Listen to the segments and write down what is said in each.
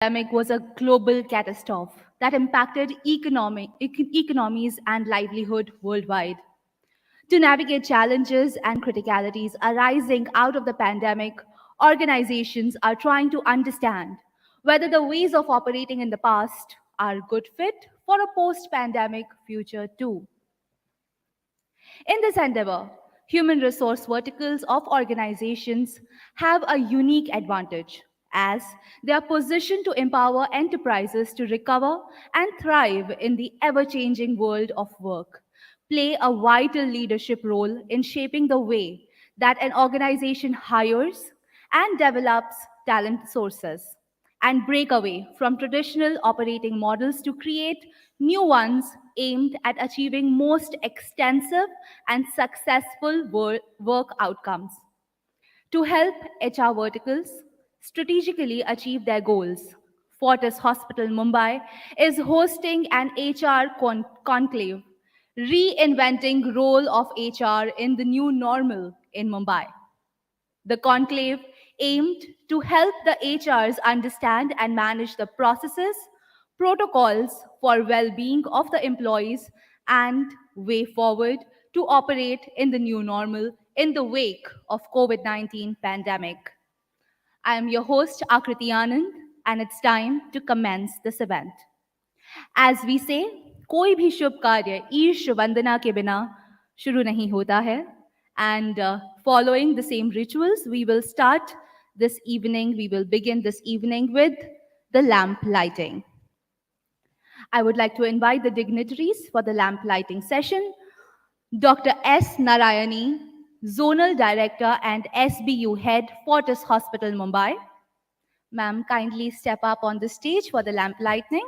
Pandemic was a global catastrophe that impacted economies and livelihood worldwide. To navigate challenges and criticalities arising out of the pandemic, organizations are trying to understand whether the ways of operating in the past are good fit for a post-pandemic future too. In this endeavor, human resource verticals of organizations have a unique advantage as they are positioned to empower enterprises to recover and thrive in the ever changing world of work, play a vital leadership role in shaping the way that an organization hires and develops talent sources and break away from traditional operating models to create new ones aimed at achieving most extensive and successful work outcomes. To help HR verticals strategically achieve their goals, Fortis Hospital Mumbai is hosting an HR conclave, reinventing role of HR in the new normal in Mumbai. The conclave aimed to help the HRs understand and manage the processes, protocols for well-being of the employees, and way forward to operate in the new normal in the wake of COVID-19 pandemic. I am your host Akriti Anand, and it's time to commence this event. As we say, कोई भी शुभ कार्य ईश वंदना के बिना शुरू नहीं होता है. And following the same rituals, we will begin this evening with the lamp lighting. I would like to invite the dignitaries for the lamp lighting session. Dr. S. Narayani, Zonal Director and SBU Head, Fortis Hospital, Mumbai. Ma'am, kindly step up on the stage for the lamp lighting.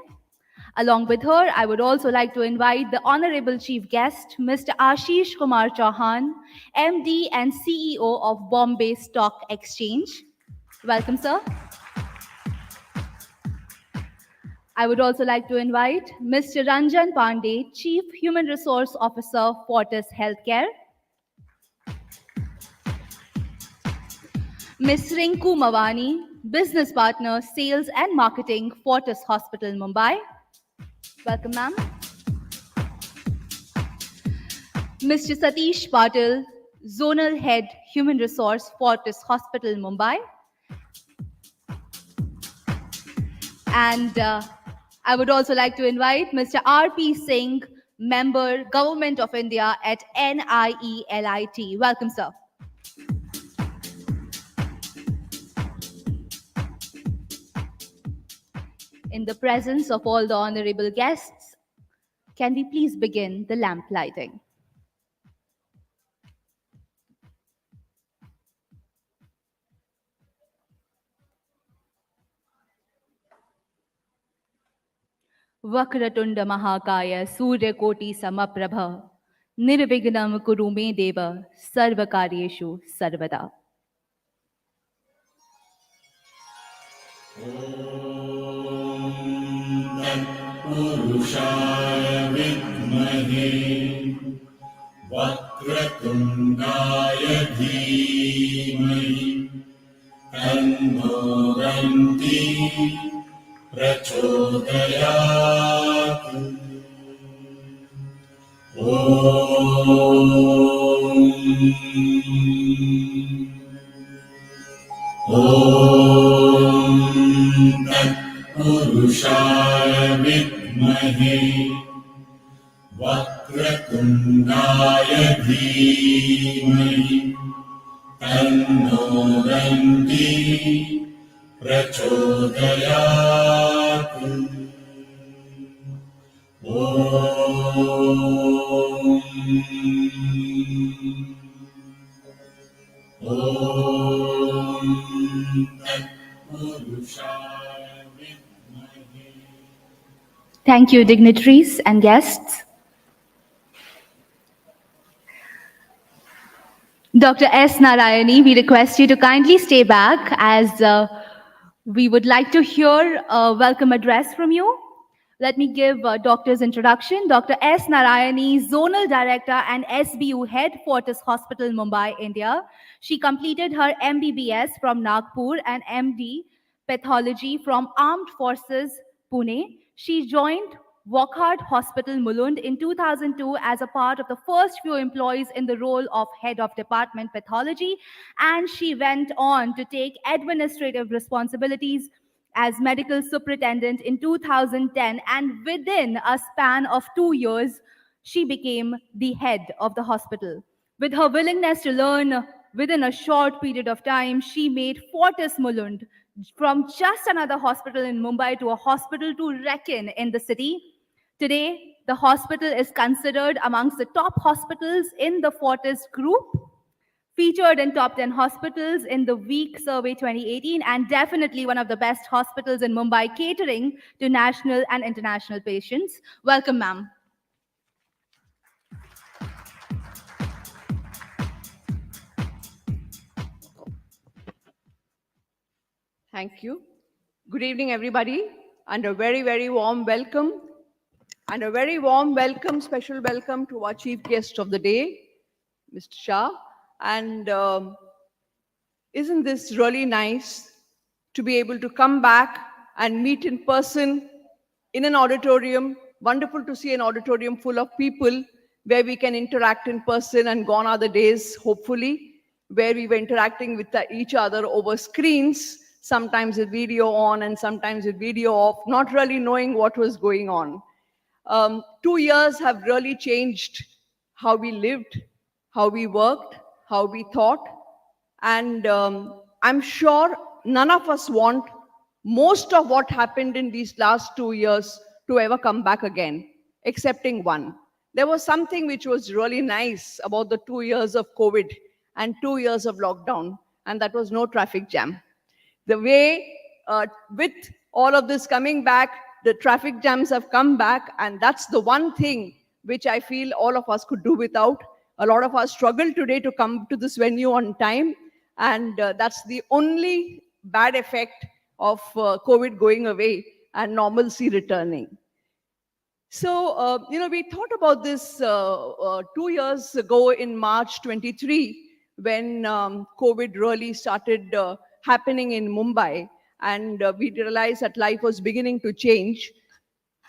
Along with her, I would also like to invite the Honorable Chief Guest, Mr. Ashish Kumar Chauhan, MD and CEO of Bombay Stock Exchange. Welcome, sir. I would also like to invite Mr. Ranjan Pandey, Chief Human Resource Officer, Fortis Healthcare. Ms. Rinku Mawani, Business Partner, Sales and Marketing, Fortis Hospital, Mumbai. Welcome, ma'am. Mr. Satish Patil, Zonal Head, Human Resource, Fortis Hospital, Mumbai. And I would also like to invite Mr. R.P. Singh, Member, Government of India at NIELIT. Welcome, sir. In the presence of all the honorable guests, can we please begin the lamp lighting? Vakratunda Mahakaya Surya Koti Samaprabha Nirvignam Kurume Deva Sarvakaryeshu Sarvada. Purushaya Vidmahe Vakratundaya Dhimahi Tanno Ganti Prachodayat Om Tat Purushaya Vidmahe Vakratundaya Dhimahi Tanno Ganti Prachodayat Om Tat Purushaya Vidmahe. Thank you, dignitaries and guests. Dr. S. Narayani, we request you to kindly stay back as we would like to hear a welcome address from you. Let me give doctor's introduction. Dr. S. Narayani, Zonal Director and SBU Head, Fortis Hospital, Mumbai, India. She completed her MBBS from Nagpur and MD pathology from Armed Forces, Pune. She joined Wockhardt Hospital, Mulund in 2002 as a part of the first few employees in the role of head of department pathology, and she went on to take administrative responsibilities as medical superintendent in 2010, and within a span of 2 years, she became the head of the hospital. With her willingness to learn within a short period of time, she made Fortis Mulund from just another hospital in Mumbai to a hospital to reckon in the city. Today, the hospital is considered amongst the top hospitals in the Fortis group, featured in top 10 hospitals in the Week Survey 2018, and definitely one of the best hospitals in Mumbai, catering to national and international patients. Welcome, ma'am. Thank you. Good evening, everybody, and a very, very warm welcome. And a very warm welcome, special welcome to our chief guest of the day, Mr. Shah. And isn't this really nice to be able to come back and meet in person in an auditorium? Wonderful to see an auditorium full of people where we can interact in person, and gone are the days, hopefully, where we were interacting with each other over screens, sometimes with video on and sometimes with video off, not really knowing what was going on. 2 years have really changed how we lived, how we worked, how we thought. And I'm sure none of us want most of what happened in these last 2 years to ever come back again, excepting one. There was something which was really nice about the 2 years of COVID and 2 years of lockdown, and that was no traffic jam. The way, with all of this coming back, the traffic jams have come back, and that's the one thing which I feel all of us could do without. A lot of us struggle today to come to this venue on time, and that's the only bad effect of COVID going away and normalcy returning. So, we thought about this 2 years ago in March 23, when COVID really started happening in Mumbai, and we realized that life was beginning to change.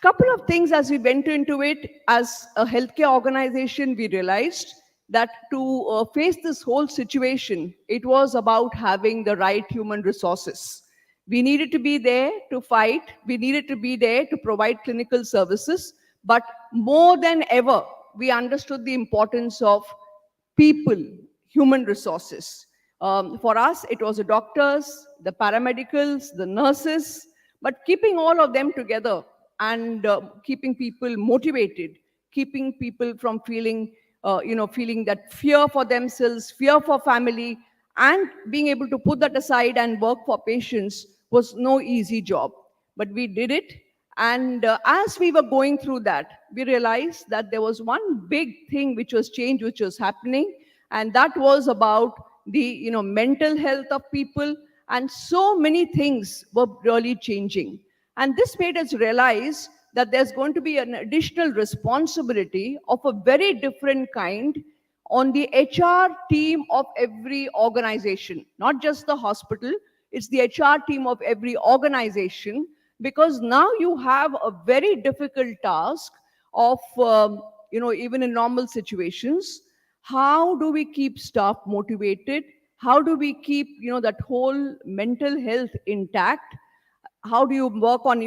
Couple of things as we went into it, as a healthcare organization, we realized that to face this whole situation, it was about having the right human resources. We needed to be there to fight. We needed to be there to provide clinical services. But more than ever, we understood the importance of people, human resources. For us, it was the doctors, the paramedicals, the nurses, but keeping all of them together and keeping people motivated, keeping people from feeling that fear for themselves, fear for family, and being able to put that aside and work for patients was no easy job. But we did it. And as we were going through that, we realized that there was one big thing which was changed, which was happening. And that was about the mental health of people. And so many things were really changing. And this made us realize that there's going to be an additional responsibility of a very different kind on the HR team of every organization, not just the hospital. It's the HR team of every organization, because now you have a very difficult task of, even in normal situations, how do we keep staff motivated? How do we keep, that whole mental health intact? How do you work on,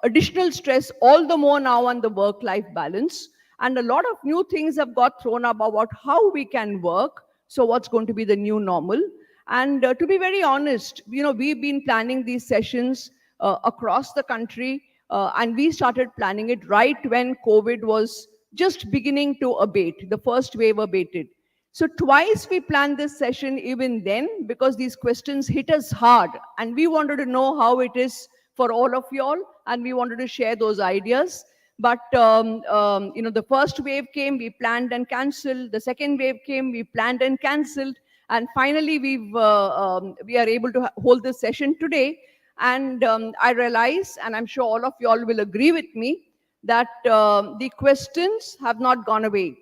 additional stress, all the more now on the work-life balance? And a lot of new things have got thrown up about how we can work. So what's going to be the new normal? And to be very honest, we've been planning these sessions across the country, and we started planning it right when COVID was just beginning to abate. The first wave abated. So twice we planned this session even then, because these questions hit us hard, and we wanted to know how it is for all of you all, and we wanted to share those ideas. But the first wave came, we planned and cancelled. The second wave came, we planned and cancelled. And finally, we are able to hold this session today. And I realize, and I'm sure all of you all will agree with me, that the questions have not gone away.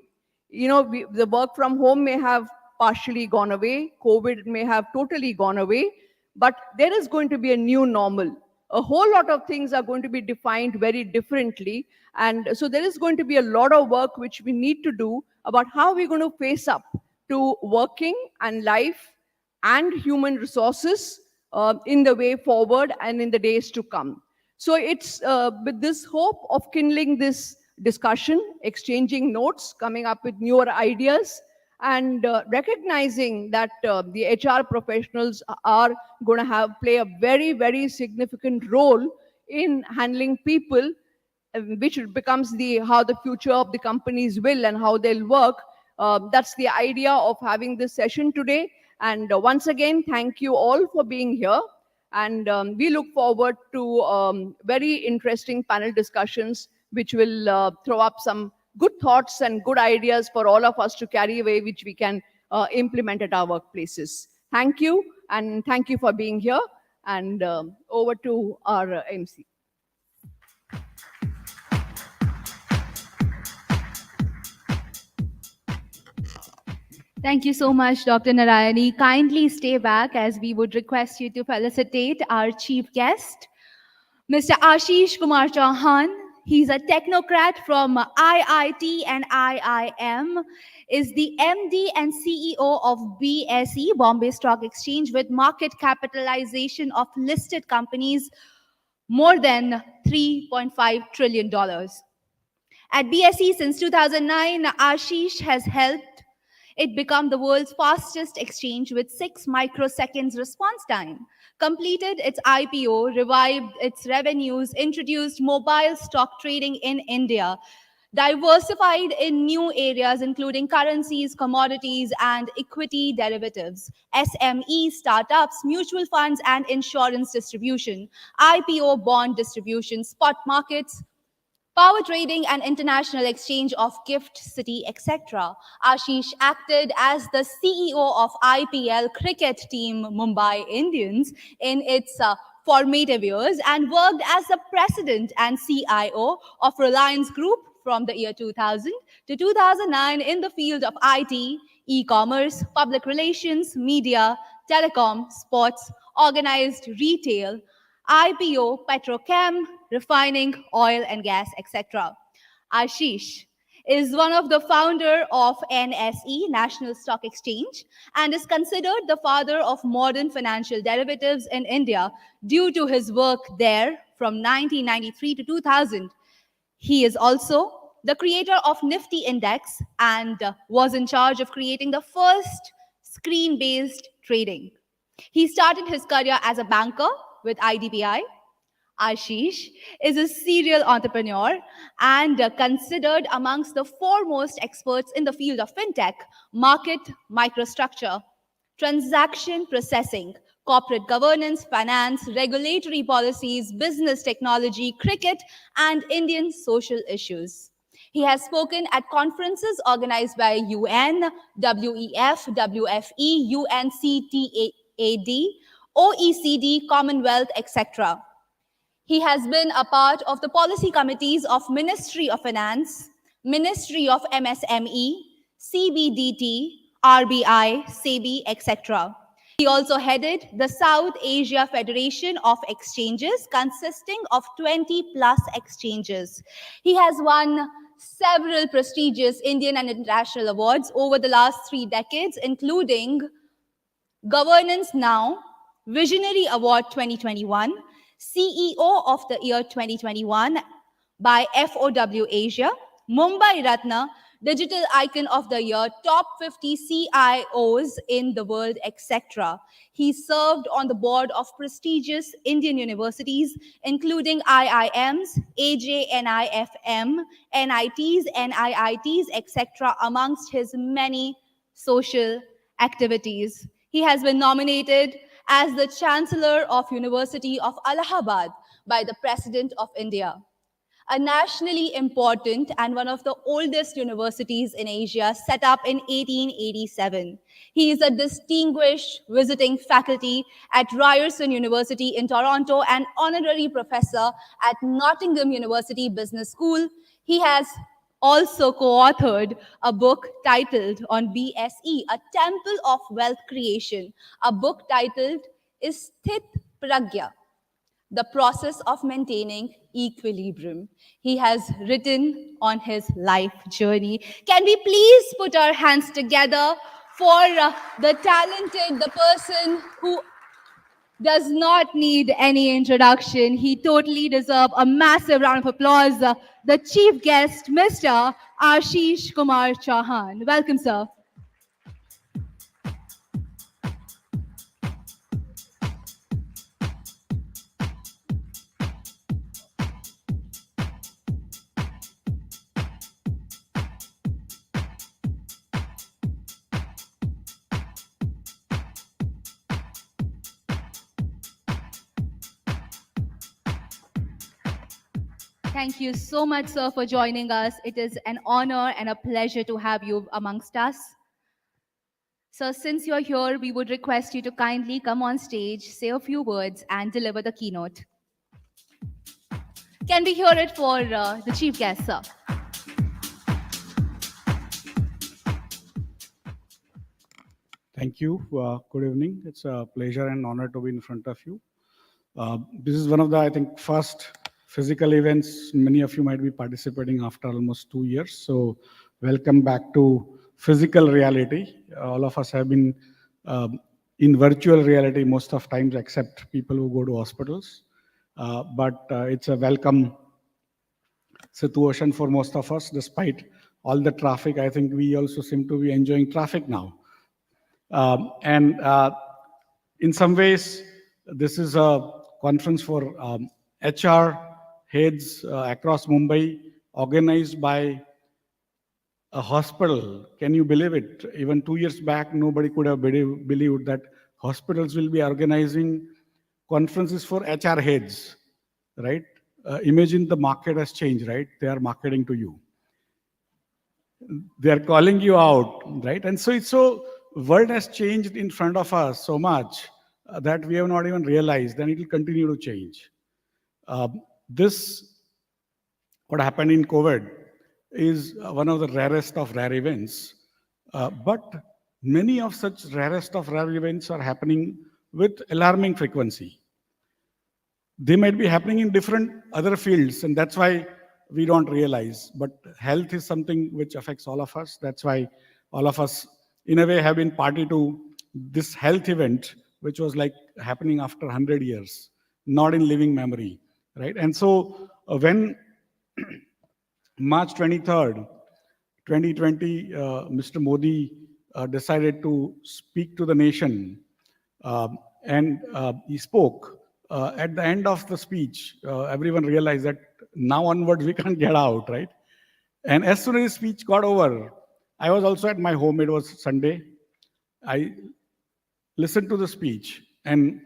The work from home may have partially gone away. COVID may have totally gone away. but there is going to be a new normal. A whole lot of things are going to be defined very differently. And so there is going to be a lot of work which we need to do about how we're going to face up to working and life and human resources in the way forward and in the days to come. So it's with this hope of kindling this discussion, exchanging notes, coming up with newer ideas, and recognizing that the HR professionals are going to play a very, very significant role in handling people, which becomes the how the future of the companies will and how they'll work. That's the idea of having this session today. And once again, thank you all for being here. And we look forward to very interesting panel discussions, which will throw up some good thoughts and good ideas for all of us to carry away, which we can implement at our workplaces. Thank you, and thank you for being here. And over to our MC. Thank you so much, Dr. Narayani. Kindly stay back as we would request you to felicitate our chief guest, Mr. Ashish Kumar Chauhan. He's a technocrat from IIT and IIM, is the MD and CEO of BSE, Bombay Stock Exchange, with market capitalization of listed companies more than $3.5 trillion. At BSE since 2009, Ashish has helped it become the world's fastest exchange with 6 microseconds response time, completed its IPO, revived its revenues, introduced mobile stock trading in India, diversified in new areas including currencies, commodities, and equity derivatives, SME startups, mutual funds, and insurance distribution, IPO bond distribution, spot markets, power trading and international exchange of Gift City, etc. Ashish acted as the CEO of IPL cricket team Mumbai Indians in its formative years and worked as the president and CIO of Reliance Group from the year 2000 to 2009 in the field of IT, e-commerce, public relations, media, telecom, sports, organized retail, IPO, petrochem, refining, oil and gas, etc. Ashish is one of the founder of NSE, National Stock Exchange, and is considered the father of modern financial derivatives in India due to his work there from 1993 to 2000. He is also the creator of Nifty Index and was in charge of creating the first screen-based trading. He started his career as a banker with IDBI. Ashish is a serial entrepreneur and considered amongst the foremost experts in the field of fintech, market microstructure, transaction processing, corporate governance, finance, regulatory policies, business technology, cricket, and Indian social issues. He has spoken at conferences organized by UN, WEF, WFE, UNCTAD, OECD, Commonwealth, etc. He has been a part of the policy committees of Ministry of Finance, Ministry of MSME, CBDT, RBI, SEBI, etc. He also headed the South Asia Federation of Exchanges, consisting of 20 plus exchanges. He has won several prestigious Indian and international awards over the last 3 decades, including Governance Now, Visionary Award 2021, CEO of the Year 2021 by FOW Asia, Mumbai Ratna, Digital Icon of the Year, Top 50 CIOs in the world, etc. He served on the board of prestigious Indian universities, including IIMs, AJNIFM, NITs, NIITs, etc., amongst his many social activities. He has been nominated as the Chancellor of University of Allahabad by the President of India, a nationally important and one of the oldest universities in Asia, set up in 1887. He is a distinguished visiting faculty at Ryerson University in Toronto and honorary professor at Nottingham University Business School. He has also co-authored a book titled on BSE, A Temple of Wealth Creation, a book titled is sthit pragya, the process of maintaining equilibrium. He has written on his life journey. Can we please put our hands together for the talented, the person who does not need any introduction. He totally deserves a massive round of applause. The chief guest, Mr. Ashish Kumar Chauhan. Welcome, sir. Thank you so much, sir, for joining us. It is an honor and a pleasure to have you amongst us. So, since you're here, we would request you to kindly come on stage, say a few words, and deliver the keynote. Can we hear it for the chief guest, sir? Thank you. Good evening. It's a pleasure and honor to be in front of you. This is one of the, I think, first physical events. Many of you might be participating after almost 2 years. So welcome back to physical reality. All of us have been in virtual reality most of times, except people who go to hospitals. But it's a welcome situation for most of us, despite all the traffic. I think we also seem to be enjoying traffic now. In some ways, this is a conference for HR heads across Mumbai, organized by a hospital. Can you believe it? Even 2 years back, nobody could have believed that hospitals will be organizing conferences for HR heads, right? Imagine the market has changed, right? They are marketing to you. They are calling you out, right? And so world has changed in front of us so much that we have not even realized, and it will continue to change. What happened in COVID is one of the rarest of rare events, but many of such rarest of rare events are happening with alarming frequency. They might be happening in different other fields, and that's why we don't realize. But health is something which affects all of us. That's why all of us, in a way, have been party to this health event, which was like happening after 100 years, not in living memory, right? And so when March 23rd, 2020, Mr. Modi decided to speak to the nation, and he spoke. At the end of the speech, everyone realized that now onwards we can't get out, right? And as soon as his speech got over, I was also at my home. It was Sunday. I listened to the speech and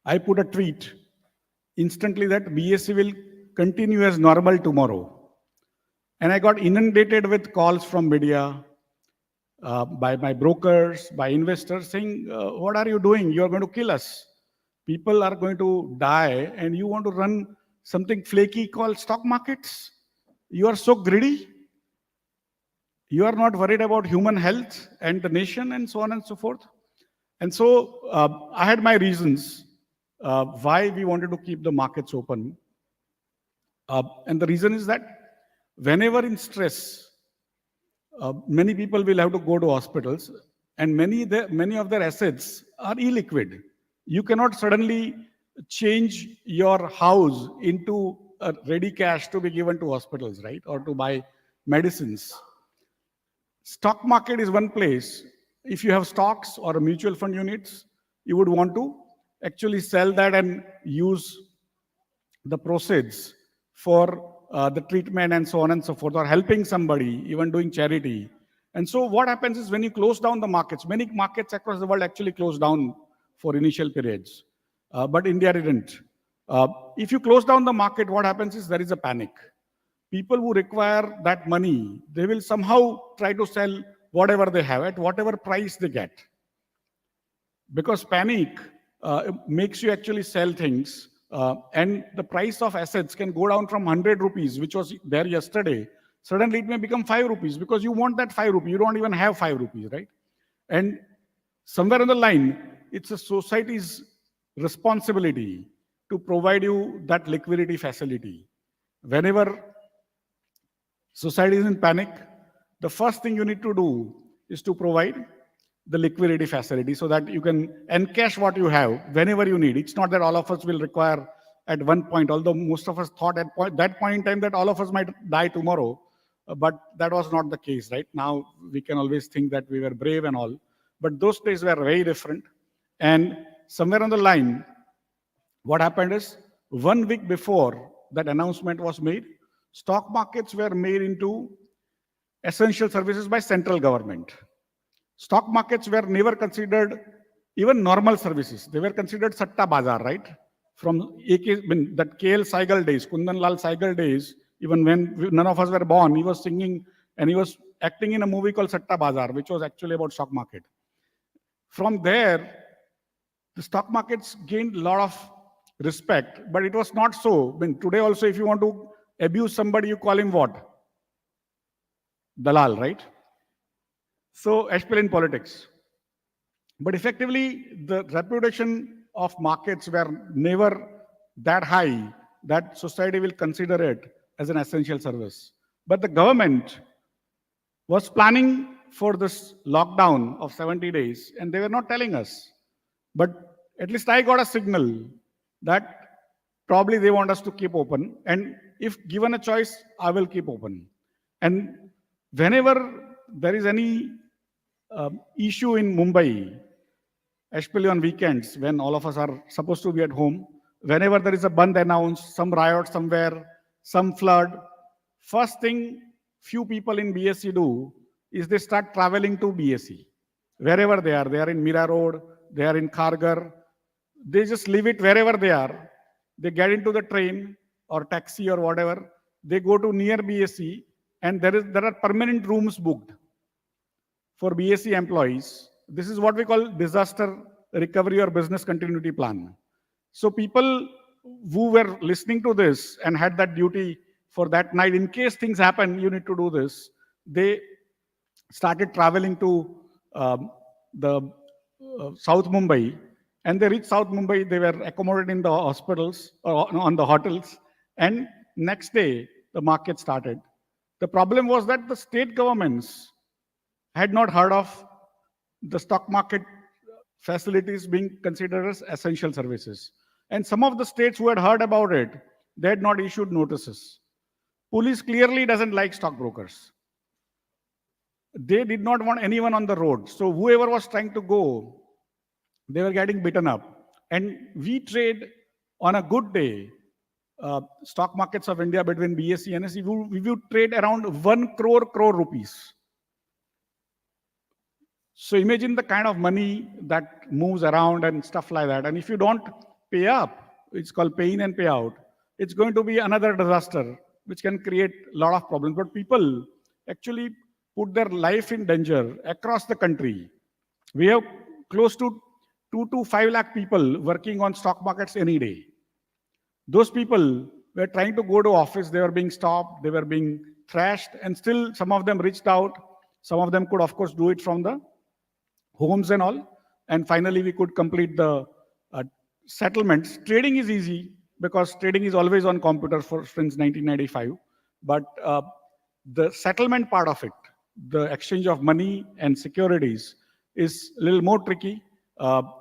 I put a tweet instantly that BSc will continue as normal tomorrow. And I got inundated with calls from media, by my brokers, by investors saying, what are you doing? You're going to kill us. People are going to die and you want to run something flaky called stock markets? You are so greedy. You are not worried about human health and the nation and so on and so forth. And so I had my reasons why we wanted to keep the markets open. And the reason is that whenever in stress, many people will have to go to hospitals, and many of their assets are illiquid. You cannot suddenly change your house into a ready cash to be given to hospitals, right? Or to buy medicines. Stock market is one place. If you have stocks or mutual fund units, you would want to actually sell that and use the proceeds for the treatment and so on and so forth, or helping somebody, even doing charity. And so what happens is when you close down the markets, many markets across the world actually close down for initial periods, but India didn't. If you close down the market, what happens is there is a panic. People who require that money, they will somehow try to sell whatever they have at whatever price they get. Because panic makes you actually sell things, and the price of assets can go down from 100 rupees, which was there yesterday. Suddenly it may become 5 rupees because you want that 5 rupees. You don't even have 5 rupees, right? And somewhere on the line, it's a society's responsibility to provide you that liquidity facility. Whenever society is in panic, the first thing you need to do is to provide the liquidity facility so that you can encash what you have whenever you need. It's not that all of us will require at one point, although most of us thought at that point in time that all of us might die tomorrow, but that was not the case, right? Now we can always think that we were brave and all, but those days were very different. And somewhere on the line, what happened is 1 week before that announcement was made, stock markets were made into essential services by central government. Stock markets were never considered even normal services. They were considered satta bazar, right? From that KL Saigal days, Kundan Lal Saigal days, even when none of us were born, he was singing and he was acting in a movie called Satta Bazar, which was actually about stock market. From there, the stock markets gained a lot of respect, but it was not so. I mean, today also, if you want to abuse somebody, you call him what? Dalal, right? So, especially in politics. But effectively, the reputation of markets were never that high that society will consider it as an essential service. But the government was planning for this lockdown of 70 days, and they were not telling us. But at least I got a signal that probably they want us to keep open. And if given a choice, I will keep open. And whenever there is any issue in Mumbai, especially on weekends when all of us are supposed to be at home, whenever there is a Bandh announced, some riot somewhere, some flood, first thing few people in BSc do is they start traveling to BSc. Wherever they are in Mira Road, they are in Kharghar, they just leave it wherever they are. They get into the train or taxi or whatever, they go to near BSc, and there are permanent rooms booked for BSc employees. This is what we call disaster recovery or business continuity plan. So people who were listening to this and had that duty for that night, in case things happen, you need to do this. They started traveling to the South Mumbai, and they reached South Mumbai. They were accommodated in the hospitals or on the hotels, and next day the market started. The problem was that the state governments had not heard of the stock market facilities being considered as essential services. And some of the states who had heard about it, they had not issued notices. Police clearly doesn't like stockbrokers. They did not want anyone on the road. So whoever was trying to go, they were getting beaten up. And we trade on a good day, stock markets of India between BSE and NSE, we would trade around 1 crore rupees. So imagine the kind of money that moves around and stuff like that. And if you don't pay up, it's called pay in and pay out, it's going to be another disaster, which can create a lot of problems. But people actually put their life in danger across the country. We have close to 2 to 5 lakh people working on stock markets any day. Those people were trying to go to office, they were being stopped, they were being thrashed, and still some of them reached out. Some of them could, of course, do it from the homes and all. And finally, we could complete the settlements. Trading is easy because trading is always on computer since 1995. But the settlement part of it, the exchange of money and securities, is a little more tricky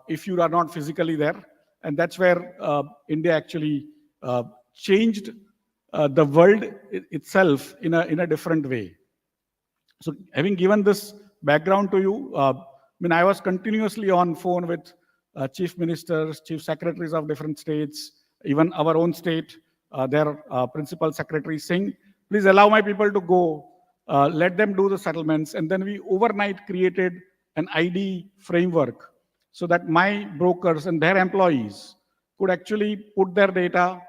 if you are not physically there. And that's where India actually changed the world itself in a different way. So having given this background to you, I was continuously on phone with chief ministers, chief secretaries of different states, even our own state, their principal secretaries saying, please allow my people to go, let them do the settlements. And then we overnight created an ID framework so that my brokers and their employees could actually put their data,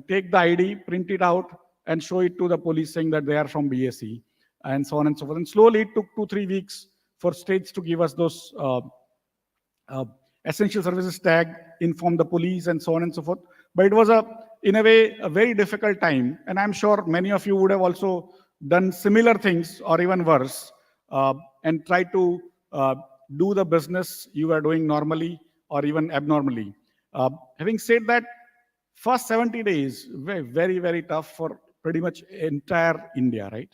take the ID, print it out, and show it to the police saying that they are from BSE, and so on and so forth. And slowly it took 2-3 weeks for states to give us those essential services tag, inform the police, and so on and so forth. But it was, in a way, a very difficult time. And I'm sure many of you would have also done similar things or even worse and tried to do the business you were doing normally or even abnormally. Having said that, first 70 days were very, very tough for pretty much entire India, right?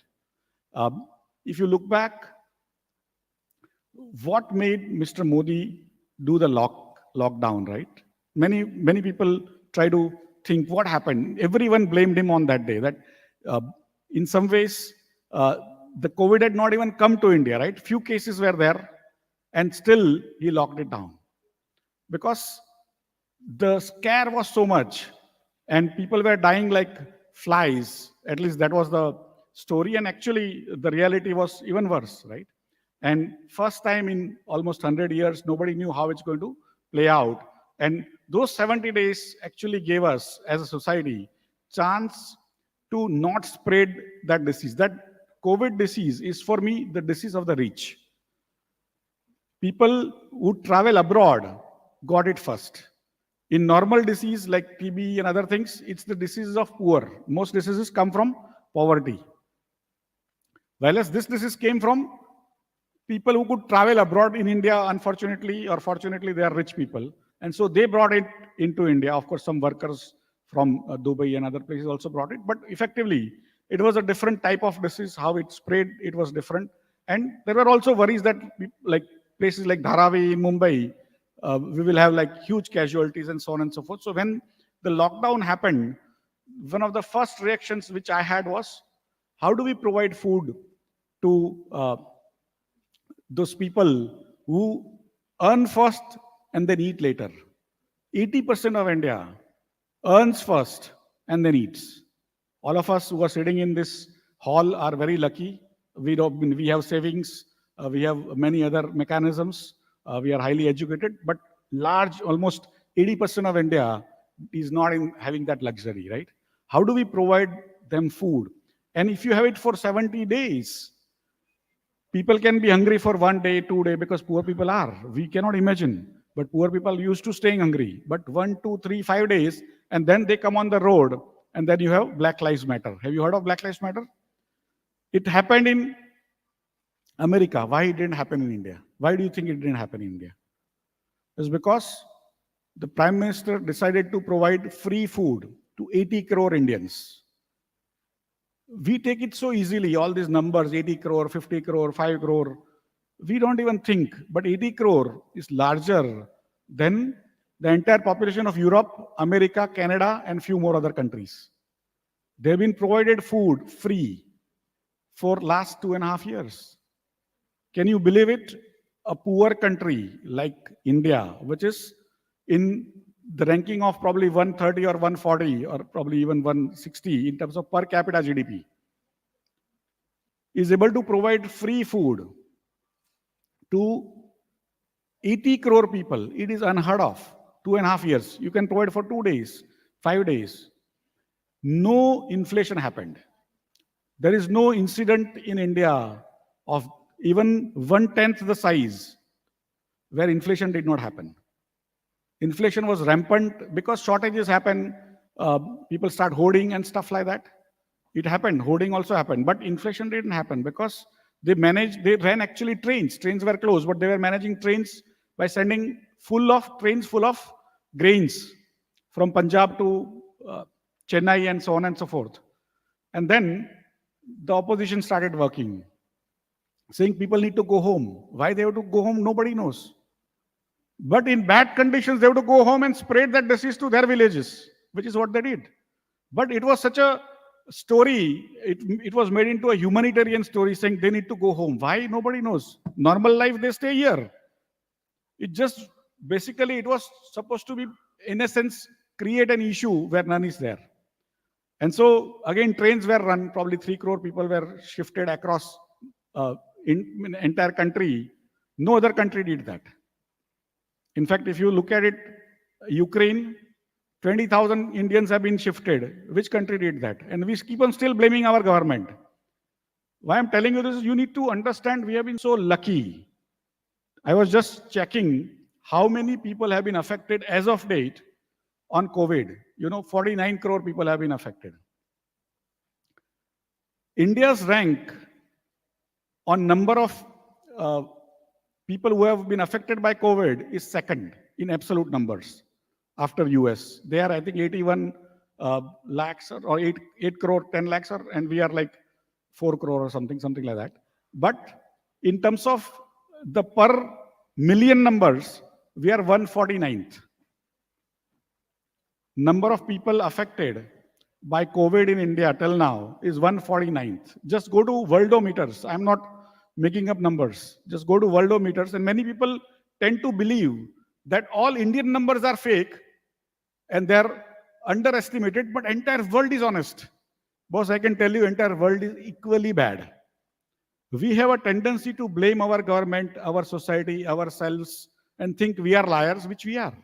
If you look back, what made Mr. Modi do the lockdown, right? Many people try to think what happened. Everyone blamed him on that day. That uh, in some ways the COVID had not even come to India, right? Few cases were there, and still he locked it down because the scare was so much, and people were dying like flies. At least that was the story, and actually the reality was even worse, right? And first time in almost 100 years, nobody knew how it's going to play out. And those 70 days actually gave us, as a society, chance to not spread that disease. That COVID disease is, for me, the disease of the rich. People who travel abroad got it first. In normal disease like TB and other things, it's the diseases of poor. Most diseases come from poverty. Whereas this disease came from people who could travel abroad in India, unfortunately or fortunately, they are rich people. And so they brought it into India. Of course, some workers from Dubai and other places also brought it. But effectively, it was a different type of disease. How it spread, it was different. And there were also worries that like places like Dharavi in Mumbai, we will have like huge casualties and so on and so forth. So when the lockdown happened, one of the first reactions which I had was, how do we provide food to those people who earn first and then eat later? 80% of India earns first and then eats. All of us who are sitting in this hall are very lucky. We have savings, we have many other mechanisms, we are highly educated, but large, almost 80% of India is not in having that luxury, right? How do we provide them food? And if you have it for 70 days, people can be hungry for 1 day, 2 days, because poor people are. We cannot imagine. But poor people used to staying hungry. But 1, 2, 3, 5 days, and then they come on the road, and then you have Black Lives Matter. Have you heard of Black Lives Matter? It happened in America. Why it didn't happen in India? Why do you think it didn't happen in India? It's because the Prime Minister decided to provide free food to 80 crore Indians. We take it so easily, all these numbers, 80 crore, 50 crore, 5 crore. We don't even think, but 80 crore is larger than the entire population of Europe, America, Canada, and few more other countries. They've been provided food free for last 2.5 years. Can you believe it? A poor country like India, which is in the ranking of probably 130 or 140 or probably even 160 in terms of per capita GDP, is able to provide free food to 80 crore people. It is unheard of. 2.5 years. You can provide for 2 days, 5 days. No inflation happened. There is no incident in India of even 1/10 the size where inflation did not happen. Inflation was rampant because shortages happen. People start hoarding and stuff like that. It happened. Hoarding also happened. But inflation didn't happen because they ran actually trains. Trains were closed, but they were managing trains by sending trains full of grains from Punjab to Chennai and so on and so forth. And then the opposition started working, saying people need to go home. Why they have to go home, nobody knows. But in bad conditions, they have to go home and spread that disease to their villages, which is what they did. But it was such a story, it was made into a humanitarian story saying they need to go home. Why? Nobody knows. Normal life, they stay here. It just, basically, it was supposed to be, in a sense, create an issue where none is there. And so, again, trains were run, probably 3 crore people were shifted across in entire country. No other country did that. In fact, if you look at it, Ukraine, 20,000 Indians have been shifted. Which country did that? And we keep on still blaming our government. Why I'm telling you this is you need to understand we have been so lucky. I was just checking how many people have been affected as of date on COVID. 49 crore people have been affected. India's rank on number of people who have been affected by COVID is second. in absolute numbers after US. They are, I think, 81 lakhs or 8 crore, 10 lakhs, and we are like 4 crore or something like that. But in terms of the per million numbers, we are 149th. Number of people affected by COVID in India till now is 149th. Just go to worldometers. I'm not making up numbers. Just go to worldometers, and many people tend to believe that all Indian numbers are fake and they're underestimated, but entire world is honest. Boss, I can tell you, entire world is equally bad. We have a tendency to blame our government, our society, ourselves, and think we are liars, which we are.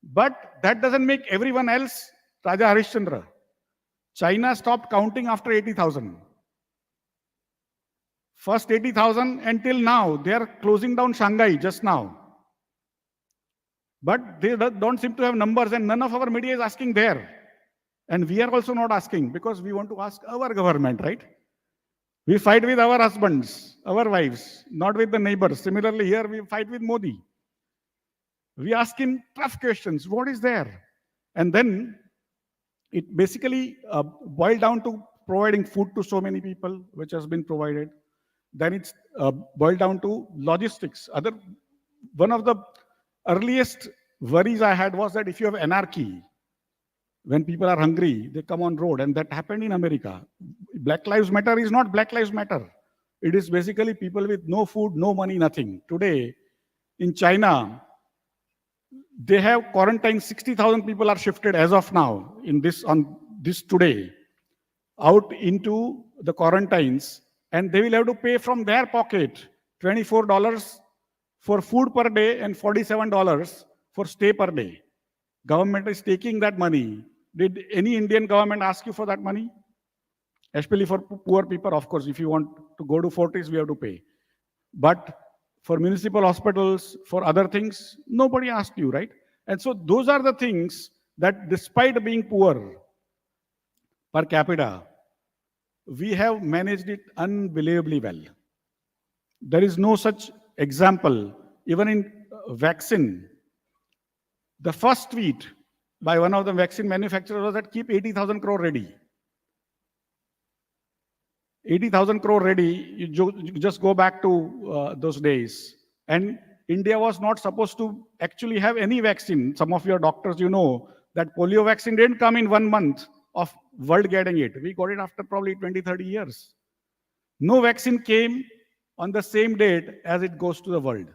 But that doesn't make everyone else Raja Harishchandra. China stopped counting after 80,000. First 80,000 until now, they are closing down Shanghai just now. But they don't seem to have numbers, and none of our media is asking there. And we are also not asking because we want to ask our government, right? We fight with our husbands, our wives, not with the neighbors. Similarly, here we fight with Modi. We ask him tough questions. What is there? And then it basically boiled down to providing food to so many people, which has been provided. Then it's boiled down to logistics. One of the earliest worries I had was that if you have anarchy, when people are hungry, they come on road, and that happened in America. Black Lives Matter is not Black Lives Matter. It is basically people with no food, no money, nothing. Today, in China, they have quarantined 60,000 people are shifted as of now on this today out into the quarantines, and they will have to pay from their pocket $24 for food per day and $47 for stay per day. Government is taking that money. Did any Indian government ask you for that money? Especially for poor people, of course, if you want to go to Fortis, we have to pay. But for municipal hospitals, for other things, nobody asked you, right? And so those are the things that despite being poor per capita, we have managed it unbelievably well. There is no such example. Even in vaccine, the first tweet by one of the vaccine manufacturers was that keep 80,000 crore ready. 80,000 crore ready, you just go back to those days. And India was not supposed to actually have any vaccine. Some of your doctors, you know, that polio vaccine didn't come in 1 month of world getting it. We got it after probably 20, 30 years. No vaccine came on the same date as it goes to the world.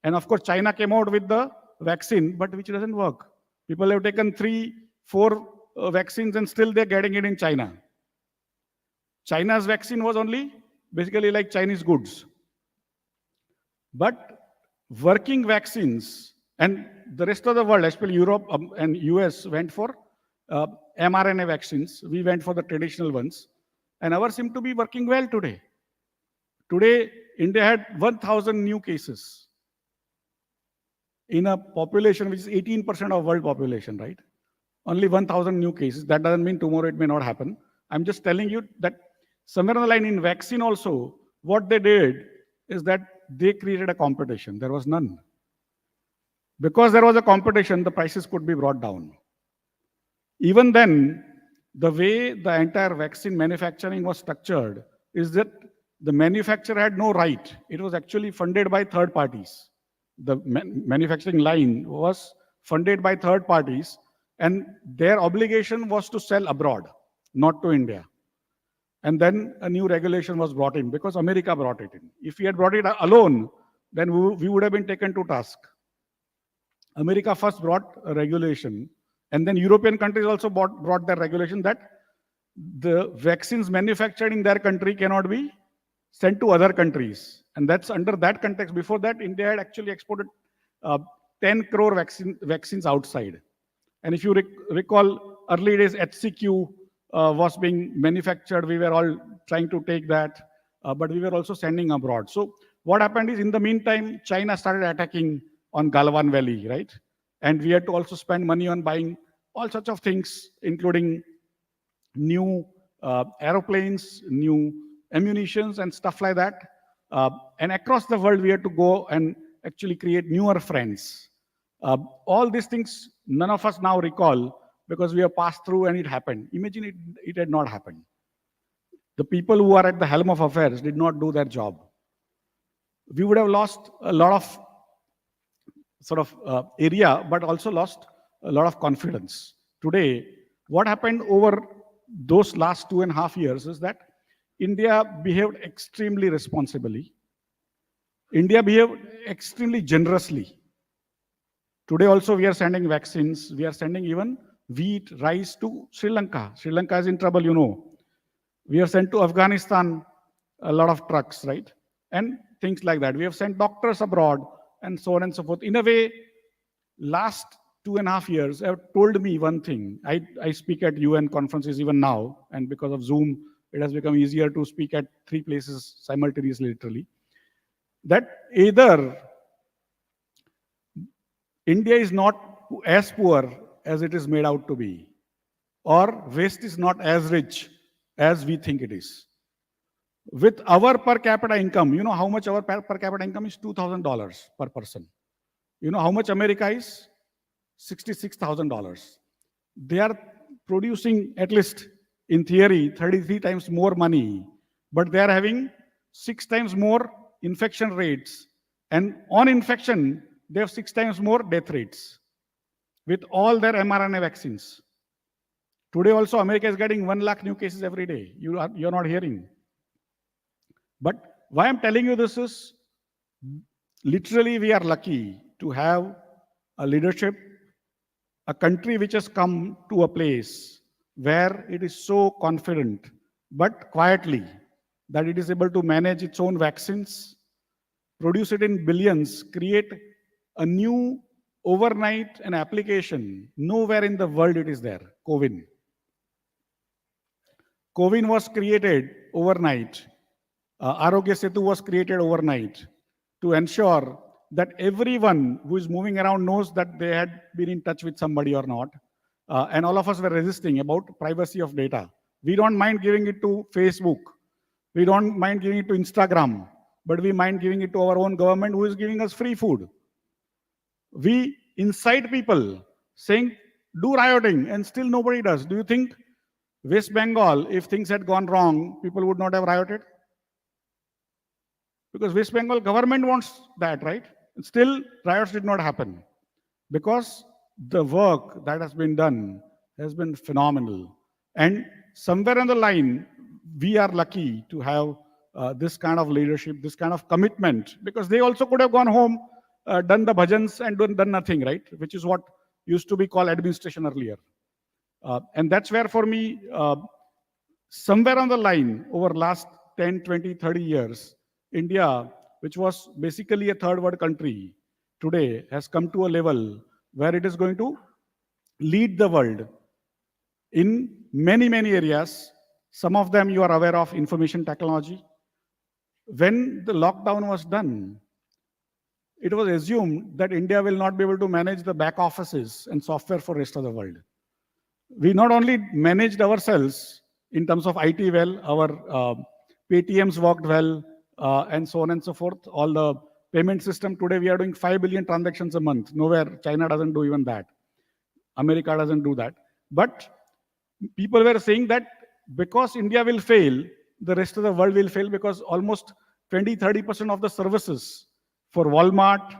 And of course, China came out with the vaccine, but which doesn't work. People have taken 3, 4 vaccines and still they're getting it in China. China's vaccine was only basically like Chinese goods. But working vaccines, and the rest of the world, especially Europe and US, went for mRNA vaccines. We went for the traditional ones. And ours seem to be working well today. Today, India had 1,000 new cases in a population which is 18% of world population, right? Only 1,000 new cases. That doesn't mean tomorrow it may not happen. I'm just telling you that somewhere on the line in vaccine also, what they did is that they created a competition. There was none. Because there was a competition, the prices could be brought down. Even then, the way the entire vaccine manufacturing was structured is that the manufacturer had no right. It was actually funded by third parties. The manufacturing line was funded by third parties, and their obligation was to sell abroad, not to India. And then a new regulation was brought in because America brought it in. If we had brought it alone, then we would have been taken to task. America first brought a regulation, and then European countries also brought their regulation that the vaccines manufactured in their country cannot be sent to other countries. And that's under that context. Before that, India had actually exported 10 crore vaccines outside. And if you recall, early days HCQ was being manufactured. We were all trying to take that, but we were also sending abroad. So what happened is, in the meantime, China started attacking on Galwan Valley, right? And we had to also spend money on buying all sorts of things, including new aeroplanes, new ammunitions and stuff like that. And across the world, we had to go and actually create newer friends. All these things, none of us now recall because we have passed through and it happened. Imagine it had not happened. The people who are at the helm of affairs did not do their job. We would have lost a lot of sort of area, but also lost a lot of confidence. Today, what happened over those last 2.5 years is that India behaved extremely responsibly. India behaved extremely generously. Today also we are sending vaccines, we are sending even wheat, rice to Sri Lanka. Sri Lanka is in trouble, you know. We have sent to Afghanistan a lot of trucks, right? And things like that. We have sent doctors abroad and so on and so forth. In a way, last 2.5 years have told me one thing. I speak at UN conferences even now, and because of Zoom, it has become easier to speak at 3 places simultaneously, literally. That either India is not as poor as it is made out to be, or West is not as rich as we think it is. With our per capita income, you know how much our per capita income is? $2,000 per person. You know how much America is? $66,000. They are producing, at least in theory, 33 times more money, but they are having 6 times more infection rates. And on infection, they have 6 times more death rates with all their mRNA vaccines. Today also, America is getting 1 lakh new cases every day. You're not hearing. But why I'm telling you this is, literally we are lucky to have a leadership, a country which has come to a place where it is so confident, but quietly, that it is able to manage its own vaccines, produce it in billions, create a new overnight an application. Nowhere in the world it is there, COVID. COVID was created overnight. Arogya Setu was created overnight to ensure that everyone who is moving around knows that they had been in touch with somebody or not. And all of us were resisting about privacy of data. We don't mind giving it to Facebook. We don't mind giving it to Instagram. But we mind giving it to our own government who is giving us free food. We incite people saying, do rioting, and still nobody does. Do you think West Bengal, if things had gone wrong, people would not have rioted? Because West Bengal government wants that, right? Still, riots did not happen. Because the work that has been done has been phenomenal. And somewhere on the line, we are lucky to have this kind of leadership, this kind of commitment, because they also could have gone home, done the bhajans and done nothing, right? Which is what used to be called administration earlier. And that's where for me, somewhere on the line, over last 10, 20, 30 years, India, which was basically a third world country, today has come to a level where it is going to lead the world in many, many areas. Some of them you are aware of, information technology. When the lockdown was done, it was assumed that India will not be able to manage the back offices and software for the rest of the world. We not only managed ourselves in terms of IT well, our Paytms worked well, and so on and so forth. All the payment system today, we are doing 5 billion transactions a month. Nowhere, China doesn't do even that. America doesn't do that. But people were saying that because India will fail, the rest of the world will fail, because almost 20-30% of the services for Walmart,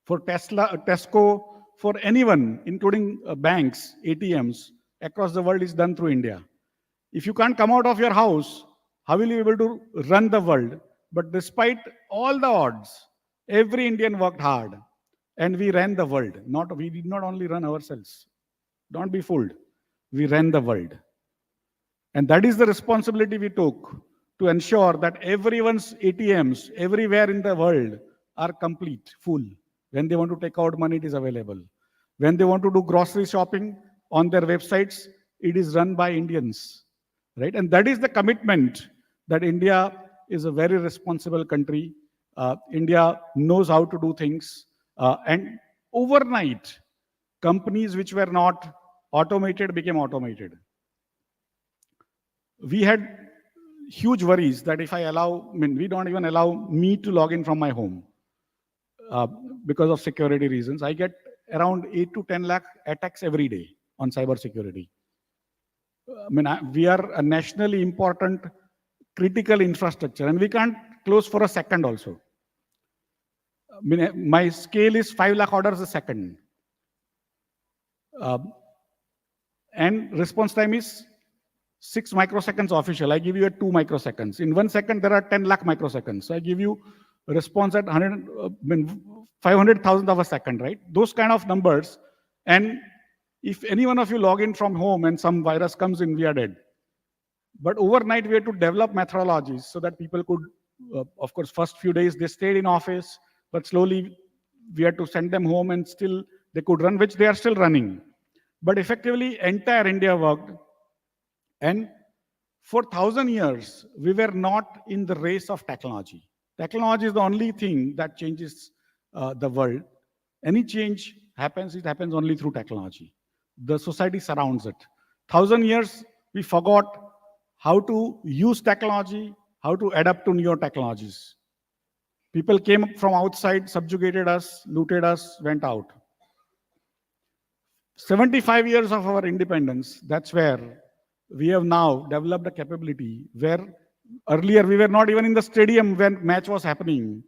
for Tesco, for anyone, including banks, ATMs, across the world is done through India. If you can't come out of your house, how will you be able to run the world? But despite all the odds, every Indian worked hard and we ran the world. We did not only run ourselves. Don't be fooled. We ran the world. And that is the responsibility we took to ensure that everyone's ATMs everywhere in the world are complete, full. When they want to take out money, it is available. When they want to do grocery shopping on their websites, it is run by Indians, right? And that is the commitment that India is a very responsible country. India knows how to do things. And overnight, companies which were not automated became automated. We had huge worries that if we don't even allow me to log in from my home. uh, because of security reasons. I get around 8 to 10 lakh attacks every day on cyber security. We are a nationally important critical infrastructure, and we can't close for a second also. My scale is 5 lakh orders a second. And response time is 6 microseconds official. I give you a 2 microseconds. In 1 second, there are 10 lakh microseconds. So I give you response at 500,000 of a second, right? Those kind of numbers. And if any one of you log in from home and some virus comes in, we are dead. But overnight, we had to develop methodologies so that people could, of course, first few days they stayed in office, but slowly we had to send them home and still they could run, which they are still running. But effectively, entire India worked. And for 1,000 years, we were not in the race of technology. Technology is the only thing that changes the world. Any change happens, it happens only through technology. The society surrounds it. 1,000 years, we forgot how to use technology, how to adapt to newer technologies. People came from outside, subjugated us, looted us, went out. 75 years of our independence, that's where we have now developed a capability where earlier we were not even in the stadium when match was happening.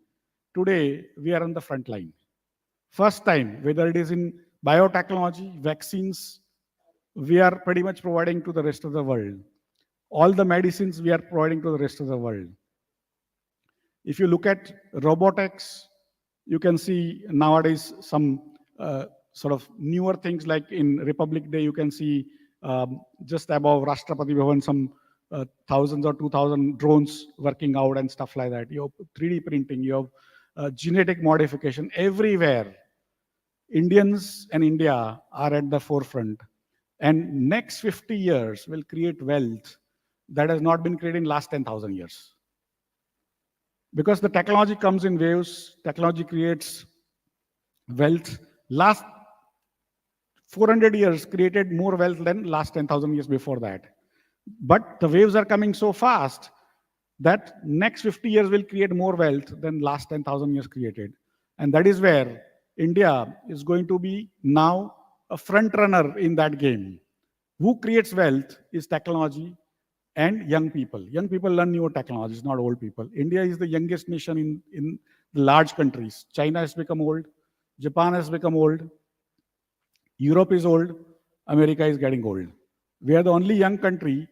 Today, we are on the front line. First time, whether it is in biotechnology, vaccines, we are pretty much providing to the rest of the world. All the medicines we are providing to the rest of the world. If you look at robotics, you can see nowadays some sort of newer things like in Republic Day, you can see just above Rashtrapati Bhavan some thousands or 2,000 drones working out and stuff like that. You have 3D printing, you have genetic modification everywhere. Indians and India are at the forefront. And next 50 years will create wealth that has not been created in last 10,000 years. Because the technology comes in waves, technology creates wealth. Last 400 years created more wealth than last 10,000 years before that. But the waves are coming so fast that next 50 years will create more wealth than last 10,000 years created. And that is where India is going to be now a front runner in that game. Who creates wealth is technology and young people. Young people learn newer technologies, not old people. India is the youngest nation in large countries. China has become old. Japan has become old. Europe is old. America is getting old. We are the only young country,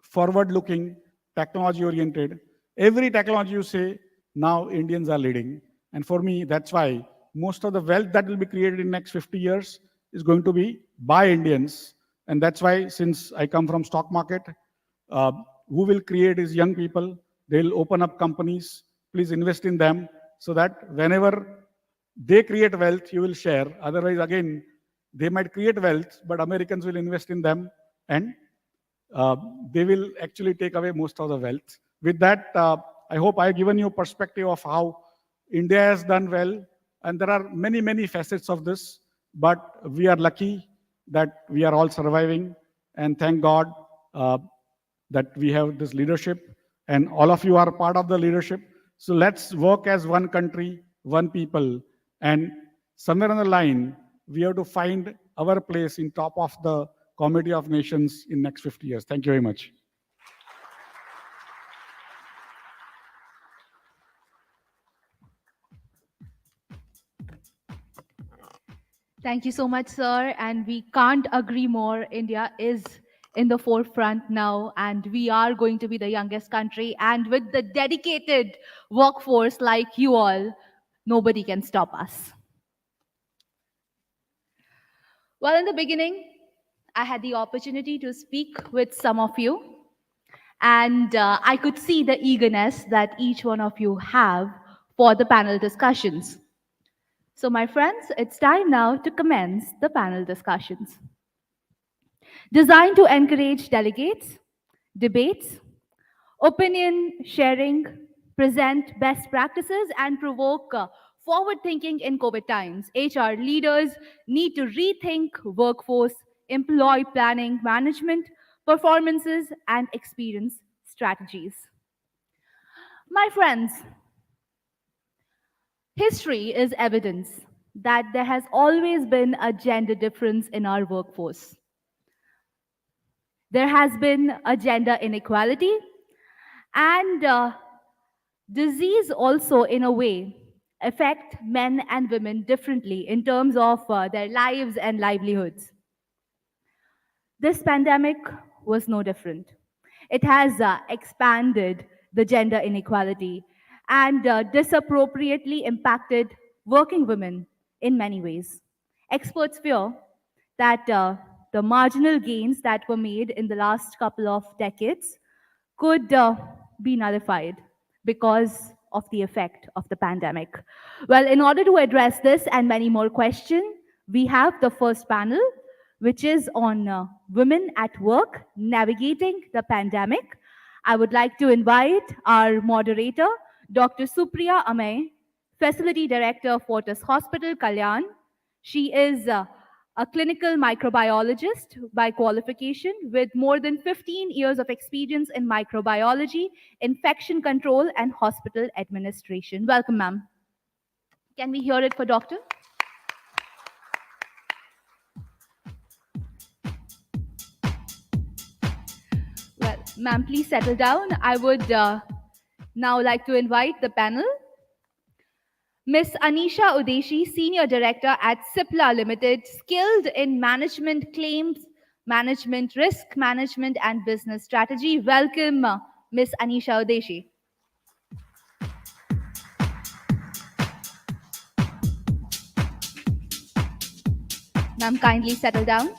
forward-looking, technology-oriented. Every technology you say, now Indians are leading. And for me, that's why most of the wealth that will be created in next 50 years is going to be by Indians. And that's why, since I come from stock market, who will create is young people. They'll open up companies. Please invest in them so that whenever they create wealth, you will share. Otherwise, again, they might create wealth, but Americans will invest in them and they will actually take away most of the wealth. With that, I hope I've given you a perspective of how India has done well. And there are many, many facets of this, but we are lucky that we are all surviving. And thank God that we have this leadership and all of you are part of the leadership. So let's work as one country, one people. And somewhere on the line, we have to find our place in top of the Committee of Nations in next 50 years. Thank you very much. Thank you so much, sir. And we can't agree more. India is in the forefront now, and we are going to be the youngest country. And with the dedicated workforce like you all, nobody can stop us. Well, in the beginning, I had the opportunity to speak with some of you, and I could see the eagerness that each one of you have for the panel discussions. So, my friends, it's time now to commence the panel discussions. Designed to encourage delegates, debates, opinion sharing, present best practices, and provoke forward thinking in COVID times, HR leaders need to rethink workforce, employee planning, management, performances, and experience strategies. My friends, History is evidence that there has always been a gender difference in our workforce. There has been a gender inequality, and disease also, in a way, affect men and women differently in terms of their lives and livelihoods. This pandemic was no different. It has expanded the gender inequality and disappropriately impacted working women in many ways. Experts fear that the marginal gains that were made in the last couple of decades could be nullified because of the effect of the pandemic. Well, in order to address this and many more questions, we have the first panel, which is on women at work navigating the pandemic. I would like to invite our moderator, Dr. Supriya Amay, Facility Director, Fortis Hospital, Kalyan. She is a clinical microbiologist by qualification with more than 15 years of experience in microbiology, infection control, and hospital administration. Welcome, ma'am. Can we hear it for doctor? Well, ma'am, please settle down. I would now like to invite the panel. Ms. Anisha Udeshi, Senior Director at Cipla Limited, skilled in management claims, management, risk management, and business strategy. Welcome, Ms. Anisha Udeshi. Ma'am, kindly settle down.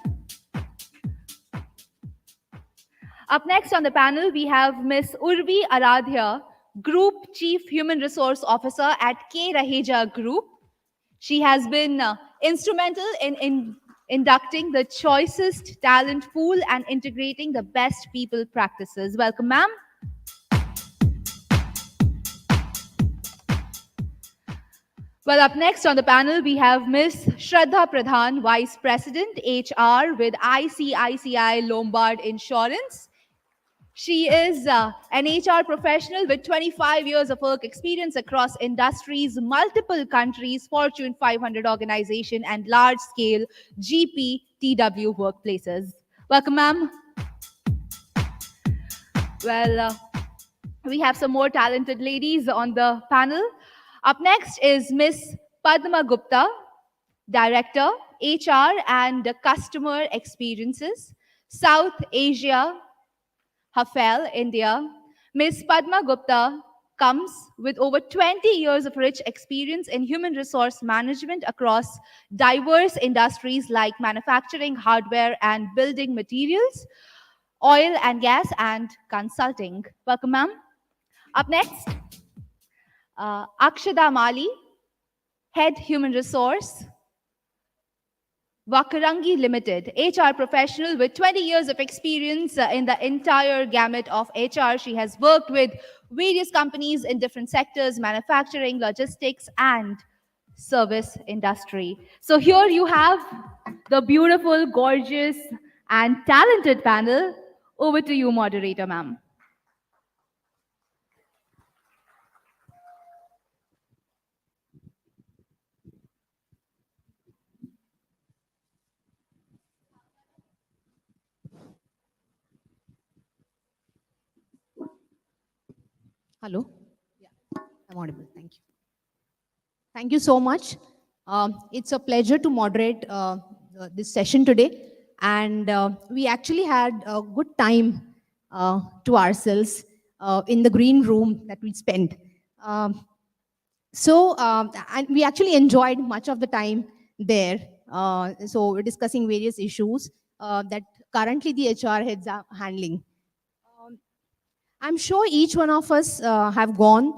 Up next on the panel, we have Ms. Urvi Aradhya, Group Chief Human Resource Officer at K. Raheja Group. She has been instrumental in inducting the choicest talent pool and integrating the best people practices. Welcome, ma'am. Well, up next on the panel, we have Ms. Shraddha Pradhan, Vice President, HR with ICICI Lombard Insurance. She is an HR professional with 25 years of work experience across industries, multiple countries, Fortune 500 organization, and large-scale GPTW workplaces. Welcome, ma'am. Well, we have some more talented ladies on the panel. Up next is Ms. Padma Gupta, Director, HR and Customer Experiences, South Asia, Hafel, India. Ms. Padma Gupta comes with over 20 years of rich experience in human resource management across diverse industries like manufacturing, hardware, and building materials, oil and gas, and consulting. Welcome, ma'am. Up next, Akshada Mali, Head Human Resource, Vakarangi Limited, HR professional with 20 years of experience in the entire gamut of HR. She has worked with various companies in different sectors, manufacturing, logistics, and service industry. So here you have the beautiful, gorgeous, and talented panel. Over to you, moderator, ma'am. Hello? Yeah, I'm audible. Thank you. Thank you so much. It's a pleasure to moderate this session today. And we actually had a good time to ourselves in the green room that we spent. And we actually enjoyed much of the time there. So we're discussing various issues that currently the HR heads are handling. I'm sure each one of us have gone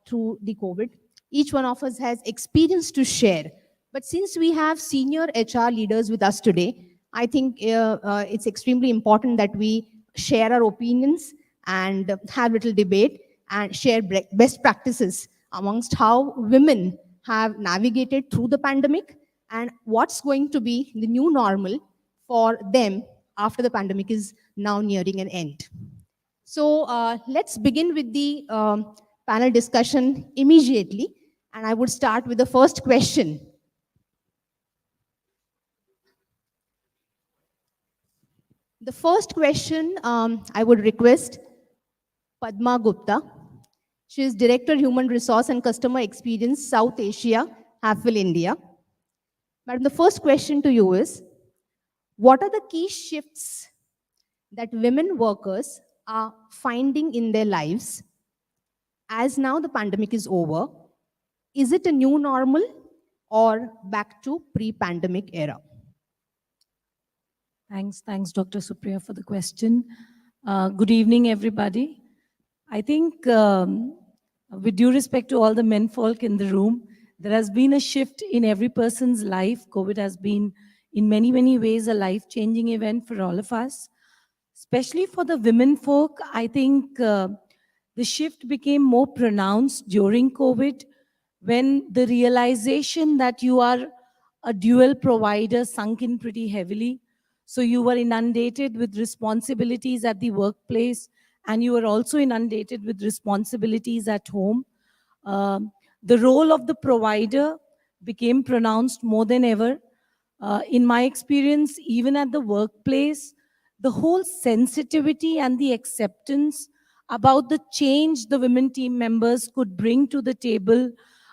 through the COVID. Each one of us has experience to share. But since we have senior HR leaders with us today, I think it's extremely important that we share our opinions and have little debate and share best practices amongst how women have navigated through the pandemic and what's going to be the new normal for them after the pandemic is now nearing an end. So let's begin with the panel discussion immediately. And I would start with the first question. The first question I would request Padma Gupta. She is Director Human Resource and Customer Experience, South Asia, Hafil, India. Madam, the first question to you is, what are the key shifts that women workers are finding in their lives as now the pandemic is over? Is it a new normal or back to pre-pandemic era? Thanks, Dr. Supriya, for the question. Good evening, everybody. I think, with due respect to all the men folk in the room, there has been a shift in every person's life. COVID has been, in many, many ways, a life-changing event for all of us. Especially for the women folk, I think the shift became more pronounced during COVID, when the realization that you are a dual provider sunk in pretty heavily. So you were inundated with responsibilities at the workplace, and you were also inundated with responsibilities at home. The role of the provider became pronounced more than ever. In my experience, even at the workplace, the whole sensitivity and the acceptance about the change the women team members could bring to the table,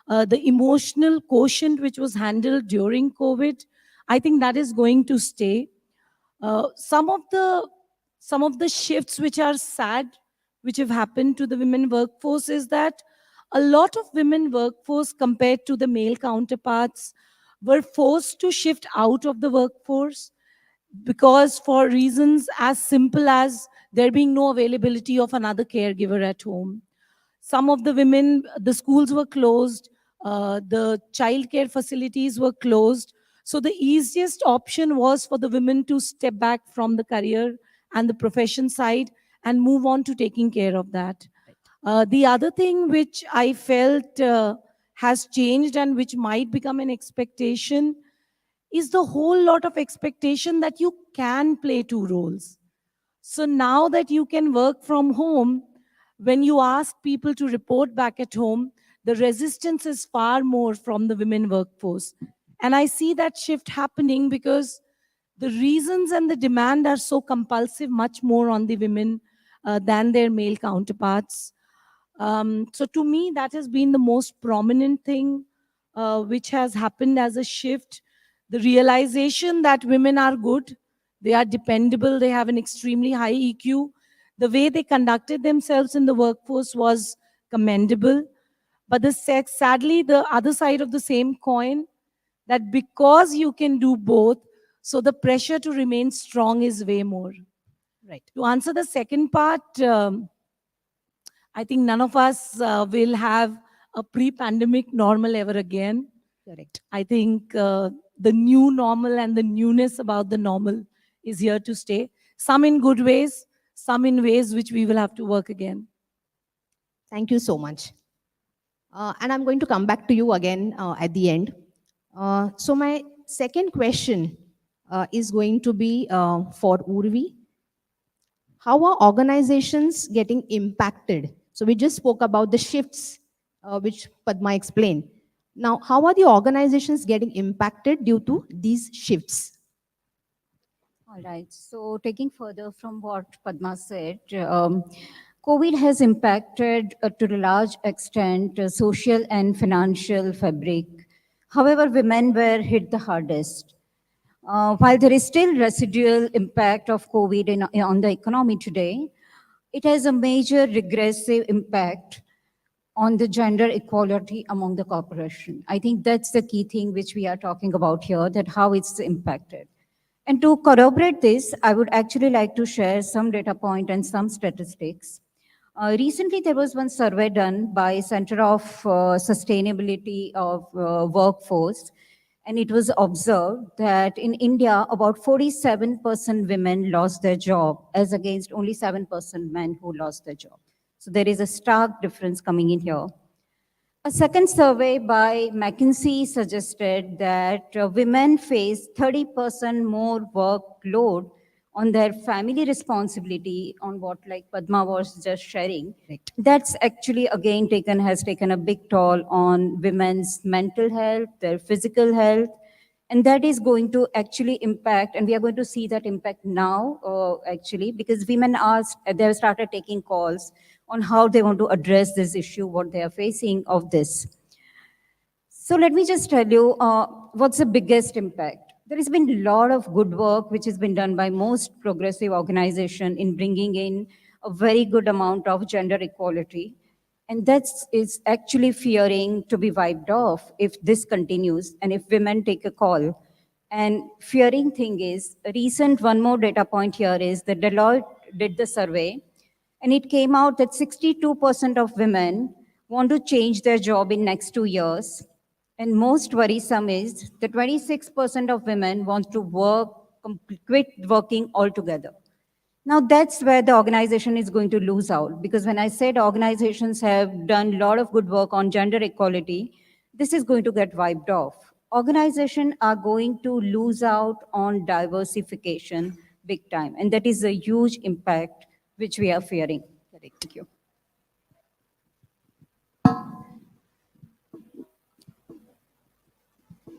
the emotional quotient which was handled during COVID, I think that is going to stay. Some of the shifts which are sad, which have happened to the women workforce, is that a lot of women workforce compared to the male counterparts were forced to shift out of the workforce because for reasons as simple as there being no availability of another caregiver at home. Some of the women, the schools were closed, the childcare facilities were closed. So the easiest option was for the women to step back from the career and the profession side and move on to taking care of that. The other thing which I felt has changed and which might become an expectation is the whole lot of expectation that you can play two roles. So now that you can work from home, when you ask people to report back at home, the resistance is far more from the women workforce. And I see that shift happening because the reasons and the demand are so compulsive, much more on the women than their male counterparts. So to me, that has been the most prominent thing which has happened as a shift. The realization that women are good, they are dependable, they have an extremely high EQ. The way they conducted themselves in the workforce was commendable. But sadly, the other side of the same coin, that because you can do both, so the pressure to remain strong is way more. Right. To answer the second part, I think none of us will have a pre-pandemic normal ever again. Correct. I think the new normal and the newness about the normal is here to stay. Some in good ways, some in ways which we will have to work again. Thank you so much. And I'm going to come back to you again at the end. So my second question is going to be for Urvi. How are organizations getting impacted? So we just spoke about the shifts, which Padma explained. Now, how are the organizations getting impacted due to these shifts? All right. So taking further from what Padma said, COVID has impacted to a large extent social and financial fabric. However, women were hit the hardest. While there is still residual impact of COVID on the economy today, it has a major regressive impact on the gender equality among the corporation. I think that's the key thing which we are talking about here, that how it's impacted. And to corroborate this, I would actually like to share some data point and some statistics. Recently, there was one survey done by Center of Sustainability of Workforce, and it was observed that in India, about 47% women lost their job, as against only 7% men who lost their job. So there is a stark difference coming in here. A second survey by McKinsey suggested that women face 30% more workload on their family responsibility, on what like Padma was just sharing, Right. that's actually again has taken a big toll on women's mental health, their physical health, and that is going to actually impact, and we are going to see that impact now, actually, because women are, they have started taking calls on how they want to address this issue, what they are facing of this. So let me just tell you what's the biggest impact. There has been a lot of good work which has been done by most progressive organization in bringing in a very good amount of gender equality. And that is actually fearing to be wiped off if this continues and if women take a call. And fearing thing is, recent one more data point here is that Deloitte did the survey, and it came out that 62% of women want to change their job in next 2 years. And most worrisome is that 26% of women want to quit working altogether. Now that's where the organization is going to lose out, because when I said organizations have done a lot of good work on gender equality, this is going to get wiped off. Organizations are going to lose out on diversification big time, and that is a huge impact which we are fearing. Thank you.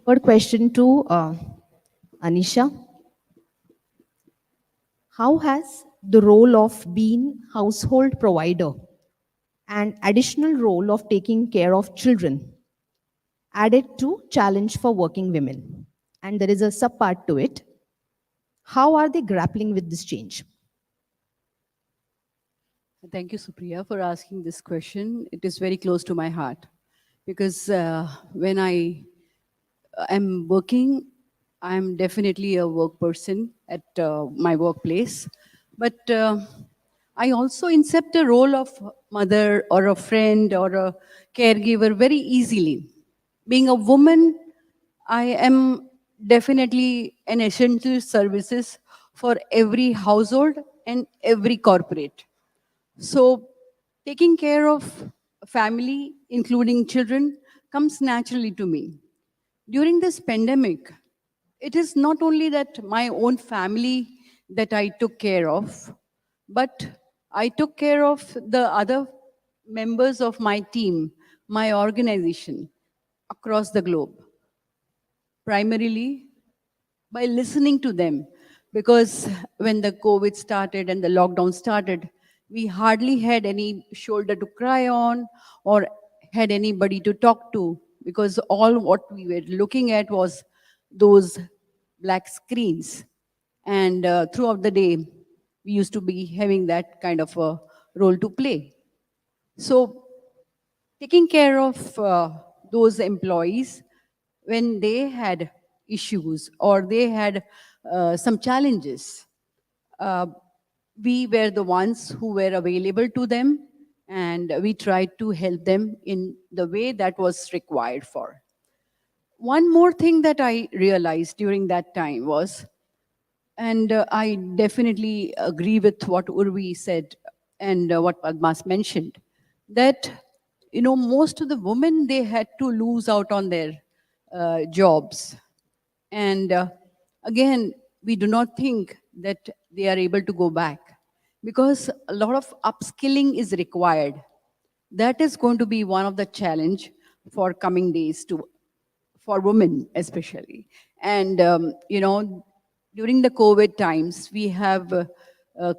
Third question to Anisha. How has the role of being household provider and additional role of taking care of children added to challenge for working women? And there is a sub part to it. How are they grappling with this change? Thank you, Supriya, for asking this question. It is very close to my heart because when I am working, I'm definitely a work person at my workplace. But I also accept a role of mother or a friend or a caregiver very easily. Being a woman, I am definitely an essential services for every household and every corporate. So taking care of family, including children, comes naturally to me. During this pandemic, it is not only that my own family that I took care of, but I took care of the other members of my team, my organization across the globe, primarily by listening to them. Because when the COVID started and the lockdown started, we hardly had any shoulder to cry on or had anybody to talk to, because all what we were looking at was those black screens. And throughout the day, we used to be having that kind of a role to play. So taking care of those employees when they had issues or they had some challenges, uh, we were the ones who were available to them, and we tried to help them in the way that was required for. One more thing that I realized during that time was, and I definitely agree with what Urvi said and what Padmas mentioned, that most of the women, they had to lose out on their jobs. And again, we do not think that they are able to go back because a lot of upskilling is required. That is going to be one of the challenge for coming days to for women especially. And during the COVID times, we have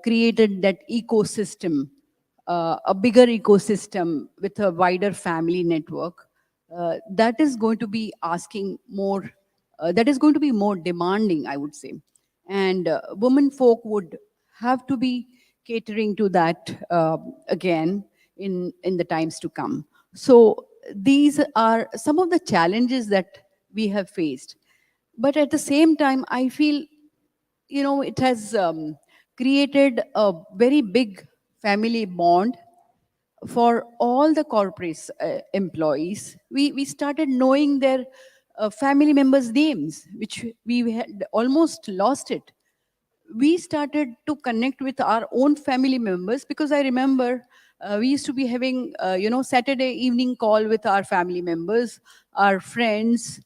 created that ecosystem, a bigger ecosystem with a wider family network. That is going to be asking more. That is going to be more demanding, I would say. And women folk would have to be catering to that again in the times to come. So these are some of the challenges that we have faced. But at the same time, I feel, it has created a very big family bond for all the corporate employees. We started knowing their family members' names, which we had almost lost it. We started to connect with our own family members, because I remember we used to be having Saturday evening call with our family members, our friends,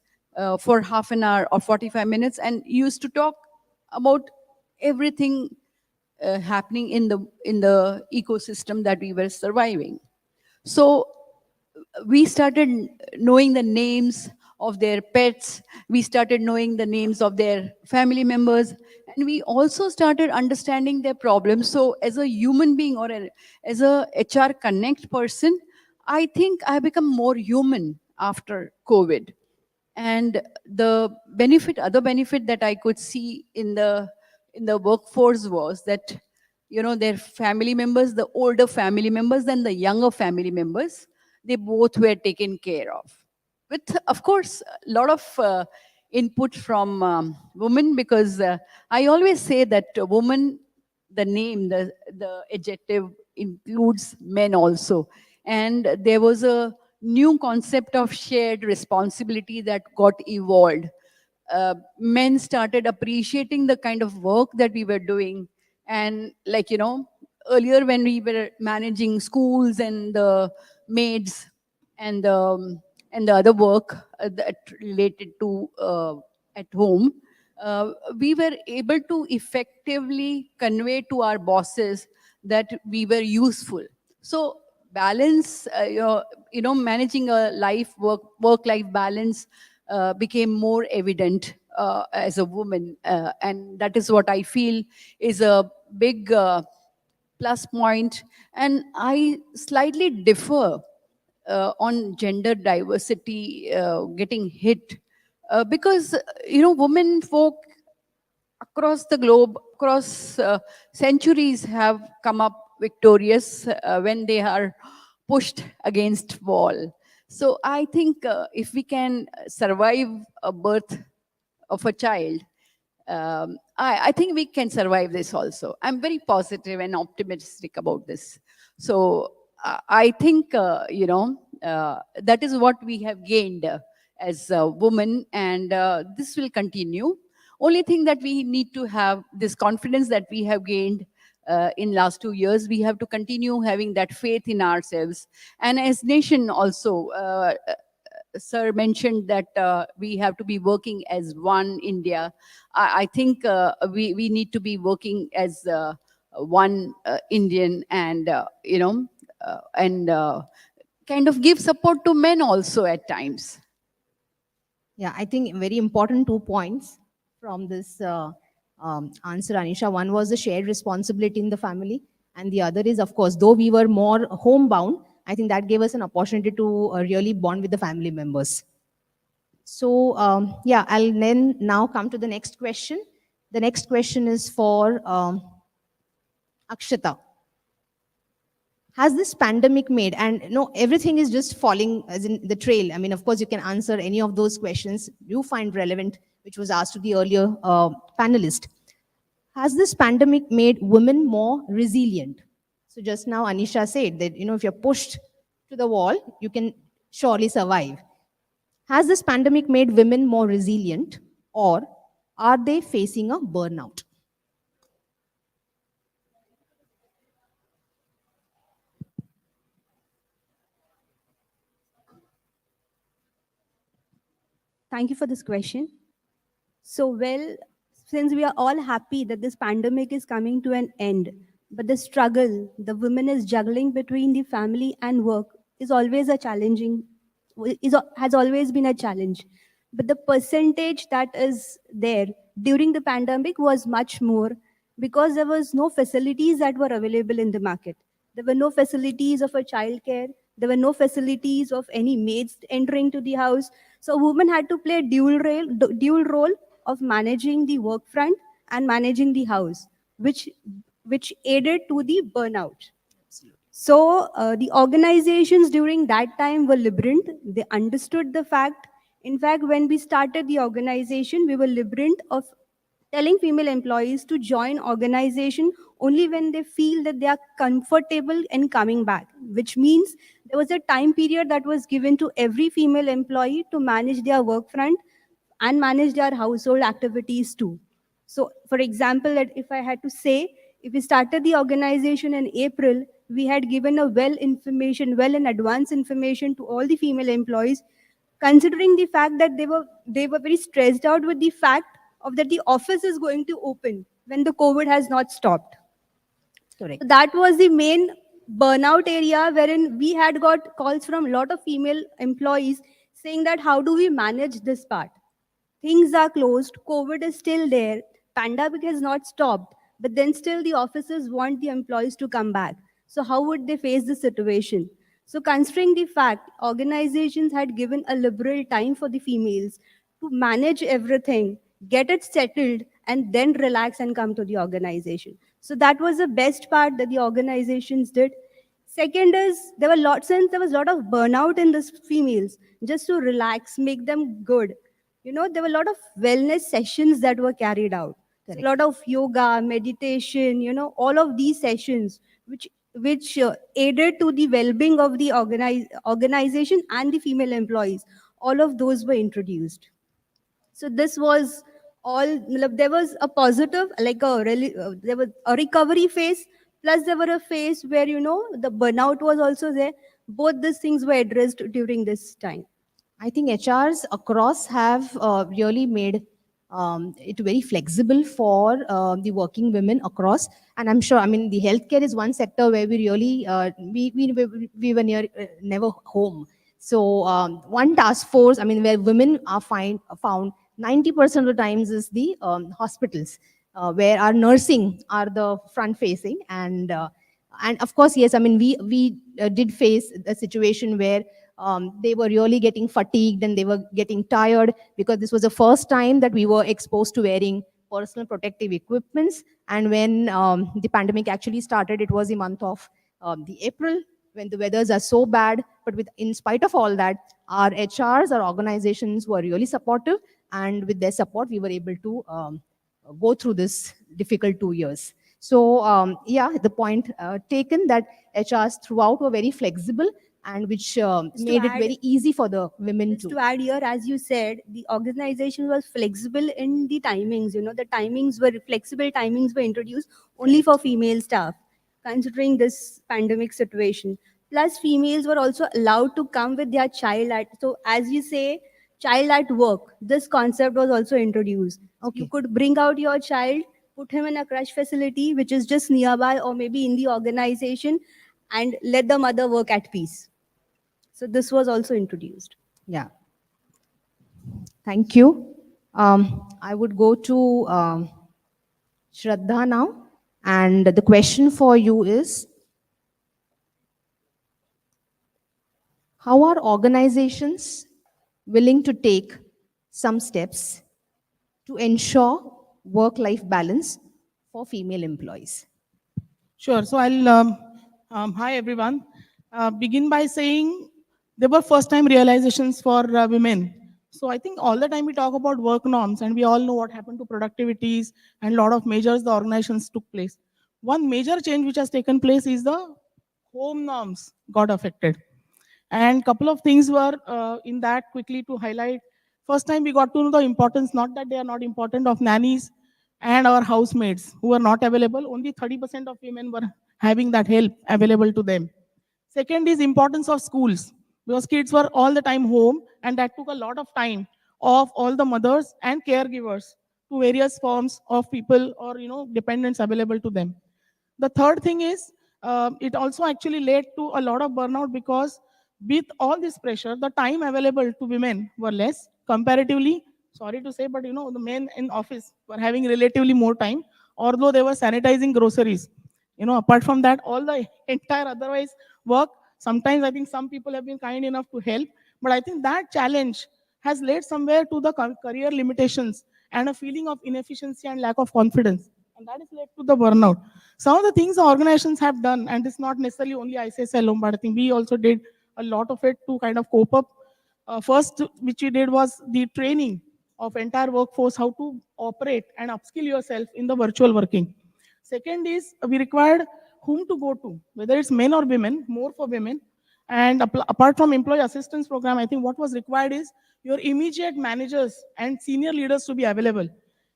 for half an hour or 45 minutes, and used to talk about everything happening in the ecosystem that we were surviving. So we started knowing the names of their pets, we started knowing the names of their family members, and we also started understanding their problems. So as a human being, or as a HR Connect person, I think I become more human after COVID. And the other benefit that I could see in the workforce was that, their family members, the older family members and the younger family members, they both were taken care of, with of course a lot of input from women, because I always say that a woman, the name, the adjective includes men also. And there was a new concept of shared responsibility that got evolved. Men started appreciating the kind of work that we were doing. And like, earlier when we were managing schools and the maids and the other work that related to at home, we were able to effectively convey to our bosses that we were useful. So balance, managing a work life balance became more evident as a woman, and that is what I feel is a big plus point. And I slightly differ on gender diversity getting hit, because women folk across the globe, across centuries, have come up victorious when they are pushed against wall. So I think if we can survive a birth of a child, I think we can survive this also. I'm very positive and optimistic about this. So I think, that is what we have gained as a woman, and this will continue. Only thing that we need to have this confidence that we have gained in last 2 years. We have to continue having that faith in ourselves. And as nation also, sir mentioned that we have to be working as one India. I think we need to be working as one Indian, and kind of give support to men also at times. Yeah, I think very important 2 points from this answer, Anisha. One was the shared responsibility in the family, and the other is, of course, though we were more homebound, I think that gave us an opportunity to really bond with the family members. So, yeah, I'll then now come to the next question. The next question is for Akshita. Has this pandemic made, and no, everything is just falling as in the trail. I mean, of course, you can answer any of those questions you find relevant, which was asked to the earlier panelist. Has this pandemic made women more resilient? So just now, Anisha said that, if you're pushed to the wall, you can surely survive. Has this pandemic made women more resilient, or are they facing a burnout? Thank you for this question. So, well, since we are all happy that this pandemic is coming to an end, but the struggle the woman is juggling between the family and work is always a challenging, has always been a challenge. But the percentage that is there during the pandemic was much more, because there was no facilities that were available in the market. There were no facilities of a childcare. There were no facilities of any maids entering to the house. So women had to play a dual role of managing the work front and managing the house, which aided to the burnout. So the organizations during that time were liberant. They understood the fact. In fact, when we started the organization, we were liberant of telling female employees to join organization only when they feel that they are comfortable in coming back, which means there was a time period that was given to every female employee to manage their work front and manage their household activities too. So for example, if I had to say, if we started the organization in April, we had given a well in advance information to all the female employees, considering the fact that they were very stressed out with the fact of that the office is going to open. when the COVID has not stopped. Correct. So that was the main burnout area wherein we had got calls from a lot of female employees saying that how do we manage this part? Things are closed, COVID is still there, pandemic has not stopped, but then still the offices want the employees to come back. So how would they face the situation? So considering the fact organizations had given a liberal time for the females to manage everything, get it settled, and then relax and come to the organization. So that was the best part that the organizations did. Second is there were lots, since there was a lot of burnout in these females, just to relax, make them good. There were a lot of wellness sessions that were carried out. So a Correct. lot of yoga, meditation, all of these sessions, which aided to the well-being of the organization and the female employees. All of those were introduced. So this was all. There was a positive, like there was a recovery phase. Plus, there were a phase where the burnout was also there. Both these things were addressed during this time. I think HRs across have really made it very flexible for the working women across. And I'm sure, I mean, the healthcare is one sector where we really, we were never home. So one task force, I mean, where women are found 90% of the times is the hospitals, where our nursing are the front facing. And of course, yes, I mean, we did face a situation where they were really getting fatigued and they were getting tired, because this was the first time that we were exposed to wearing personal protective equipments. And when the pandemic actually started, it was the month of the April, when the weathers are so bad. But in spite of all that, our HRs, our organizations were really supportive, and with their support, we were able to go through this difficult 2 years. So yeah, the point taken that HRs throughout were very flexible, and which made it very easy for the women Just to add here, as you said, the organization was flexible in the timings. The timings were flexible, timings were introduced only for female staff, considering this pandemic situation. Plus, females were also allowed to come with their child at, so as you say, child at work. This concept was also introduced. You Okay. could bring out your child, put him in a crush facility, which is just nearby or maybe in the organization, and let the mother work at peace. So this was also introduced. Yeah. Thank you. I would go to Shraddha now. And the question for you is, how are organizations willing to take some steps to ensure work-life balance for female employees? Sure. So hi everyone. Begin by saying there were first time realizations for women. So I think all the time we talk about work norms and we all know what happened to productivities and a lot of measures the organizations took place. One major change which has taken place is the home norms got affected. And couple of things were in that quickly to highlight. First time we got to know the importance, not that they are not important, of nannies and our housemaids who were not available. Only 30% of women were having that help available to them. Second is importance of schools, because kids were all the time home and that took a lot of time of all the mothers and caregivers to various forms of people or dependents available to them. The third thing is it also actually led to a lot of burnout, because with all this pressure, the time available to women were less comparatively. Sorry to say, but the men in office were having relatively more time, although they were sanitizing groceries. Apart from that, all the entire otherwise work, sometimes I think some people have been kind enough to help, but I think that challenge has led somewhere to the career limitations and a feeling of inefficiency and lack of confidence. And that has led to the burnout. Some of the things the organizations have done, and it's not necessarily only ICS alone, but I think we also did a lot of it to kind of cope up. First, which we did was the training of entire workforce, how to operate and upskill yourself in the virtual working. Second is we required whom to go to, whether it's men or women, more for women. And apart from employee assistance program, I think what was required is your immediate managers and senior leaders to be available.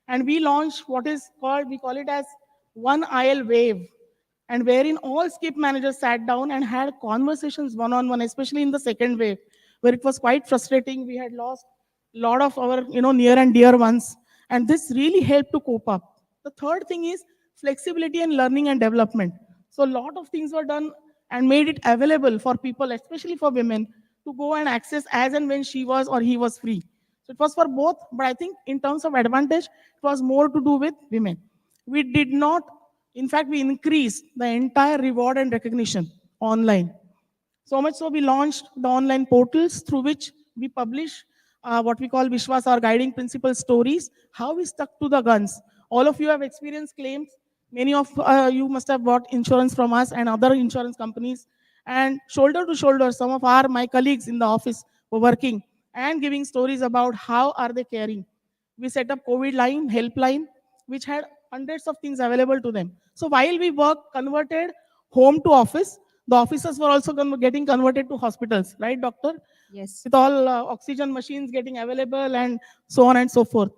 And we launched what is called, we call it as one aisle wave, and wherein all skip managers sat down and had conversations one-on-one, especially in the second wave, where it was quite frustrating. We had lost a lot of our near and dear ones, and this really helped to cope up. The third thing is flexibility and learning and development. So a lot of things were done and made it available for people, especially for women, to go and access as and when she was or he was free. So it was for both, but I think in terms of advantage, it was more to do with women. We did not, in fact, we increased the entire reward and recognition online. So much so we launched the online portals through which we publish what we call Vishwas, our guiding principle stories, how we stuck to the guns. All of you have experienced claims. Many of you must have bought insurance from us and other insurance companies. And shoulder to shoulder, some of my colleagues in the office were working and giving stories about how are they caring. We set up COVID line, helpline, which had hundreds of things available to them. So while we converted home to office, the officers were also getting converted to hospitals, right, doctor? Yes. With all oxygen machines getting available and so on and so forth.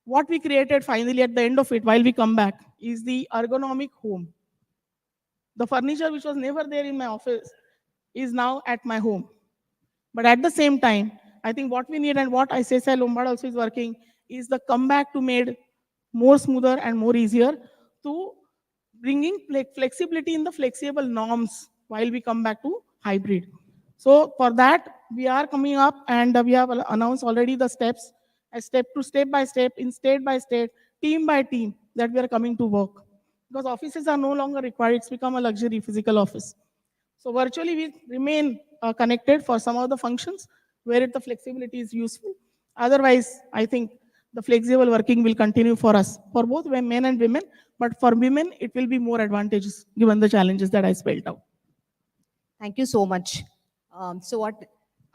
What we created finally at the end of it, while we come back, is the ergonomic home. The furniture which was never there in my office is now at my home. But at the same time, I think what we need and what ICSI Lombard also is working is the comeback to made more smoother and more easier to bringing flexibility in the flexible norms while we come back to hybrid. So for that, we are coming up and we have announced already the steps, a step by step, in state by state, team by team, that we are coming to work. Because offices are no longer required, it's become a luxury physical office. So virtually we remain connected for some of the functions where the flexibility is useful. Otherwise, I think the flexible working will continue for us, for both men and women, but for women, it will be more advantageous given the challenges that I spelled out. Thank you so much.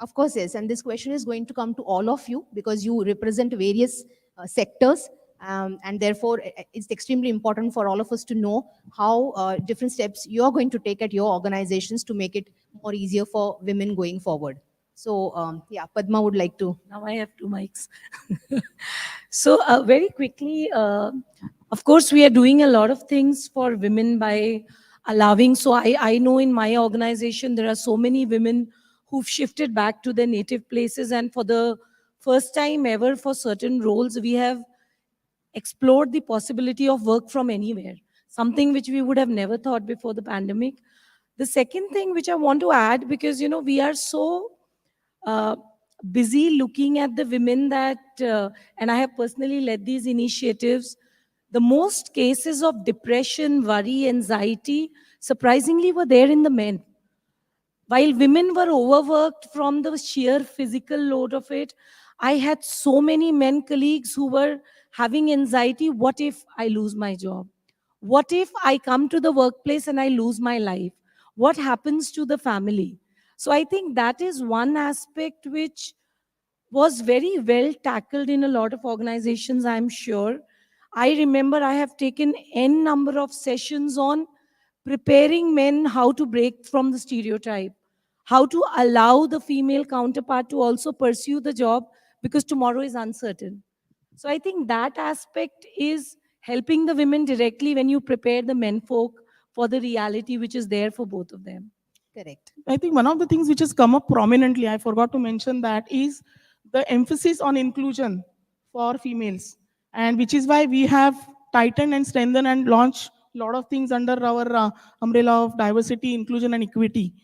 Of course, yes, and this question is going to come to all of you because you represent various sectors, and therefore it's extremely important for all of us to know how different steps you are going to take at your organizations to make it more easier for women going forward. So, yeah, Padma would like to. Now I have two mics. So very quickly, of course, we are doing a lot of things for women by allowing. So I know in my organization, there are so many women who've shifted back to their native places. And for the first time ever for certain roles, we have explored the possibility of work from anywhere, something which we would have never thought before the pandemic. The second thing which I want to add, because, you know, we are so busy looking at the women that, and I have personally led these initiatives, the most cases of depression, worry, anxiety, surprisingly were there in the men. While women were overworked from the sheer physical load of it, I had so many men colleagues who were having anxiety. What if I lose my job? What if I come to the workplace and I lose my life? What happens to the family? So I think that is one aspect which was very well tackled in a lot of organizations, I'm sure. I remember I have taken N number of sessions on preparing men how to break from the stereotype, how to allow the female counterpart to also pursue the job because tomorrow is uncertain. So I think that aspect is helping the women directly when you prepare the men folk for the reality which is there for both of them. Correct. I think one of the things which has come up prominently, I forgot to mention that, is the emphasis on inclusion for females. And which is why we have tightened and strengthened and launched a lot of things under our umbrella of diversity, inclusion, and equity.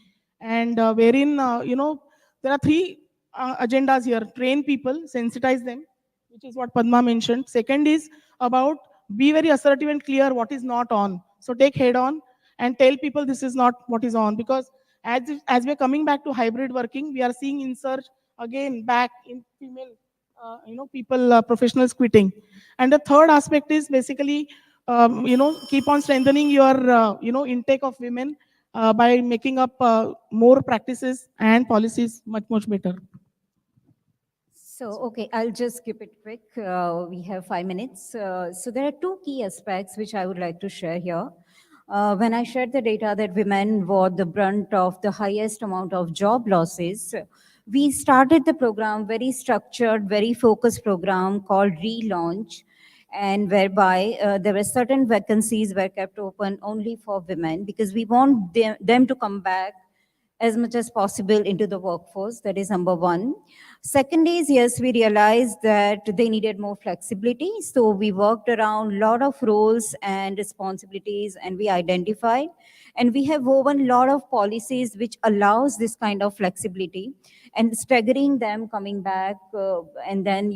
And wherein, there are three agendas here: train people, sensitize them, which is what Padma mentioned. Second is about be very assertive and clear what is not on. So take head on and tell people this is not what is on. Because as we're coming back to hybrid working, we are seeing insurge again back in female, people, professionals quitting. And the third aspect is basically, keep on strengthening your, intake of women by making up more practices and policies much better. So, okay, I'll just keep it quick. We have 5 minutes. So there are two key aspects which I would like to share here. When I shared the data that women bore the brunt of the highest amount of job losses, we started the program, very structured, very focused program called Relaunch, and whereby there were certain vacancies were kept open only for women because we want them to come back as much as possible into the workforce. That is number one. Second is, yes, we realized that they needed more flexibility. So we worked around a lot of roles and responsibilities, and we identified, and we have woven a lot of policies which allows this kind of flexibility and staggering them coming back and then,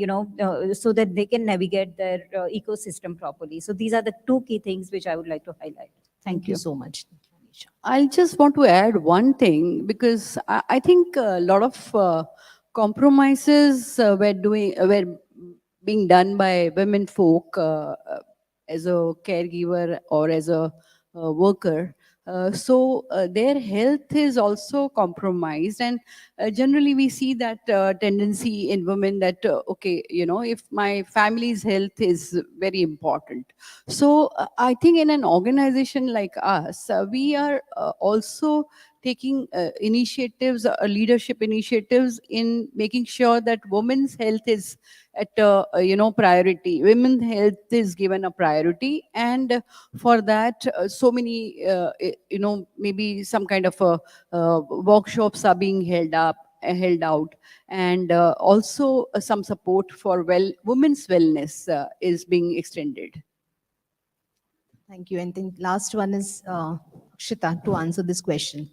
so that they can navigate their ecosystem properly. So these are the two key things which I would like to highlight. Thank you so much. I just want to add one thing, because I think a lot of compromises were being done by women folk as a caregiver or as a worker. So their health is also compromised, and generally we see that tendency in women that okay, if my family's health is very important. So I think in an organization like us, we are also taking initiatives, leadership initiatives in making sure that women's health is at priority. Women's health is given a priority, and for that, so many maybe some kind of workshops are being held out, and also some support for women's wellness is being extended. Thank you. And then last one is Akshita to answer this question.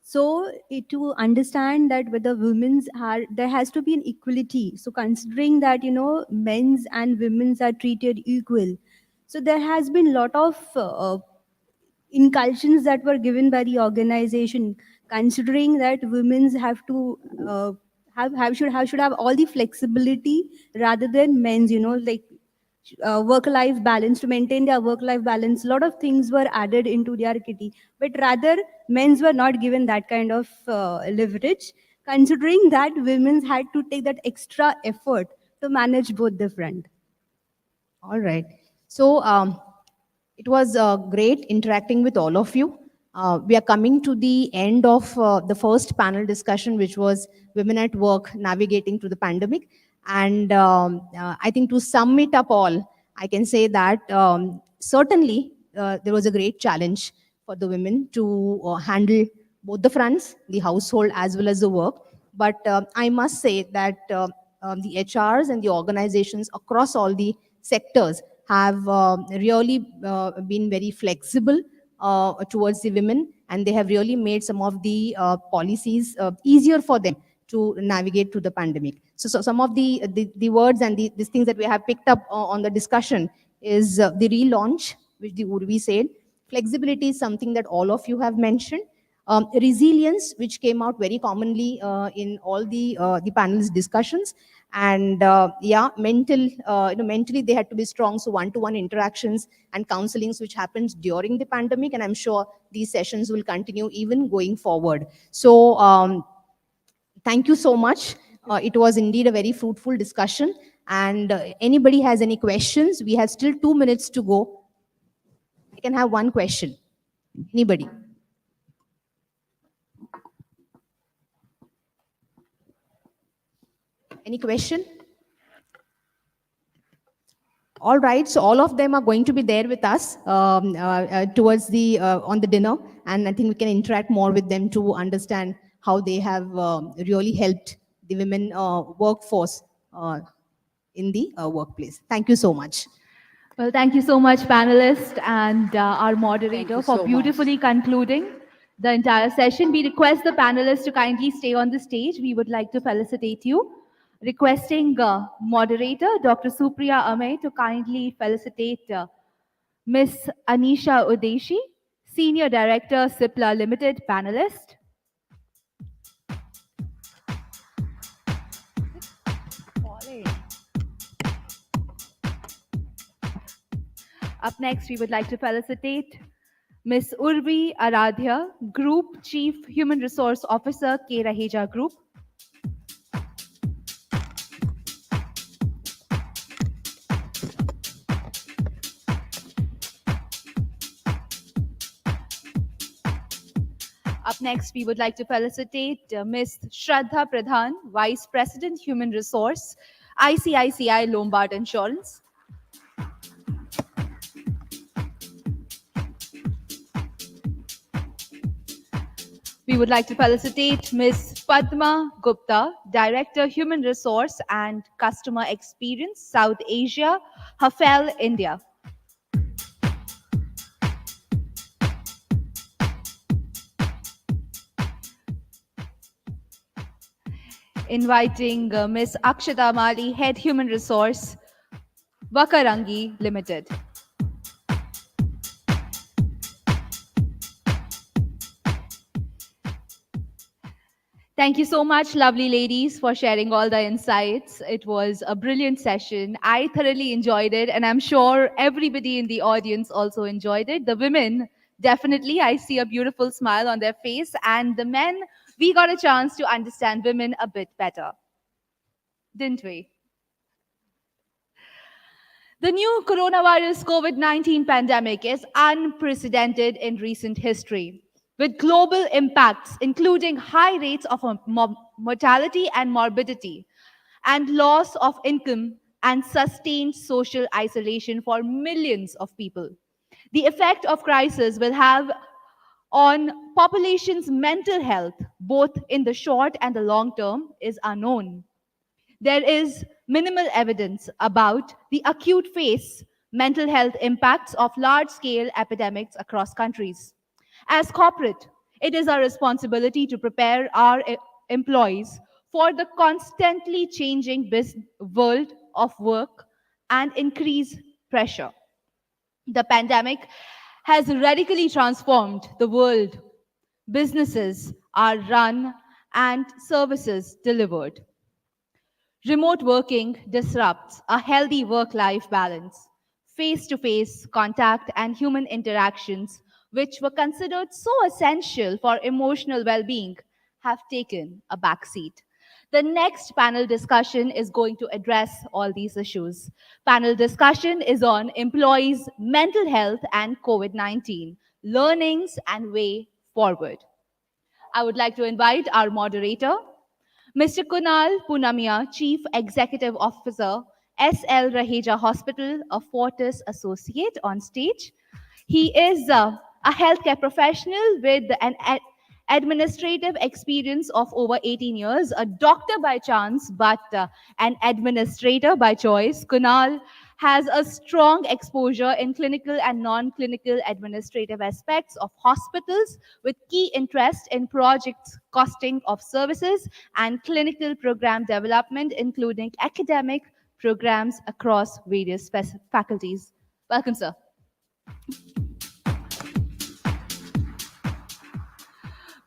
So to understand that whether there has to be an equality. So considering that, men's and women's are treated equal. So there has been a lot of inculcations that were given by the organization, considering that women's have to should have all the flexibility rather than men's, like work-life balance, to maintain their work-life balance. A lot of things were added into their kitty, but rather men's were not given that kind of leverage, considering that women's had to take that extra effort to manage both the front. All right. So it was great interacting with all of you. We are coming to the end of the first panel discussion, which was Women at Work Navigating Through the Pandemic. And I think to sum it up all, I can say that certainly there was a great challenge for the women to handle both the fronts, the household as well as the work. But I must say that the HRs and the organizations across all the sectors have really been very flexible towards the women, and they have really made some of the policies easier for them to navigate through the pandemic. So some of the words and these things that we have picked up on the discussion is the relaunch, which the Urvi said. Flexibility is something that all of you have mentioned. Resilience, which came out very commonly in all the panel's discussions, and mentally they had to be strong. So one-to-one interactions and counselings, which happens during the pandemic, and I'm sure these sessions will continue even going forward. So thank you so much. It was indeed a very fruitful discussion. And anybody has any questions? We have still 2 minutes to go. I can have one question. Anybody? Any question? All right, so all of them are going to be there with us towards the on the dinner, and I think we can interact more with them to understand how they have really helped the women workforce in the workplace. Thank you so much. Well, thank you so much, panelists and our moderator, for beautifully concluding the entire session. We request the panelists to kindly stay on the stage. We would like to felicitate you. Requesting moderator, Dr. Supriya Amey, to kindly felicitate Ms. Anisha Udeshi, Senior Director, Cipla Limited, panelist. Up next, we would like to felicitate Ms. Urvi Aradhya, Group Chief Human Resource Officer, K. Raheja Group. Up next, we would like to felicitate Ms. Shraddha Pradhan, Vice President, Human Resource, ICICI Lombard Insurance. We would like to felicitate Ms. Padma Gupta, Director, Human Resource and Customer Experience, South Asia, Hafel, India. Inviting Ms. Akshata Mali, Head Human Resource, Vakarangi Limited. Thank you so much, lovely ladies, for sharing all the insights. It was a brilliant session. I thoroughly enjoyed it, and I'm sure everybody in the audience also enjoyed it. The women, definitely, I see a beautiful smile on their face, and the men, we got a chance to understand women a bit better, didn't we? The new coronavirus COVID-19 pandemic is unprecedented in recent history, with global impacts, including high rates of mortality and morbidity, and loss of income and sustained social isolation for millions of people. The effect of crisis will have on population's mental health, both in the short and the long term, is unknown. There is minimal evidence about the acute phase mental health impacts of large-scale epidemics across countries. As corporate, it is our responsibility to prepare our employees for the constantly changing world of work and increase pressure. The pandemic has radically transformed the world. Businesses are run and services delivered. Remote working disrupts a healthy work-life balance. Face-to-face contact and human interactions, which were considered so essential for emotional well-being, have taken a backseat. The next panel discussion is going to address all these issues. Panel discussion is on employees' mental health and COVID-19, learnings and way forward. I would like to invite our moderator, Mr. Kunal Punamia, Chief Executive Officer, SL Raheja Hospital, a Fortis associate, on stage. He is a healthcare professional with an administrative experience of over 18 years, a doctor by chance, but an administrator by choice. Kunal has a strong exposure in clinical and non-clinical administrative aspects of hospitals, with key interest in project costing of services and clinical program development, including academic programs across various faculties. Welcome, sir.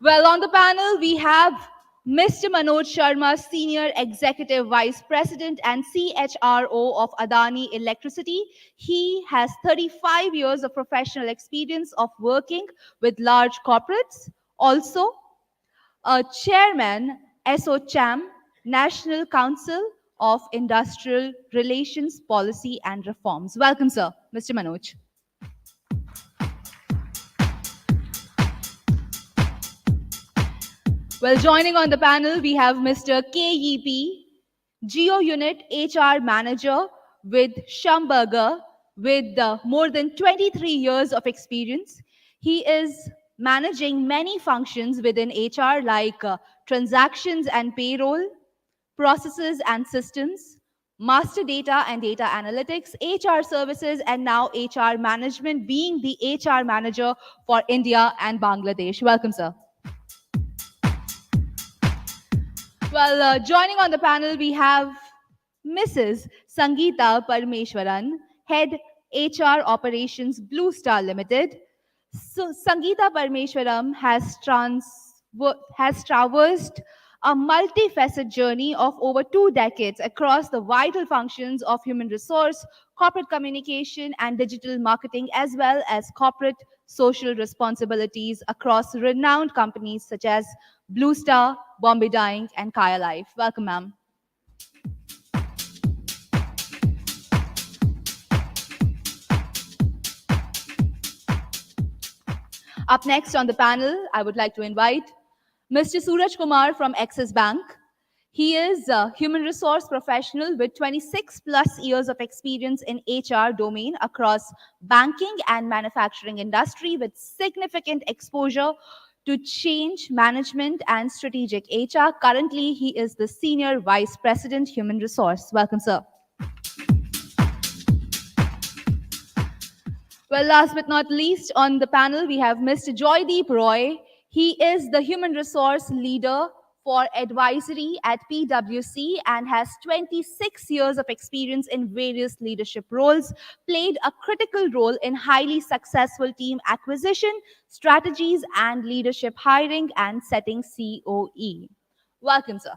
Well, on the panel, we have Mr. Manoj Sharma, Senior Executive Vice President and CHRO of Adani Electricity. He has 35 years of professional experience of working with large corporates. Also, a Chairman, SOCHAM, National Council of Industrial Relations, Policy and Reforms. Welcome, sir. Mr. Manoj. Well, joining on the panel, we have Mr. KEP, Geo Unit HR Manager with Schamberger, with more than 23 years of experience. He is managing many functions within HR like transactions and payroll, processes and systems, master data and data analytics, HR services, and now HR management, being the HR manager for India and Bangladesh. Welcome, sir. Well, joining on the panel, we have Mrs. Sangeeta Parameswaran, Head HR Operations, Blue Star Limited. So, Sangeeta Parameswaran has traversed a multifaceted journey of over 2 decades across the vital functions of human resource, corporate communication, and digital marketing, as well as corporate social responsibilities across renowned companies such as Blue Star, Bombay Dyeing, and Kaya Life. Welcome, ma'am. Up next on the panel, I would like to invite Mr. Suraj Kumar from Axis Bank. He is a human resource professional with 26 plus years of experience in HR domain across banking and manufacturing industry, with significant exposure to change management and strategic HR. Currently, he is the Senior Vice President, Human Resource. Welcome, sir. Well, last but not least, on the panel, we have Mr. Joydeep Roy. He is the Human Resource Leader for Advisory at PwC and has 26 years of experience in various leadership roles, played a critical role in highly successful team acquisition, strategies, and leadership hiring and setting COE. Welcome, sir.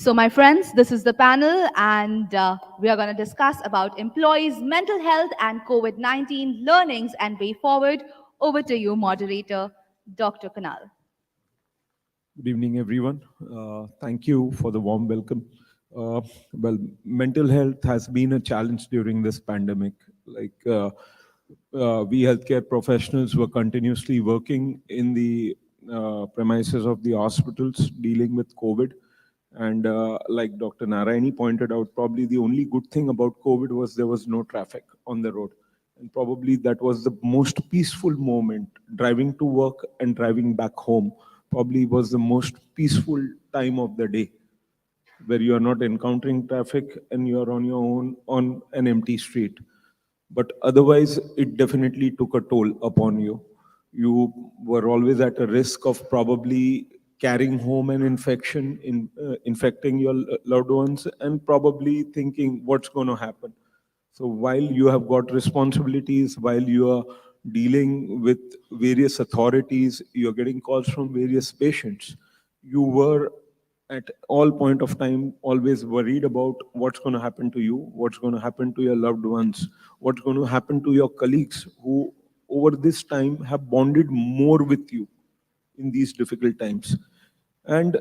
So my friends, this is the panel and we are going to discuss about employees' mental health and COVID-19 learnings and way forward. Over to you, moderator, Dr. Kunal. Good evening, everyone. Thank you for the warm welcome. Well, mental health has been a challenge during this pandemic. We healthcare professionals were continuously working in the premises of the hospitals dealing with COVID. And like Dr. Narayani pointed out, probably the only good thing about COVID was there was no traffic on the road. And probably that was the most peaceful moment. Driving to work and driving back home probably was the most peaceful time of the day, where you are not encountering traffic and you are on your own on an empty street. But otherwise, it definitely took a toll upon you. You were always at a risk of probably carrying home an infection, infecting your loved ones, and probably thinking what's going to happen. So while you have got responsibilities, while you are dealing with various authorities, you're getting calls from various patients, you were at all point of time always worried about what's going to happen to you, what's going to happen to your loved ones, what's going to happen to your colleagues who over this time have bonded more with you in these difficult times. And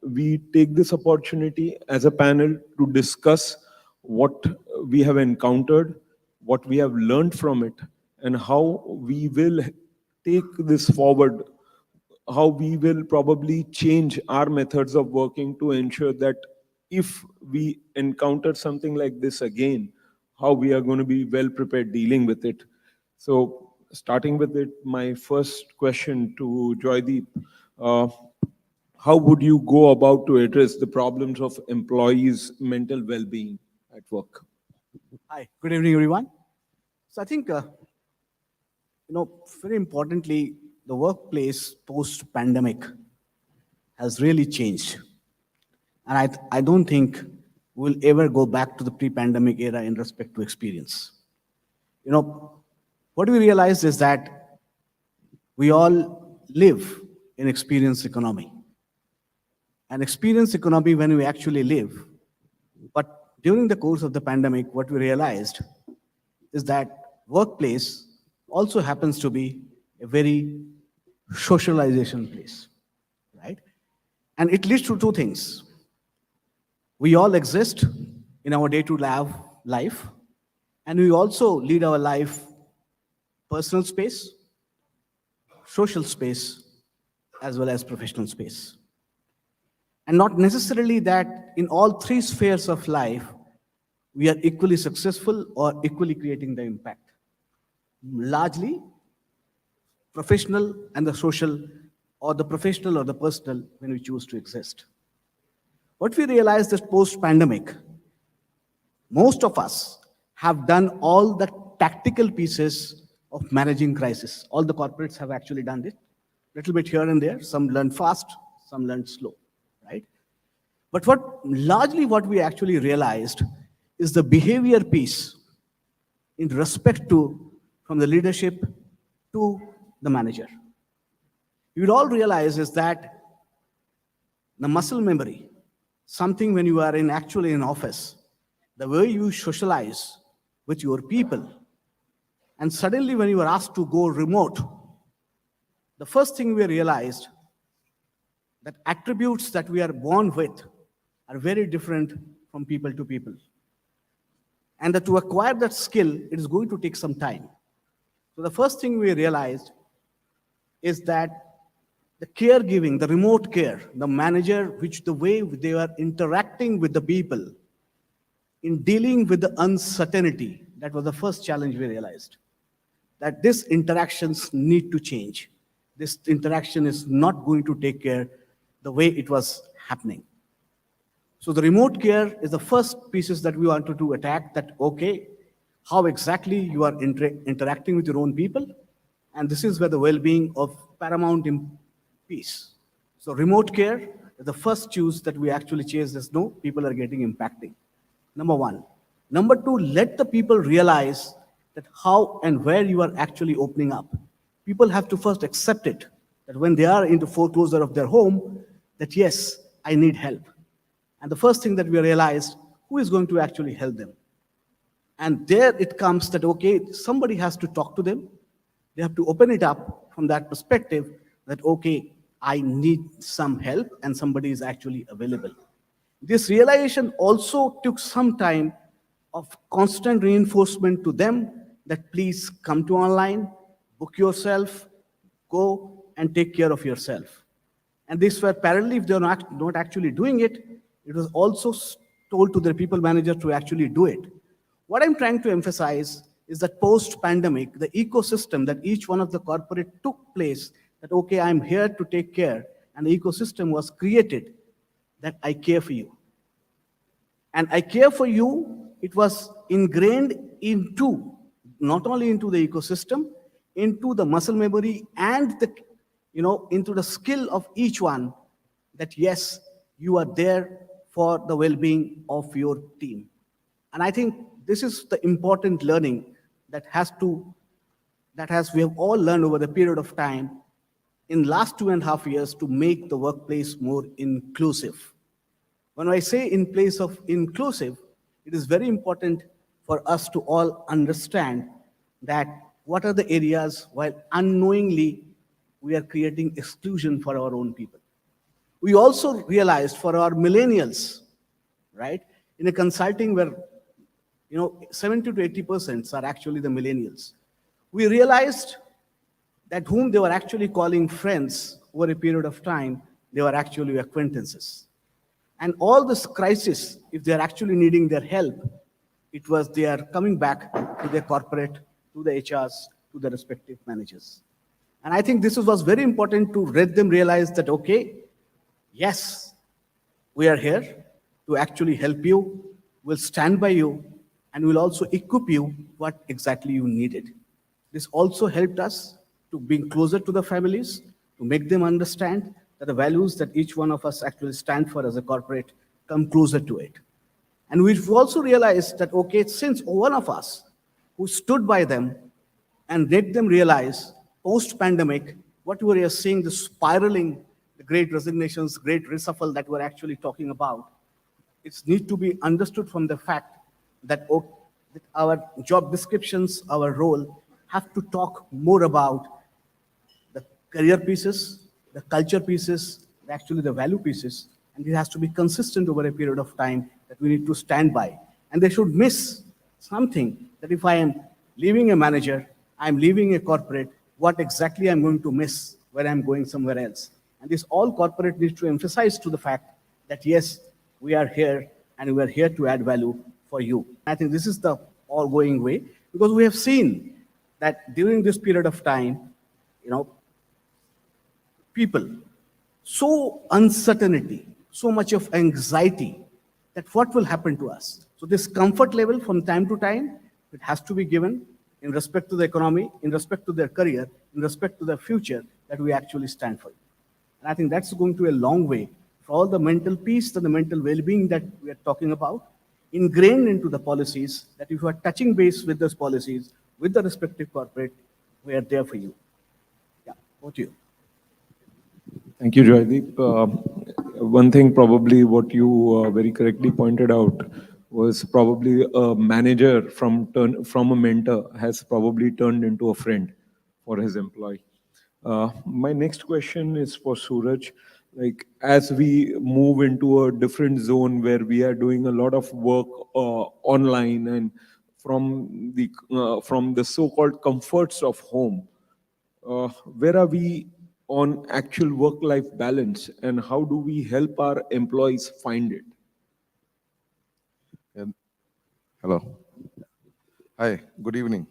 we take this opportunity as a panel to discuss what we have encountered, what we have learned from it, and how we will take this forward, how we will probably change our methods of working to ensure that if we encounter something like this again, how we are going to be well prepared dealing with it. So starting with it, my first question to Joydeep, how would you go about to address the problems of employees' mental well-being at work? Hi, good evening, everyone. So I think, very importantly, the workplace post-pandemic has really changed. And I don't think we'll ever go back to the pre-pandemic era in respect to experience. What we realized is that we all live in experience economy. And experience economy when we actually live. But during the course of the pandemic, what we realized is that workplace also happens to be a very socialization place, right? And it leads to two things. We all exist in our day-to-day life, and we also lead our life personal space, social space, as well as professional space. And not necessarily that in all three spheres of life, we are equally successful or equally creating the impact. Largely, professional and the social, or the professional or the personal, when we choose to exist. What we realized is post-pandemic, most of us have done all the tactical pieces of managing crisis. All the corporates have actually done it, little bit here and there. Some learn fast, some learn slow, right? But largely what we actually realized is the behavior piece in respect to from the leadership to the manager. You would all realize is that the muscle memory, something when you are actually in office, the way you socialize with your people, and suddenly when you are asked to go remote, the first thing we realized that attributes that we are born with are very different from people to people. And that to acquire that skill, it is going to take some time. So the first thing we realized is that the caregiving, the remote care, the manager, the way they are interacting with the people in dealing with the uncertainty, that was the first challenge we realized, that these interactions need to change. This interaction is not going to take care the way it was happening. So the remote care is the first pieces that we wanted to attack, that, okay, how exactly you are interacting with your own people. And this is where the well-being of paramount piece. So remote care is the first choose that we actually chase as no, people are getting impacting. Number one. Number two, let the people realize that how and where you are actually opening up. People have to first accept it, that when they are into foreclosure of their home, that yes, I need help. And the first thing that we realized, who is going to actually help them? And there it comes that, okay, somebody has to talk to them. They have to open it up from that perspective that, okay, I need some help and somebody is actually available. This realization also took some time of constant reinforcement to them that please come to online, book yourself, go and take care of yourself. And this were parallelly, if they're not actually doing it, it was also told to their people manager to actually do it. What I'm trying to emphasize is that post-pandemic, the ecosystem that each one of the corporate took place, that, okay, I'm here to take care, and the ecosystem was created, that I care for you. And I care for you, it was ingrained into, not only into the ecosystem, into the muscle memory and the, into the skill of each one, that yes, you are there for the well-being of your team. And I think this is the important learning that we have all learned over the period of time in last 2.5 years to make the workplace more inclusive. When I say in place of inclusive, it is very important for us to all understand that what are the areas while unknowingly we are creating exclusion for our own people. We also realized for our millennials, right, in a consulting where 70 to 80% are actually the millennials. We realized that whom they were actually calling friends over a period of time, they were actually acquaintances. And all this crisis, if they are actually needing their help, it was they are coming back to their corporate, to the HRs, to the respective managers. And I think this was very important to let them realize that, okay, yes, we are here to actually help you, we'll stand by you, and we'll also equip you what exactly you needed. This also helped us to be closer to the families, to make them understand that the values that each one of us actually stand for as a corporate come closer to it. And we've also realized that, okay, since one of us who stood by them and let them realize post-pandemic, what we are seeing, the spiraling, the great resignations, great reshuffle that we're actually talking about, it needs to be understood from the fact that our job descriptions, our role, have to talk more about the career pieces, the culture pieces, actually the value pieces, and it has to be consistent over a period of time that we need to stand by. And they should miss something that if I am leaving a manager, I'm leaving a corporate, what exactly I'm going to miss when I'm going somewhere else. And this all corporate needs to emphasize to the fact that yes, we are here and we are here to add value for you. I think this is the all-going way, because we have seen that during this period of time, people, so uncertainty, so much of anxiety, that what will happen to us. So this comfort level from time to time, it has to be given in respect to the economy, in respect to their career, in respect to their future, that we actually stand for. And I think that's going to a long way for all the mental peace and the mental well-being that we are talking about, ingrained into the policies, that if you are touching base with those policies, with the respective corporate, we are there for you. Yeah, over to you. Thank you, Joydeep. One thing probably what you very correctly pointed out was probably a manager from a mentor has probably turned into a friend for his employee. My next question is for Suraj. Like, as we move into a different zone where we are doing a lot of work online and from the so-called comforts of home, where are we on actual work-life balance, and how do we help our employees find it? Hello. Hi, good evening.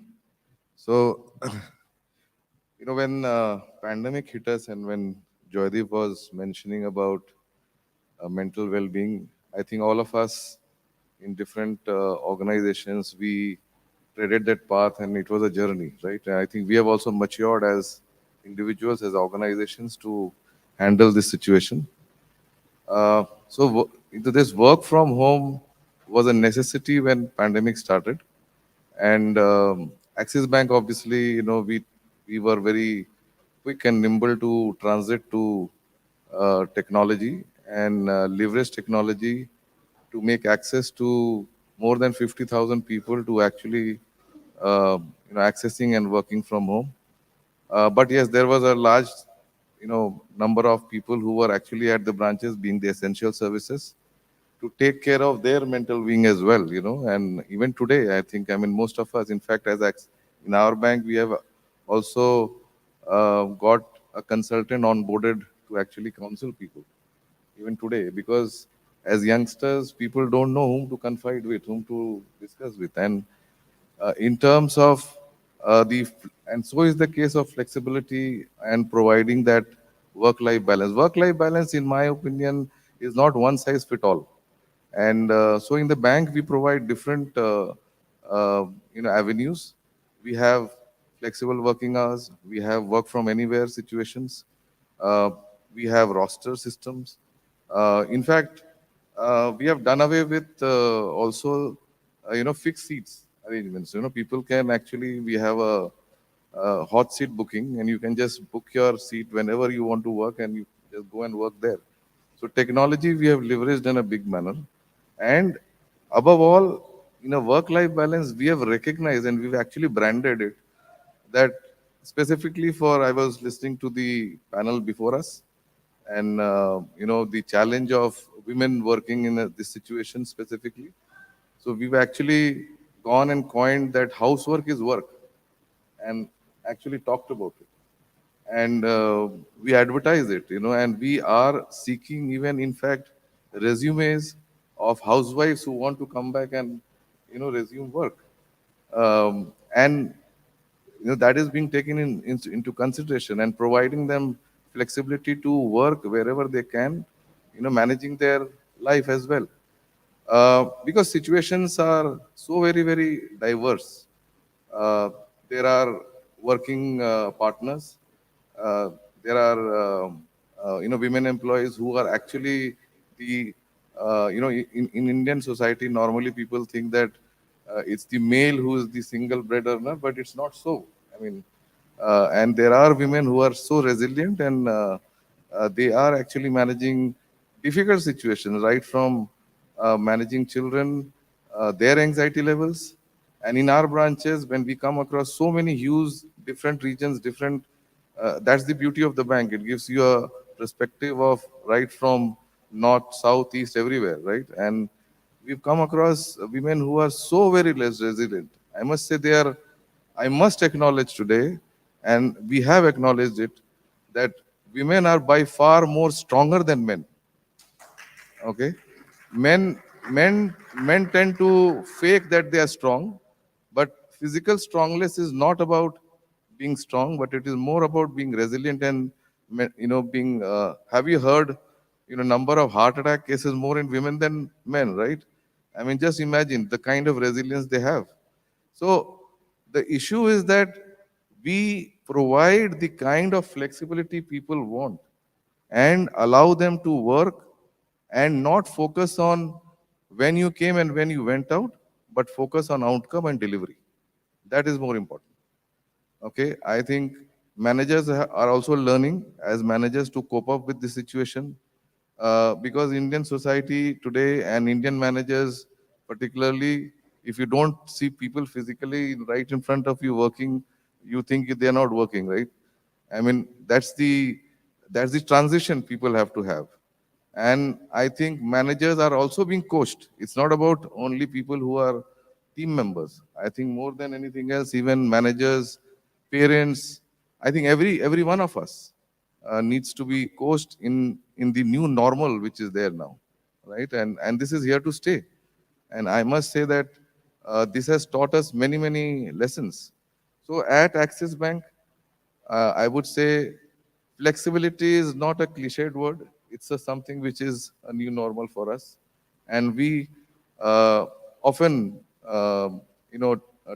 So, when pandemic hit us and when Joydeep was mentioning about mental well-being, I think all of us in different organizations, we treaded that path and it was a journey, right? And I think we have also matured as individuals, as organizations to handle this situation. This work from home was a necessity when pandemic started. And Axis Bank, obviously, we were very quick and nimble to transit to technology and leverage technology to make access to more than 50,000 people to actually accessing and working from home. But yes, there was a large number of people who were actually at the branches, being the essential services, to take care of their mental being as well, and even today, I think, most of us, in fact, in our bank, we have also got a consultant onboarded to actually counsel people, even today, because as youngsters, people don't know whom to confide with, whom to discuss with. And in terms of and so is the case of flexibility and providing that work-life balance. Work-life balance, in my opinion, is not one size fit all. And so in the bank, we provide different avenues. We have flexible working hours. We have work from anywhere situations. Uh, we have roster systems. In fact, we have done away with also, fixed seats arrangements. People can actually, we have a hot seat booking, and you can just book your seat whenever you want to work, and you just go and work there. So technology we have leveraged in a big manner. And above all, in a work-life balance, we have recognized and we've actually branded it that specifically for, I was listening to the panel before us, and the challenge of women working in this situation specifically. So we've actually gone and coined that housework is work, and actually talked about it. And we advertise it, and we are seeking even, in fact, resumes of housewives who want to come back and, resume work. And that is being taken into consideration, and providing them flexibility to work wherever they can, managing their life as well. Because situations are so very, very diverse. Uh, there are working partners. Uh, there are women employees who are actually the in Indian society, normally people think that it's the male who is the single breadwinner, but it's not so. And there are women who are so resilient, and they are actually managing difficult situations, right from managing children, their anxiety levels. And in our branches, when we come across so many hues, different regions, that's the beauty of the bank. It gives you a perspective of right from north, south, east, everywhere, right? And we've come across women who are so very less resilient. I must say I must acknowledge today, and we have acknowledged it, that women are by far more stronger than men. Okay, men men tend to fake that they are strong, but physical strongness is not about being strong, but it is more about being resilient and being have you heard number of heart attack cases more in women than men, right? Just imagine the kind of resilience they have. So the issue is that we provide the kind of flexibility people want and allow them to work, and not focus on when you came and when you went out, but focus on outcome and delivery. That is more important. Okay, I think managers are also learning as managers to cope up with the situation, because Indian society today and Indian managers, particularly, if you don't see people physically right in front of you working, you think they're not working, right? That's the transition people have to have. And I think managers are also being coached. It's not about only people who are team members. I think more than anything else, even managers, parents, I think every one of us needs to be coached in the new normal which is there now, right? And this is here to stay. And I must say that this has taught us many, many lessons. So at Axis Bank, I would say flexibility is not a cliched word. It's something which is a new normal for us. And we often,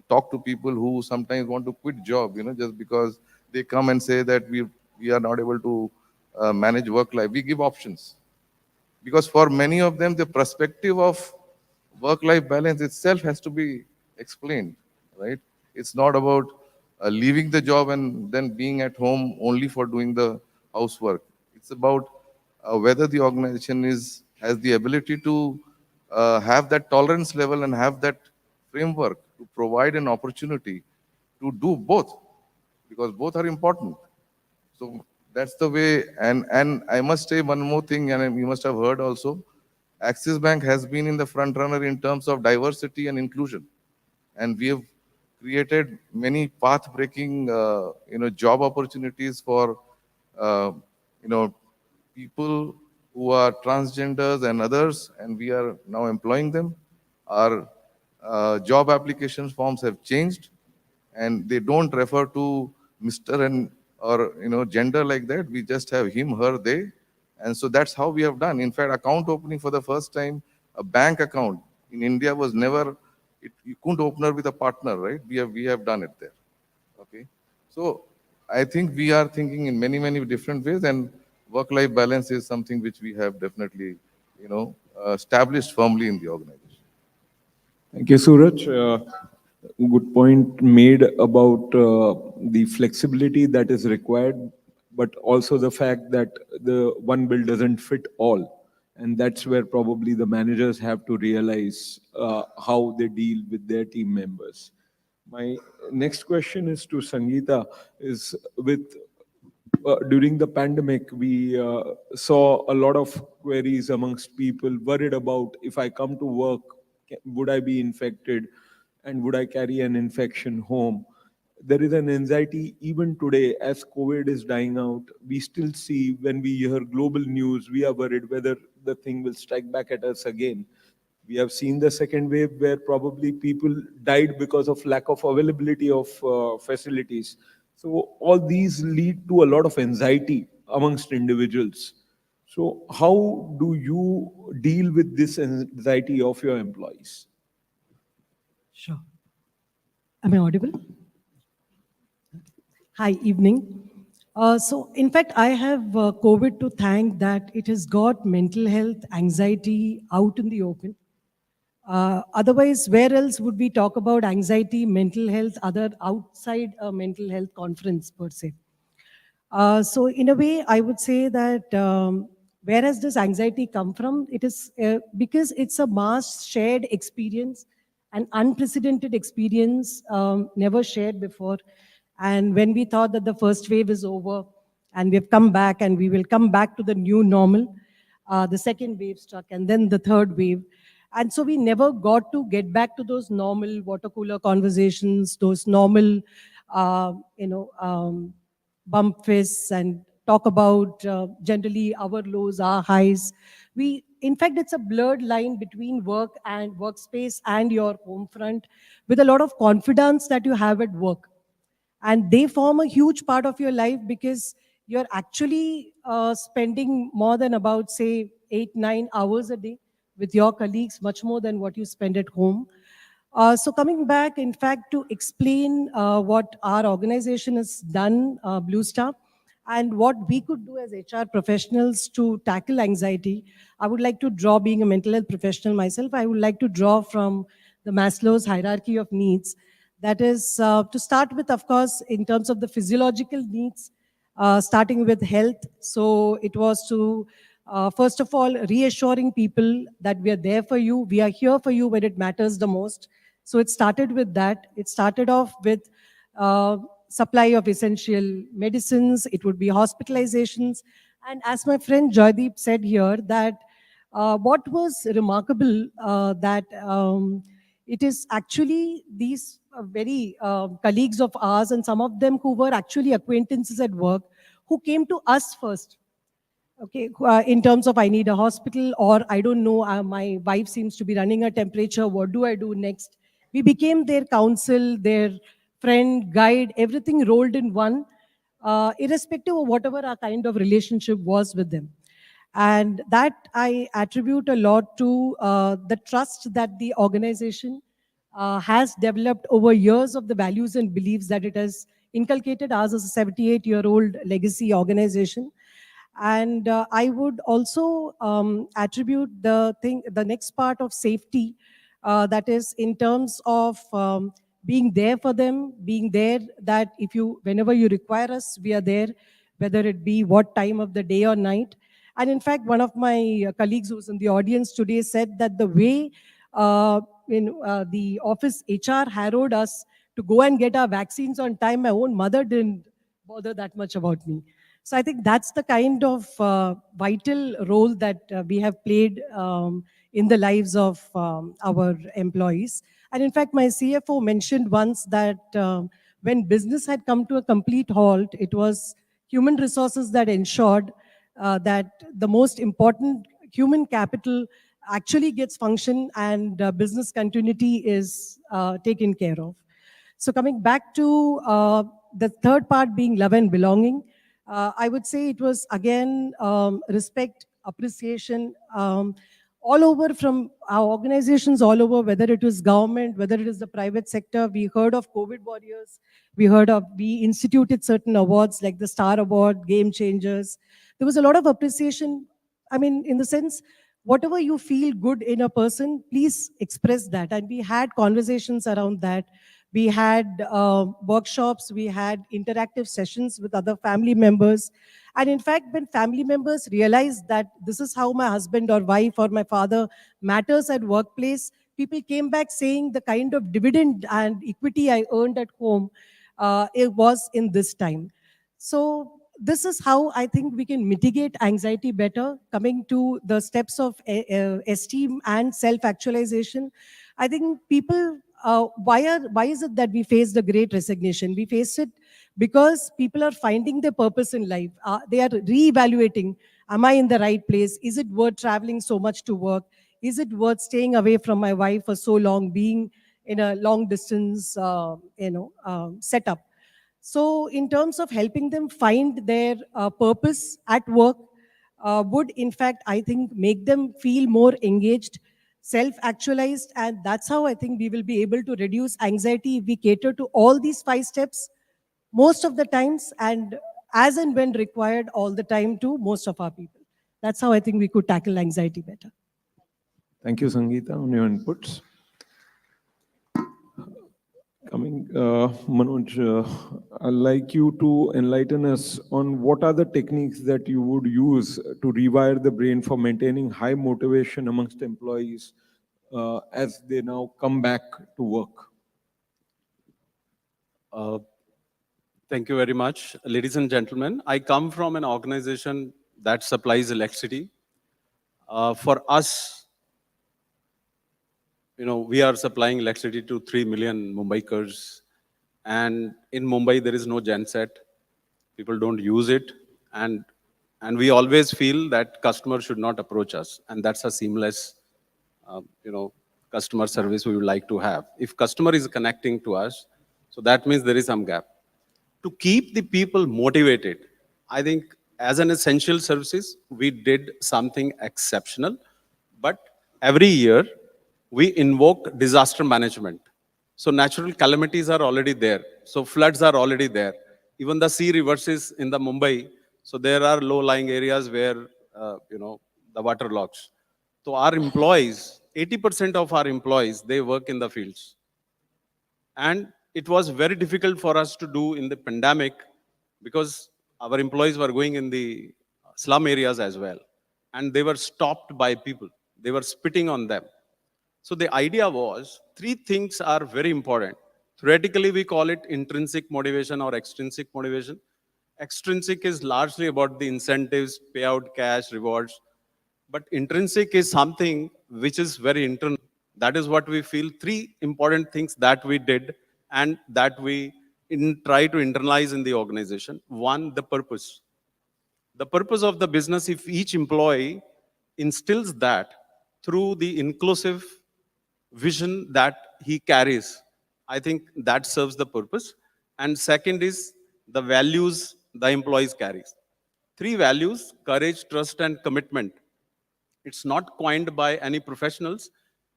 talk to people who sometimes want to quit job, just because they come and say that we are not able to manage work life. We give options, because for many of them the perspective of work life balance itself has to be explained, right? It's not about leaving the job and then being at home only for doing the housework. It's about whether the organization has the ability to have that tolerance level and have that framework to provide an opportunity to do both, because both are important. So that's the way. And I must say one more thing, and you must have heard also, Axis Bank has been in the front runner in terms of diversity and inclusion, and we have created many path-breaking, job opportunities for, uh, you know, people who are transgenders and others, and we are now employing them. Our job application forms have changed, and they don't refer to Mr. and or gender like that. We just have him, her, they, and so that's how we have done. In fact, account opening for the first time, a bank account in India was never. You couldn't open her with a partner, right? We have done it there. Okay, so I think we are thinking in many many different ways, and work-life balance is something which we have definitely established firmly in the organization. Thank you, Suraj. Good point made about the flexibility that is required, but also the fact that the one bill doesn't fit all. And that's where probably the managers have to realize how they deal with their team members. My next question is to Sangeeta, is with during the pandemic, we saw a lot of queries amongst people worried about, if I come to work, would I be infected and would I carry an infection home? There is an anxiety even today as COVID is dying out. We still see, when we hear global news, we are worried whether the thing will strike back at us again. We have seen the second wave where probably people died because of lack of availability of facilities. So all these lead to a lot of anxiety amongst individuals. So how do you deal with this anxiety of your employees? Sure. Am I audible? Hi, evening. So, in fact, I have COVID to thank that it has got mental health, anxiety out in the open. Otherwise, where else would we talk about anxiety, mental health, other outside a mental health conference per se? So in a way, I would say that where has this anxiety come from? It is because it's a mass shared experience, an unprecedented experience never shared before. And when we thought that the first wave is over and we've come back and we will come back to the new normal, the second wave struck and then the third wave. And so we never got to get back to those normal water cooler conversations, those normal, bump fists and talk about generally our lows, our highs. In fact, it's a blurred line between work and workspace and your home front, with a lot of confidence that you have at work. And they form a huge part of your life because you're actually spending more than about, say, 8-9 hours a day with your colleagues, much more than what you spend at home. So coming back, in fact, to explain what our organization has done, Blue Star, and what we could do as HR professionals to tackle anxiety, I would like to draw, being a mental health professional myself, I would like to draw from the Maslow's hierarchy of needs. That is, to start with, of course, in terms of the physiological needs, starting with health. So it was to, first of all, reassuring people that we are there for you, we are here for you when it matters the most. So it started with that. It started off with supply of essential medicines. It would be hospitalizations. And as my friend Joydeep said here, that what was remarkable that it is actually these very colleagues of ours, and some of them who were actually acquaintances at work, who came to us first. Okay, in terms of I need a hospital, or I don't know, my wife seems to be running a temperature, what do I do next? We became their counsel, their friend, guide, everything rolled in one, irrespective of whatever our kind of relationship was with them. And that I attribute a lot to the trust that the organization has developed over years of the values and beliefs that it has inculcated. Ours is a 78-year-old legacy organization. And I would also attribute the next part of safety, that is in terms of being there for them, being there that whenever you require us, we are there, whether it be what time of the day or night. And in fact, one of my colleagues who's in the audience today said that the way the office HR harrowed us to go and get our vaccines on time, my own mother didn't bother that much about me. So I think that's the kind of vital role that we have played in the lives of our employees. And in fact, my CFO mentioned once that when business had come to a complete halt, it was human resources that ensured that the most important human capital actually gets function and business continuity is taken care of. So coming back to the third part being love and belonging, I would say it was again respect, appreciation, all over from our organizations all over, whether it was government, whether it is the private sector. We heard of COVID warriors. We instituted certain awards like the Star Award, Game Changers. There was a lot of appreciation. I mean, in the sense, whatever you feel good in a person, please express that. And we had conversations around that. We had workshops, we had interactive sessions with other family members. And in fact, when family members realized that this is how my husband or wife or my father matters at workplace, people came back saying the kind of dividend and equity I earned at home, it was in this time. So this is how I think we can mitigate anxiety better. Coming to the steps of esteem and self-actualization, I think people, why is it that we face the great resignation? We face it because people are finding their purpose in life. They are re-evaluating, am I in the right place? Is it worth traveling so much to work? Is it worth staying away from my wife for so long, being in a long distance setup? So in terms of helping them find their purpose at work, would in fact, I think, make them feel more engaged, self-actualized, and that's how I think we will be able to reduce anxiety if we cater to all these 5 steps most of the times, and as and when required all the time to most of our people. That's how I think we could tackle anxiety better. Thank you, Sangeeta, on your inputs. Manoj, I'd like you to enlighten us on what are the techniques that you would use to rewire the brain for maintaining high motivation amongst employees as they now come back to work. Thank you very much. Ladies and gentlemen, I come from an organization that supplies electricity. For us, we are supplying electricity to 3 million Mumbaikars. And in Mumbai, there is no genset. People don't use it. And we always feel that customers should not approach us. And that's a seamless, customer service we would like to have. If customer is connecting to us, so that means there is some gap. To keep the people motivated, I think as an essential services, we did something exceptional. But every year, we invoke disaster management. So natural calamities are already there. So floods are already there. Even the sea reverses in the Mumbai. So there are low-lying areas where, the water logs. So our employees, 80% of our employees, they work in the fields. And it was very difficult for us to do in the pandemic because our employees were going in the slum areas as well. And they were stopped by people. They were spitting on them. So the idea was 3 things are very important. Theoretically, we call it intrinsic motivation or extrinsic motivation. Extrinsic is largely about the incentives, payout, cash, rewards. But intrinsic is something which is very internal. That is what we feel 3 important things that we did and that we try to internalize in the organization. 1, the purpose. The purpose of the business, if each employee instills that through the inclusive vision that he carries, I think that serves the purpose. And second is the values the employees carries. Three values: courage, trust, and commitment. It's not coined by any professionals.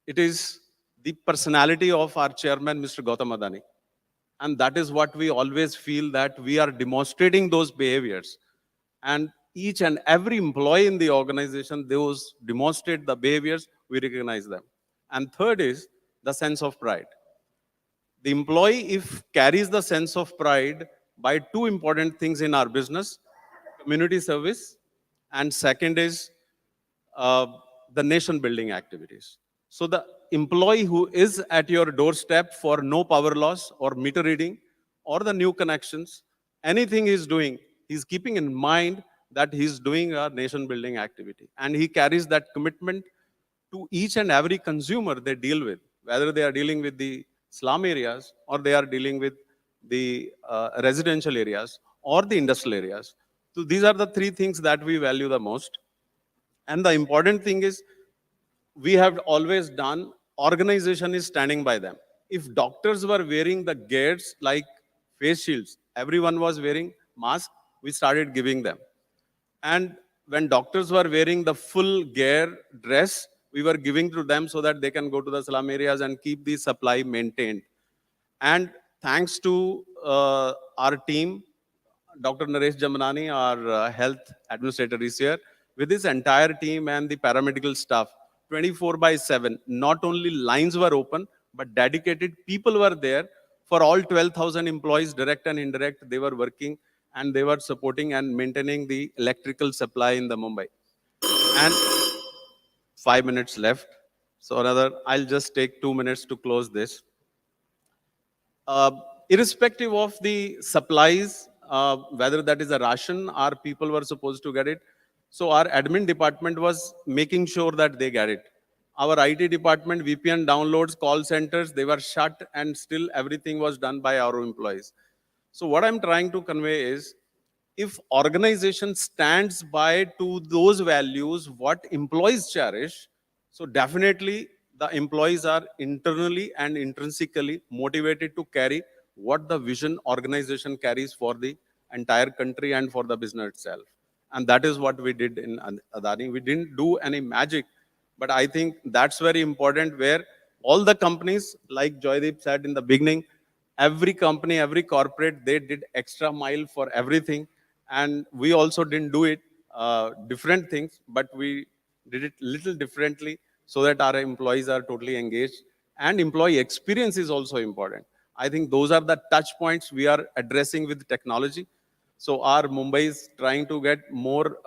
It is the personality of our chairman, Mr. Gautam Adani. And that is what we always feel, that we are demonstrating those behaviors. And each and every employee in the organization, those demonstrate the behaviors, we recognize them. And third is the sense of pride. The employee, if carries the sense of pride by two important things in our business: community service, and second is uh, the nation building activities. So the employee who is at your doorstep for no power loss or meter reading or the new connections, anything he's doing, he's keeping in mind that he's doing a nation building activity. And he carries that commitment to each and every consumer they deal with, whether they are dealing with the slum areas or they are dealing with the residential areas or the industrial areas. So these are the three things that we value the most. And the important thing is, we have always done, organization is standing by them. If doctors were wearing the gears like face shields, everyone was wearing masks, we started giving them. And when doctors were wearing the full gear dress, we were giving to them so that they can go to the slum areas and keep the supply maintained. And thanks to our team, Dr. Naresh Jamnani, our health administrator, is here with his entire team and the paramedical staff. 24/7, not only lines were open, but dedicated people were there for all 12,000 employees, direct and indirect. They were working and they were supporting and maintaining the electrical supply in the Mumbai. And 5 minutes left. So I'll just take 2 minutes to close this. Irrespective of the supplies, whether that is a ration or people were supposed to get it, so our admin department was making sure that they get it. Our IT department, VPN downloads, call centers, they were shut, and still everything was done by our employees. So what I'm trying to convey is, if organization stands by to those values, what employees cherish, so definitely the employees are internally and intrinsically motivated to carry what the vision organization carries for the entire country and for the business itself. And that is what we did in Adani. We didn't do any magic, but I think that's very important, where all the companies, like Joydeep said in the beginning, every company, every corporate, they did extra mile for everything. And we also didn't do it different things, but we did it little differently so that our employees are totally engaged. And employee experience is also important. I think those are the touch points we are addressing with technology. So our Mumbai is trying to get more,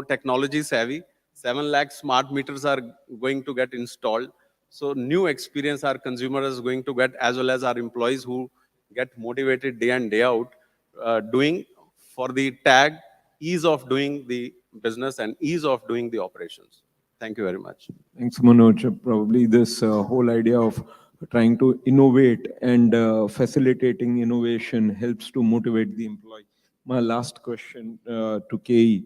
technology savvy. 7 lakh smart meters are going to get installed. So new experience our consumers is going to get, as well as our employees who get motivated day in, day out, doing for the tag ease of doing the business and ease of doing the operations. Thank you very much. Thanks, Manoj. Probably this whole idea of trying to innovate and facilitating innovation helps to motivate the employee. My last question to KE.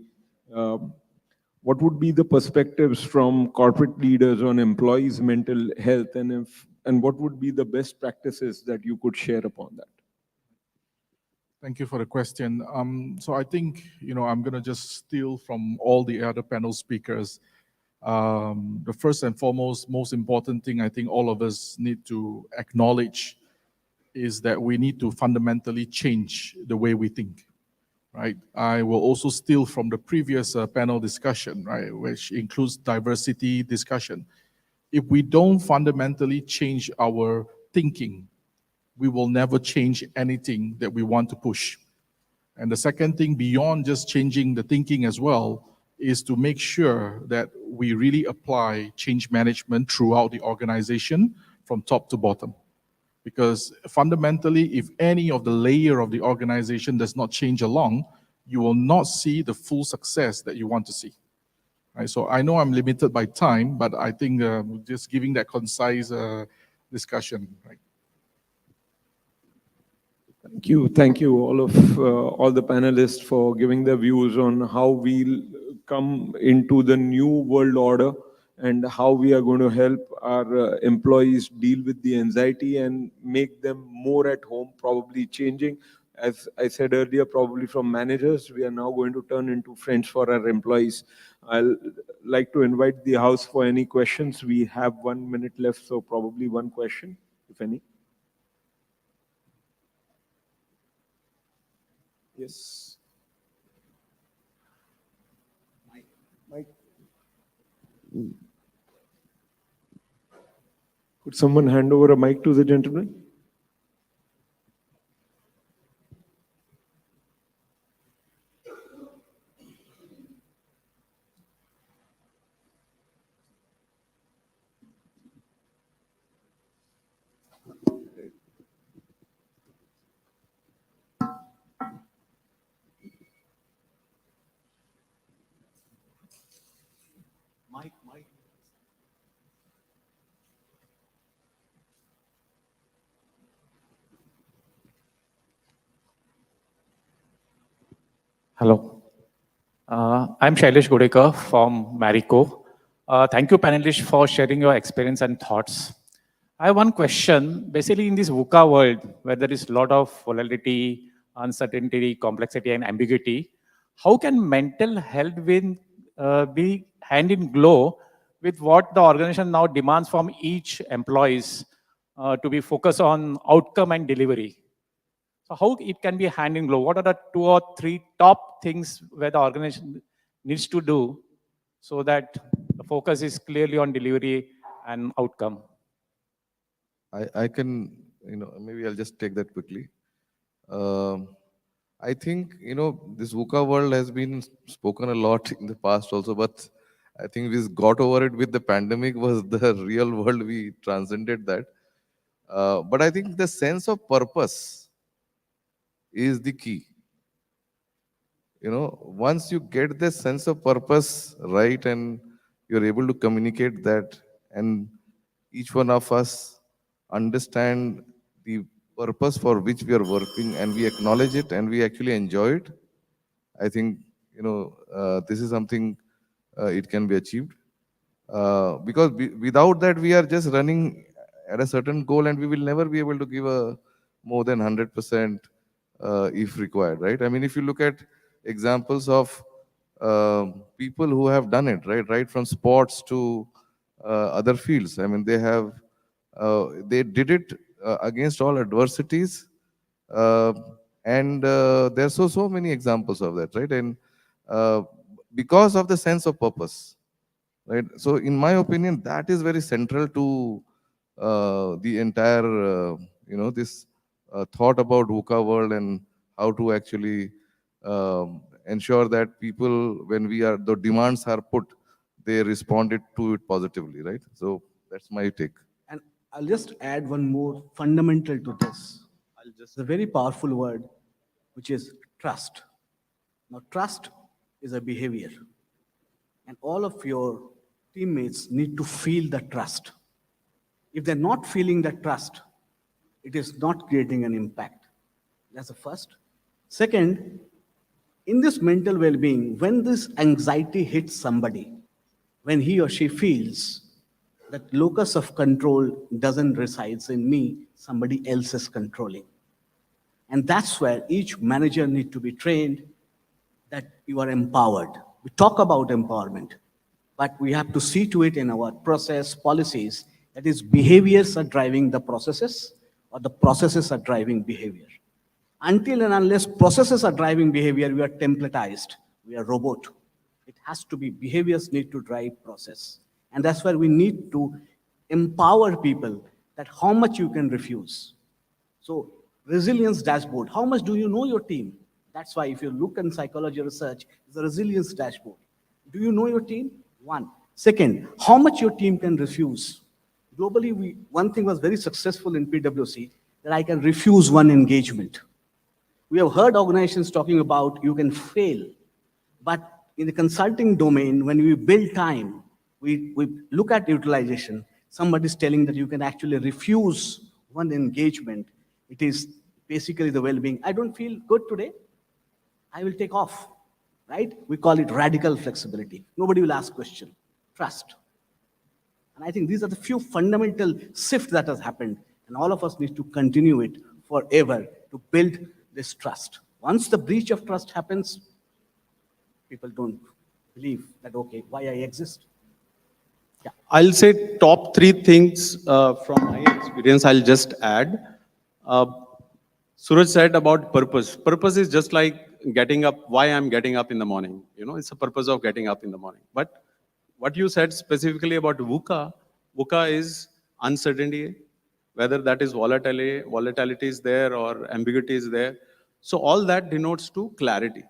What would be the perspectives from corporate leaders on employees' mental health, and what would be the best practices that you could share upon that? Thank you for the question. So I think, I'm going to just steal from all the other panel speakers. The first and foremost, most important thing I think all of us need to acknowledge is that we need to fundamentally change the way we think, right? I will also steal from the previous panel discussion, right, which includes diversity discussion. If we don't fundamentally change our thinking, we will never change anything that we want to push. And the second thing, beyond just changing the thinking as well, is to make sure that we really apply change management throughout the organization from top to bottom. Because fundamentally, if any of the layer of the organization does not change along, you will not see the full success that you want to see. Right? So I know I'm limited by time, but I think just giving that concise discussion. Right? Thank you all the panelists for giving their views on how we'll come into the new world order and how we are going to help our employees deal with the anxiety and make them more at home, probably changing. As I said earlier, probably from managers, we are now going to turn into friends for our employees. I'll like to invite the house for any questions. We have 1 minute left, so probably one question, if any. Yes. Mike. Could someone hand over a mic to the gentleman? Mike. Hello. I'm Shailesh Godekar from Marico. Thank you, panelists, for sharing your experience and thoughts. I have one question. Basically, in this VUCA world, where there is a lot of volatility, uncertainty, complexity, and ambiguity, how can mental health be hand in glove with what the organization now demands from each employees to be focused on outcome and delivery? So how it can be hand in glove? What are the 2 or 3 top things where the organization needs to do so that the focus is clearly on delivery and outcome? I can, maybe I'll just take that quickly. I think, this VUCA world has been spoken a lot in the past also, but I think we got over it with the pandemic was the real world. We transcended that. But I think the sense of purpose is the key. Once you get this sense of purpose right and you're able to communicate that, and each one of us understand the purpose for which we are working and we acknowledge it and we actually enjoy it, I think, this is something it can be achieved. Because without that, we are just running at a certain goal and we will never be able to give a more than 100% if required, right? I mean, if you look at examples of people who have done it, right from sports to other fields. I mean, they did it against all adversities, and there's so many examples of that, right? And because of the sense of purpose, right? So, in my opinion, that is very central to the entire, this thought about VUCA world and how to actually ensure that people, when the demands are put, they responded to it positively, right? So that's my take. And I'll just add one more fundamental to this. It's a very powerful word, which is trust. Now, trust is a behavior. And all of your teammates need to feel the trust. If they're not feeling the trust, it is not creating an impact. That's the first. Second, in this mental well-being, when this anxiety hits somebody, when he or she feels that locus of control doesn't reside in me, somebody else is controlling. And that's where each manager needs to be trained that you are empowered. We talk about empowerment, but we have to see to it in our process policies that is behaviors are driving the processes or the processes are driving behavior. Until and unless processes are driving behavior, we are templatized, we are robot. It has to be behaviors need to drive process. And that's where we need to empower people that how much you can refuse. So resilience dashboard, how much do you know your team? That's why if you look in psychology research, it's a resilience dashboard. Do you know your team? One. Second, how much your team can refuse? Globally, one thing was very successful in PwC, that I can refuse one engagement. We have heard organizations talking about you can fail, but in the consulting domain, when we build time, we look at utilization, somebody's telling that you can actually refuse one engagement. It is basically the well-being. I don't feel good today. I will take off, right? We call it radical flexibility. Nobody will ask question. Trust. And I think these are the few fundamental shifts that has happened. And all of us need to continue it forever to build this trust. Once the breach of trust happens, people don't believe that, okay, why I exist? I'll say top three things from my experience. I'll just add. Uh, Suraj said about purpose. Purpose is just like getting up, why I'm getting up in the morning. You know, it's a purpose of getting up in the morning. But what you said specifically about VUCA is uncertainty, whether that is volatility is there or ambiguity is there. So all that denotes to clarity.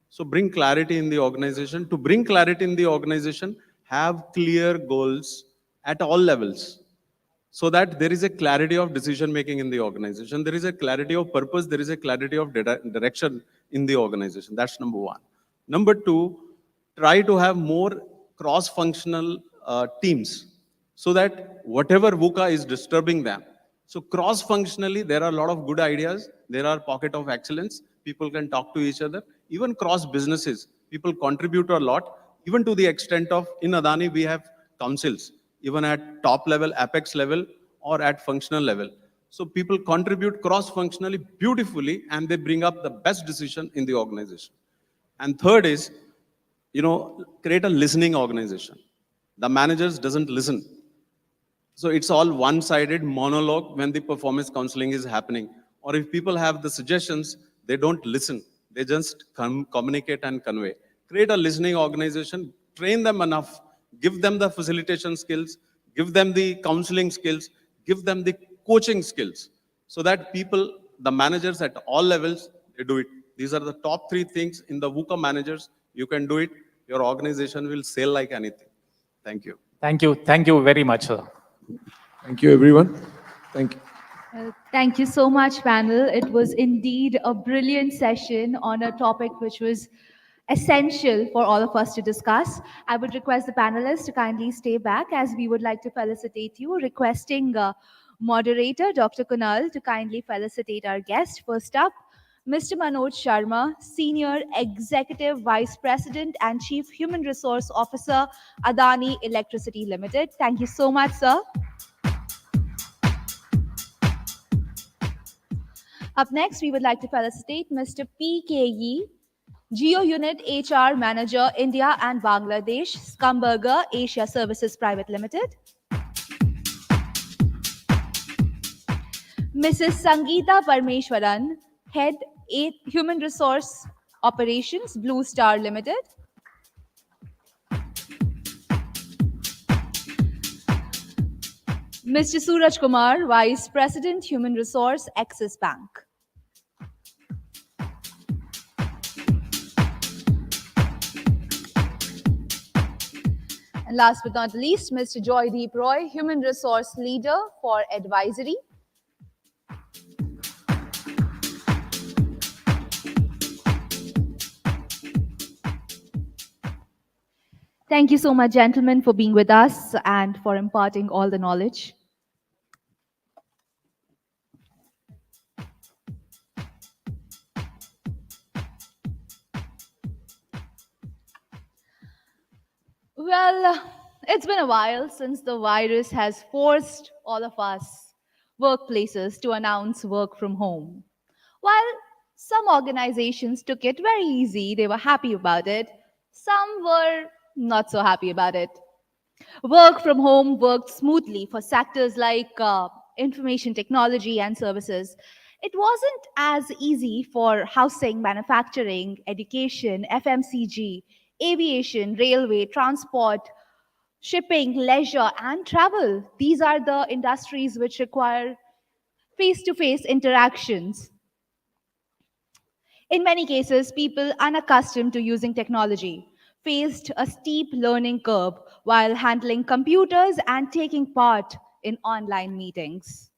So bring clarity in the organization. To bring clarity in the organization, have clear goals at all levels so that there is a clarity of decision making in the organization. There is a clarity of purpose. There is a clarity of direction in the organization. That's number one. Number two, try to have more cross-functional teams so that whatever VUCA is disturbing them. So cross-functionally, there are a lot of good ideas. There are pockets of excellence. People can talk to each other. Even cross-businesses, people contribute a lot, even to the extent of, in Adani, we have councils, even at top level, apex level, or at functional level. So people contribute cross-functionally beautifully, and they bring up the best decision in the organization. And third is, create a listening organization. The managers doesn't listen. So it's all one-sided monologue when the performance counseling is happening. Or if people have the suggestions, they don't listen. They just communicate and convey. Create a listening organization, train them enough, give them the facilitation skills, give them the counseling skills, give them the coaching skills, so that people, the managers at all levels, they do it. These are the top three things in the VUCA managers. You can do it. Your organization will sail like anything. Thank you. Thank you. Thank you very much, sir. Thank you, everyone. Thank you. Thank you so much, panel. It was indeed a brilliant session on a topic which was essential for all of us to discuss. I would request the panelists to kindly stay back as we would like to felicitate you, requesting moderator Dr. Kunal to kindly felicitate our guest. First up, Mr. Manoj Sharma, Senior Executive Vice President and Chief Human Resource Officer, Adani Electricity Limited. Thank you so much, sir. Up next, we would like to felicitate Mr. P.K. Yee, Geo Unit HR Manager, India and Bangladesh, Scumberger Asia Services Private Limited. Mrs. Sangeeta Parmeshwaran, Head Human Resource Operations, Blue Star Limited. Mr. Suraj Kumar, Vice President, Human Resource, Axis Bank. And last but not least, Mr. Joydeep Roy, Human Resource Leader for Advisory. Thank you so much, gentlemen, for being with us and for imparting all the knowledge. Well, it's been a while since the virus has forced all of us workplaces to announce work from home. While some organizations took it very easy, they were happy about it, some were not so happy about it. Work from home worked smoothly for sectors like information technology and services. It wasn't as easy for housing, manufacturing, education, FMCG, aviation, railway, transport, shipping, leisure, and travel. These are the industries which require face-to-face interactions. In many cases, people unaccustomed to using technology faced a steep learning curve while handling computers and taking part in online meetings.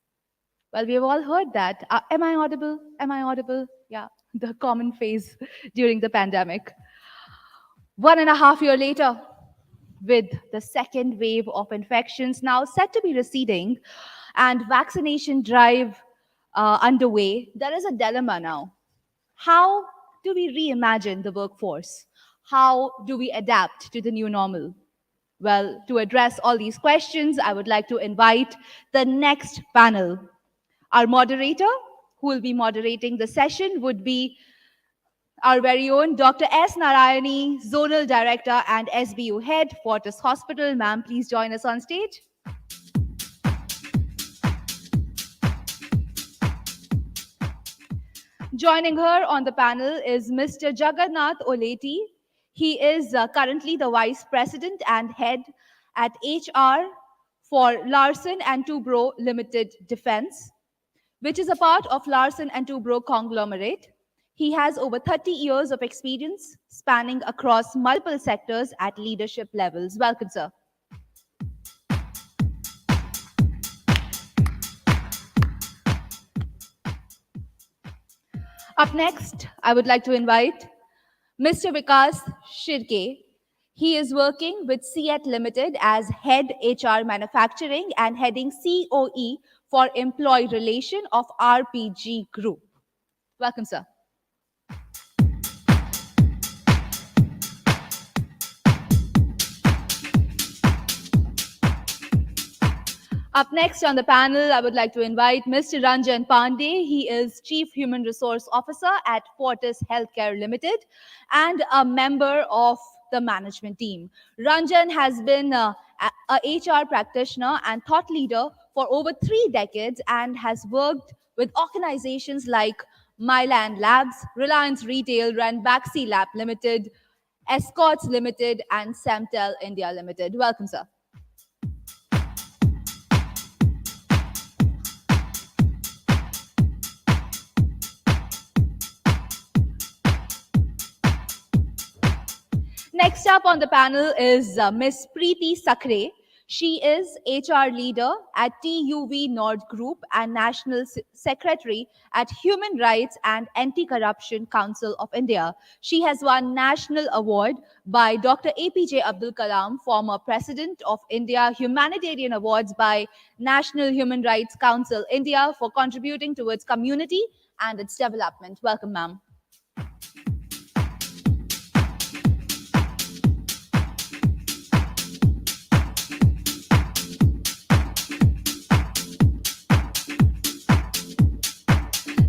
Well, we've all heard that. Am I audible? Am I audible? Yeah, the common phase during the pandemic. 1.5 years later, with the second wave of infections now set to be receding and vaccination drive underway, there is a dilemma now. How do we reimagine the workforce? How do we adapt to the new normal? Well, to address all these questions, I would like to invite the next panel. Our moderator, who will be moderating the session, would be our very own Dr. S. Narayani, Zonal Director and SBU Head, Fortis Hospital. Ma'am, please join us on stage. Joining her on the panel is Mr. Jagannath Oleti. He is currently the Vice President and Head at HR for Larsen and Toubro Limited Defense, which is a part of Larsen and Toubro conglomerate. He has over 30 years of experience spanning across multiple sectors at leadership levels. Welcome, sir. Up next, I would like to invite Mr. Vikas Shirke. He is working with CET Limited as Head HR Manufacturing and heading COE for Employee Relation of RPG Group. Welcome, sir. Up next on the panel, I would like to invite Mr. Ranjan Pandey. He is Chief Human Resource Officer at Fortis Healthcare Limited and a member of the management team. Ranjan has been a HR practitioner and thought leader for over 3 decades and has worked with organizations like Myland Labs, Reliance Retail, Ranbaxy Lab Limited, Escorts Limited, and Semtel India Limited. Welcome, sir. Next up on the panel is Ms. Preeti Sakre. She is HR leader at TUV Nord Group and National Secretary at Human Rights and Anti-Corruption Council of India. She has won national award by Dr. APJ Abdul Kalam, former President of India, Humanitarian Awards by National Human Rights Council India for contributing towards community and its development. Welcome, ma'am.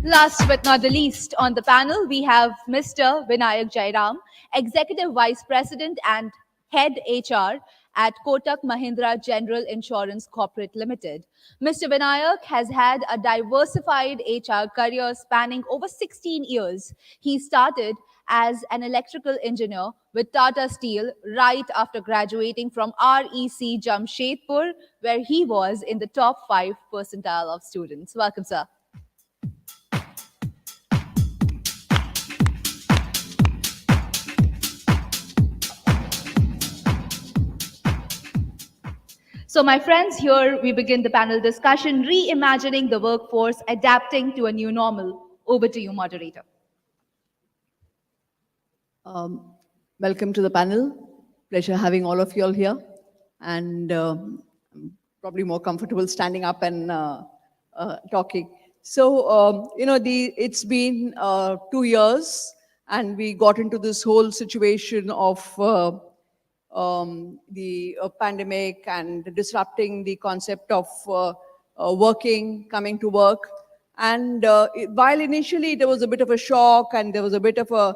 Last but not the least, on the panel, we have Mr. Vinayak Jairam, Executive Vice President and Head HR at Kotak Mahindra General Insurance Corporate Limited. Mr. Vinayak has had a diversified HR career spanning over 16 years. He started as an electrical engineer with Tata Steel right after graduating from REC Jamshedpur, where he was in the top 5 percentile of students. Welcome, sir. So my friends, here we begin the panel discussion, reimagining the workforce, adapting to a new normal. Over to you, moderator. Welcome to the panel. Pleasure having all of you all here. And I'm probably more comfortable standing up and talking. So, it's been 2 years and we got into this whole situation of the pandemic and disrupting the concept of working, coming to work. And while initially there was a bit of a shock and there was a bit of a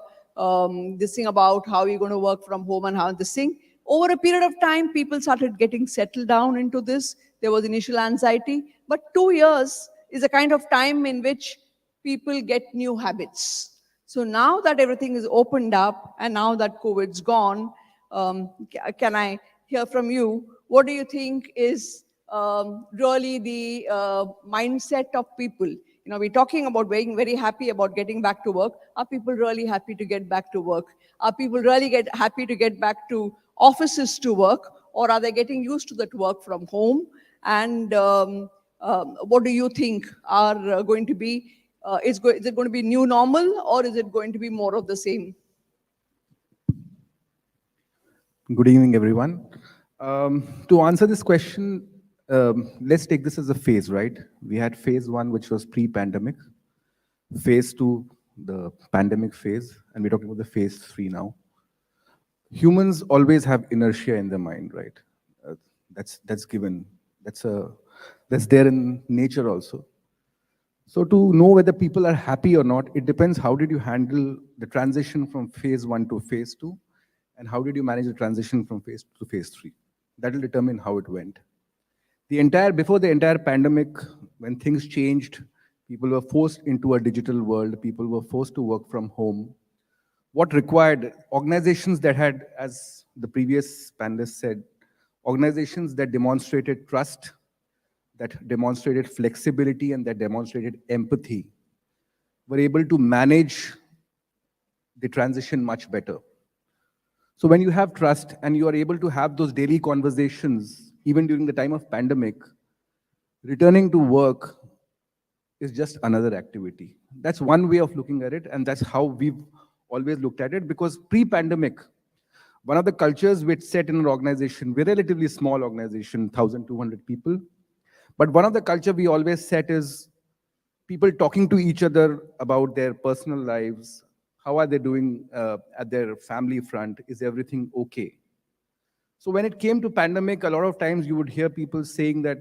this thing about how you're going to work from home and how this thing, over a period of time, people started getting settled down into this. There was initial anxiety, but 2 years is a kind of time in which people get new habits. So now that everything is opened up and now that COVID's gone, can I hear from you? What do you think is really the mindset of people? You know, we're talking about being very happy about getting back to work. Are people really happy to get back to work? Are people really happy to get back to offices to work? Or are they getting used to that work from home? And what do you think are going to be, is it going to be new normal or is it going to be more of the same? Good evening, everyone. To answer this question, let's take this as a phase, right? We had phase 1, which was pre-pandemic, phase 2, the pandemic phase, and we're talking about the phase 3 now. Humans always have inertia in their mind, right? Uh, that's given. That's there in nature also. So to know whether people are happy or not, it depends how did you handle the transition from phase 1 to phase 2, and how did you manage the transition from phase to phase 3. That will determine how it went. Before the entire pandemic, when things changed, people were forced into a digital world, people were forced to work from home. What required organizations that had, as the previous panelist said, organizations that demonstrated trust, that demonstrated flexibility, and that demonstrated empathy were able to manage the transition much better. So when you have trust and you are able to have those daily conversations, even during the time of pandemic, returning to work is just another activity. That's one way of looking at it, and that's how we've always looked at it, because pre-pandemic, one of the cultures we'd set in an organization, we're a relatively small organization, 1,200 people, but one of the culture we always set is people talking to each other about their personal lives. How are they doing at their family front? Is everything okay? So when it came to pandemic, a lot of times you would hear people saying that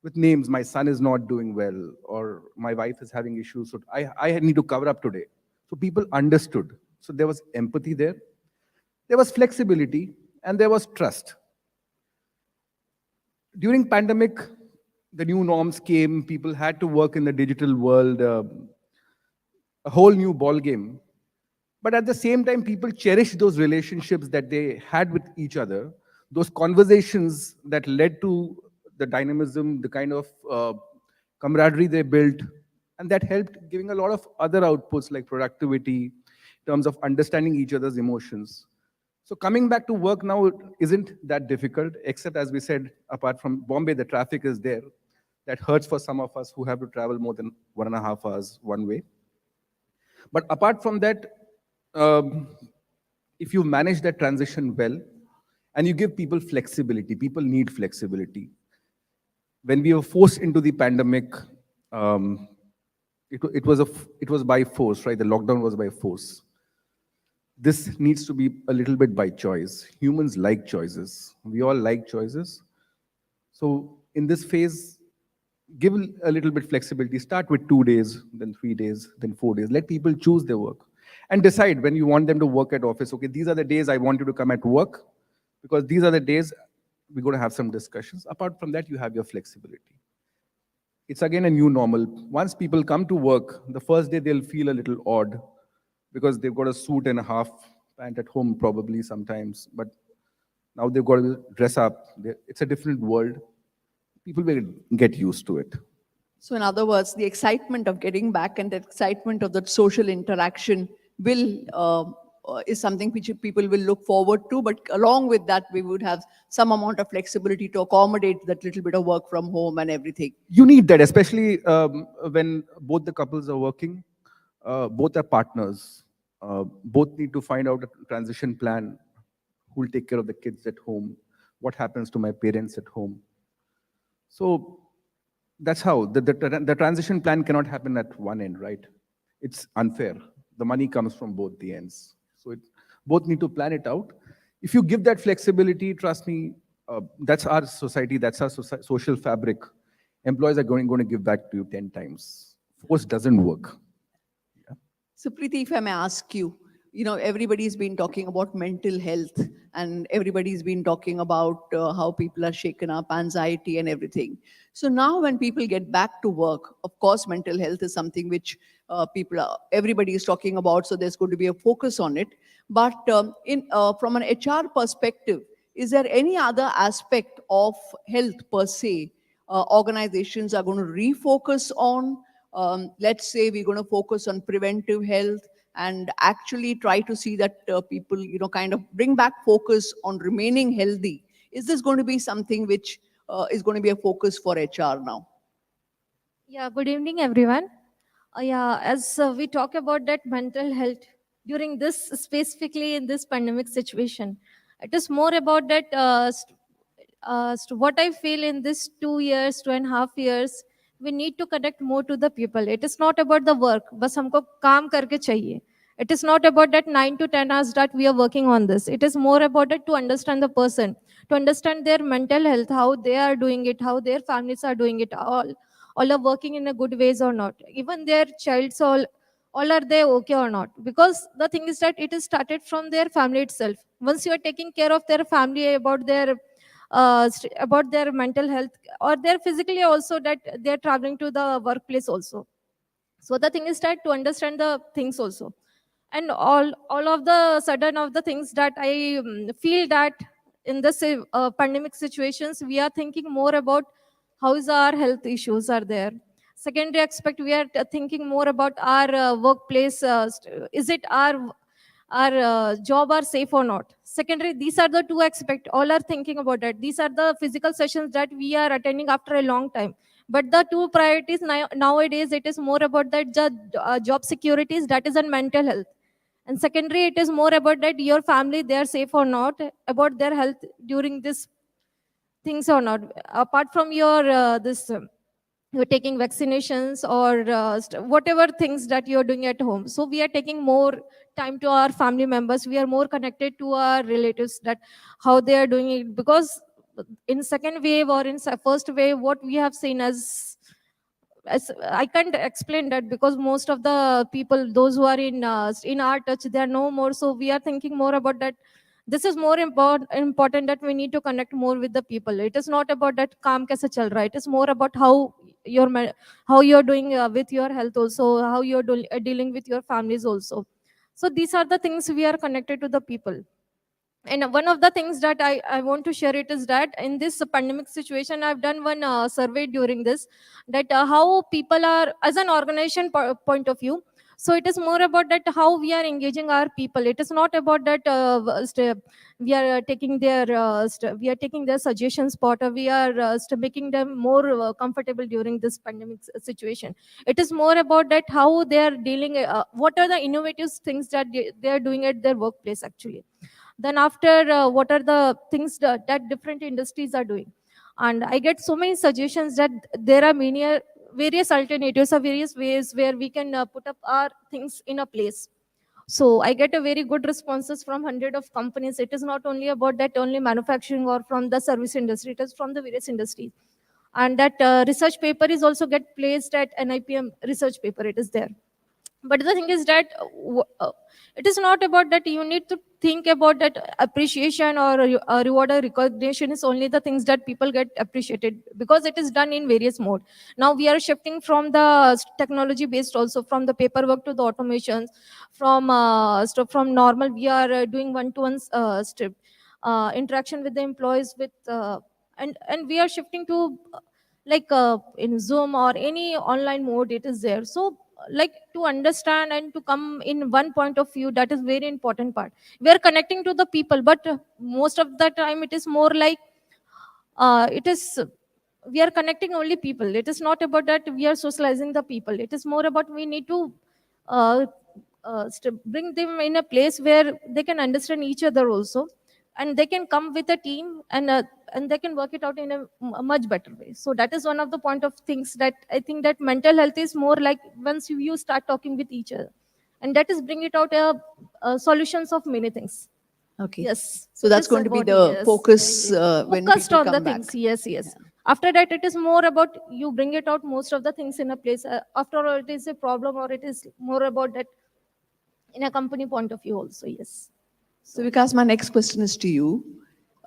with names, my son is not doing well, or my wife is having issues, so I need to cover up today. So people understood. So there was empathy there. There was flexibility, and there was trust. During pandemic, the new norms came, people had to work in the digital world, a whole new ball game. But at the same time, people cherished those relationships that they had with each other, those conversations that led to the dynamism, the kind of camaraderie they built, and that helped giving a lot of other outputs like productivity, in terms of understanding each other's emotions. So coming back to work now isn't that difficult, except as we said, apart from Bombay, the traffic is there. That hurts for some of us who have to travel more than 1.5 hours one way. But apart from that, if you manage that transition well, and you give people flexibility, people need flexibility. When we were forced into the pandemic, it was by force, right? The lockdown was by force. This needs to be a little bit by choice. Humans like choices. We all like choices. So in this phase, give a little bit flexibility. Start with 2 days, then 3 days, then 4 days. Let people choose their work. And decide when you want them to work at office. Okay, these are the days I want you to come at work, because these are the days we're going to have some discussions. Apart from that, you have your flexibility. It's again a new normal. Once people come to work, the first day they'll feel a little odd, because they've got a suit and a half pant at home probably sometimes, but now they've got to dress up. It's a different world. People will get used to it. So in other words, the excitement of getting back and the excitement of that social interaction is something which people will look forward to, but along with that, we would have some amount of flexibility to accommodate that little bit of work from home and everything. You need that, especially when both the couples are working, both are partners, both need to find out a transition plan, who will take care of the kids at home, what happens to my parents at home. So that's how the transition plan cannot happen at one end, right? It's unfair. The money comes from both the ends. So both need to plan it out. If you give that flexibility, trust me, that's our society, that's our social fabric. Employees are going to give back to you 10 times. Force doesn't work. So Preeti, if I may ask you, everybody's been talking about mental health, and everybody's been talking about how people are shaken up, anxiety and everything. So now when people get back to work, of course, mental health is something which everybody is talking about, so there's going to be a focus on it. But from an HR perspective, is there any other aspect of health per se organizations are going to refocus on? Let's say we're going to focus on preventive health and actually try to see that people, kind of bring back focus on remaining healthy. Is this going to be something which is going to be a focus for HR now? Yeah, good evening, everyone. As we talk about that mental health during this, specifically in this pandemic situation, it is more about that what I feel in this 2 years, 2.5 years, we need to connect more to the people. It is not about the work, बस हमको काम करके चाहिए. It is not about that 9 to 10 hours that we are working on this. It is more about it to understand the person, to understand their mental health, how they are doing it, how their families are doing it, all are working in a good ways or not. Even their child's all are they okay or not? Because the thing is that it is started from their family itself. Once you are taking care of their family about their mental health, or they're physically also, that they're traveling to the workplace also. So the thing is that to understand the things also. And all of the sudden of the things that I feel that in this pandemic situations, we are thinking more about how is our health issues are there. Secondary aspect, we are thinking more about our workplace. Is it our job are safe or not? Secondary, these are the two aspects. All are thinking about that. These are the physical sessions that we are attending after a long time. But the two priorities nowadays, it is more about that job securities, that is on mental health. And secondary, it is more about that your family, they are safe or not, about their health during this things or not. Apart from your you're taking vaccinations or whatever things that you're doing at home. So we are taking more time to our family members. We are more connected to our relatives, that how they are doing it. Because in second wave or in first wave, what we have seen as I can't explain that, because most of the people, those who are in our touch, they are no more. So we are thinking more about that. This is more important that we need to connect more with the people. It is not about that काम कैसे चल रहा है. It is more about how you're doing with your health also, how you're dealing with your families also. So these are the things we are connected to the people. And one of the things that I want to share it is that in this pandemic situation, I've done one survey during this, that how people are, as an organization point of view. So it is more about that how we are engaging our people. It is not about that we are taking their suggestions part, or we are making them more comfortable during this pandemic situation. It is more about that how they are dealing, what are the innovative things that they are doing at their workplace actually. Then after, what are the things that different industries are doing? And I get so many suggestions that there are various alternatives or various ways where we can put up our things in a place. So I get a very good responses from hundred of companies. It is not only about that only manufacturing or from the service industry, it is from the various industries. And that research paper is also get placed at NIPM research paper, it is there. But the thing is that it is not about that you need to think about that appreciation or reward or recognition is only the things that people get appreciated, because it is done in various mode. Now we are shifting from the technology based also, from the paperwork to the automations, from normal we are doing one-to-one interaction with the employees with and we are shifting to in Zoom or any online mode, it is there. So like to understand and to come in one point of view, that is very important part. We are connecting to the people, but most of the time it is more like it is we are connecting only people. It is not about that we are socializing the people. It is more about we need to uh, bring them in a place where they can understand each other also, and they can come with a team, and they can work it out in a much better way. So that is one of the point of things that I think that mental health is more like once you start talking with each other, and that is bring it out solutions of many things. Okay. Yes. So that's going to be the focus when Focused people on the come back. things. Yes, yes. After that, it is more about you bring it out most of the things in a place. After all, it is a problem, or it is more about that in a company point of view also. Yes. So Vikas, my next question is to you.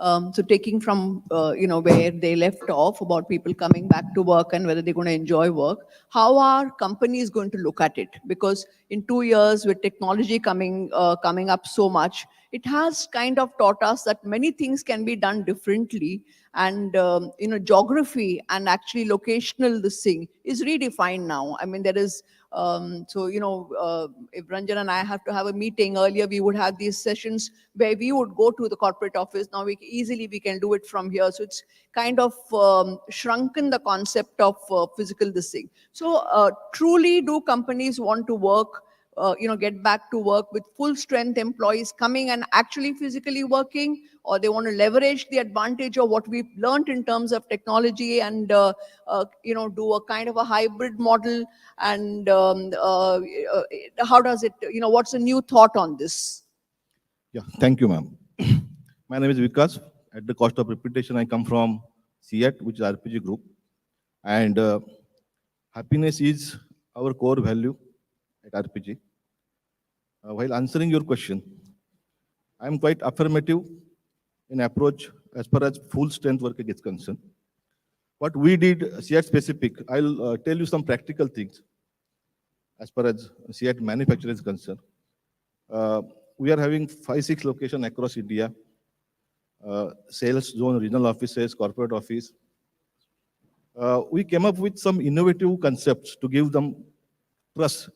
So taking from where they left off about people coming back to work and whether they're going to enjoy work, how are companies going to look at it? Because in 2 years with technology coming up so much, it has kind of taught us that many things can be done differently, and geography and actually locational this thing is redefined now. I mean, there is if Ranjan and I have to have a meeting, earlier we would have these sessions where we would go to the corporate office. Now we can do it from here. So it's kind of shrunken the concept of physical this thing. So truly, do companies want to work get back to work with full strength employees coming and actually physically working, or they want to leverage the advantage of what we've learned in terms of technology and do a kind of a hybrid model. And how does it, what's a new thought on this? Yeah, thank you, ma'am. My name is Vikas. At the cost of repetition, I come from CEAT, which is RPG group. And happiness is our core value at RPG. While answering your question, I am quite affirmative in approach as far as full strength working is concerned. What we did, CEAT specific, I'll tell you some practical things as far as CEAT manufacturing is concerned. We are having 5-6 locations across India, sales zone, regional offices, corporate office. We came up with some innovative concepts to give them trust.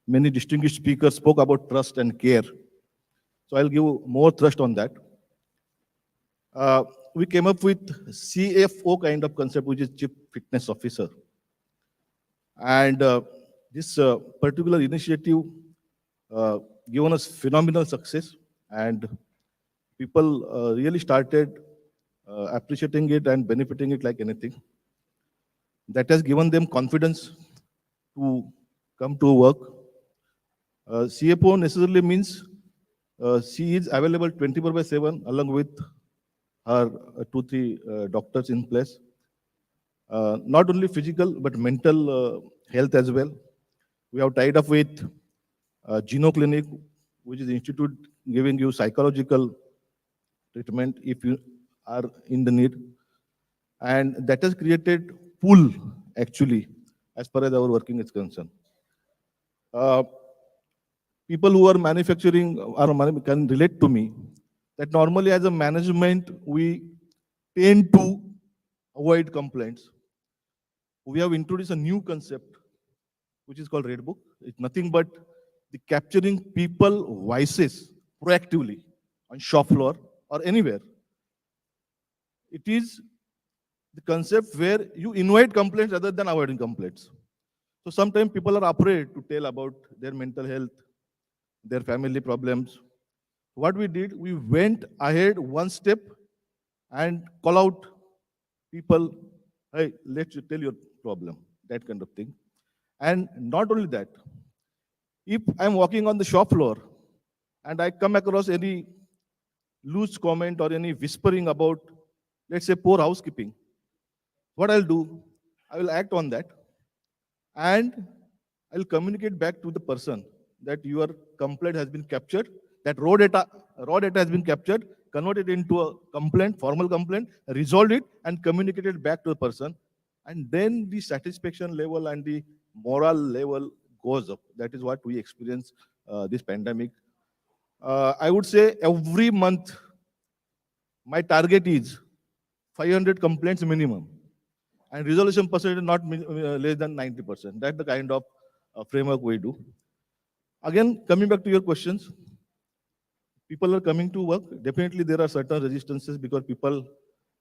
Many distinguished speakers spoke about trust and care. So I'll give more trust on that. We came up with CFO kind of concept, which is Chief Fitness Officer. And this particular initiative given us phenomenal success, and people really started appreciating it and benefiting it like anything. That has given them confidence to come to work. CFO necessarily means she is available 24/7 along with her 2-3 doctors in place. Not only physical, but mental health as well. We have tied up with Geno Clinic, which is institute giving you psychological treatment if you are in the need. And that has created pull, actually, as far as our working is concerned. People who are manufacturing can relate to me that normally as a management, we tend to avoid complaints. We have introduced a new concept, which is called Red Book. It's nothing but the capturing people voices proactively on shop floor or anywhere. It is the concept where you invite complaints rather than avoiding complaints. So sometimes people are afraid to tell about their mental health, their family problems. What we did, we went ahead one step and call out people, hey, let's tell your problem, that kind of thing. And not only that, if I'm walking on the shop floor and I come across any loose comment or any whispering about, let's say, poor housekeeping, what I'll do, I will act on that and I'll communicate back to the person that your complaint has been captured, that raw data has been captured, converted into a complaint, formal complaint, resolved it and communicated back to the person. And then the satisfaction level and the moral level goes up. That is what we experience this pandemic. I would say every month, my target is 500 complaints minimum. And resolution percentage not less than 90%. That's the kind of framework we do. Again, coming back to your questions, people are coming to work. Definitely there are certain resistances because people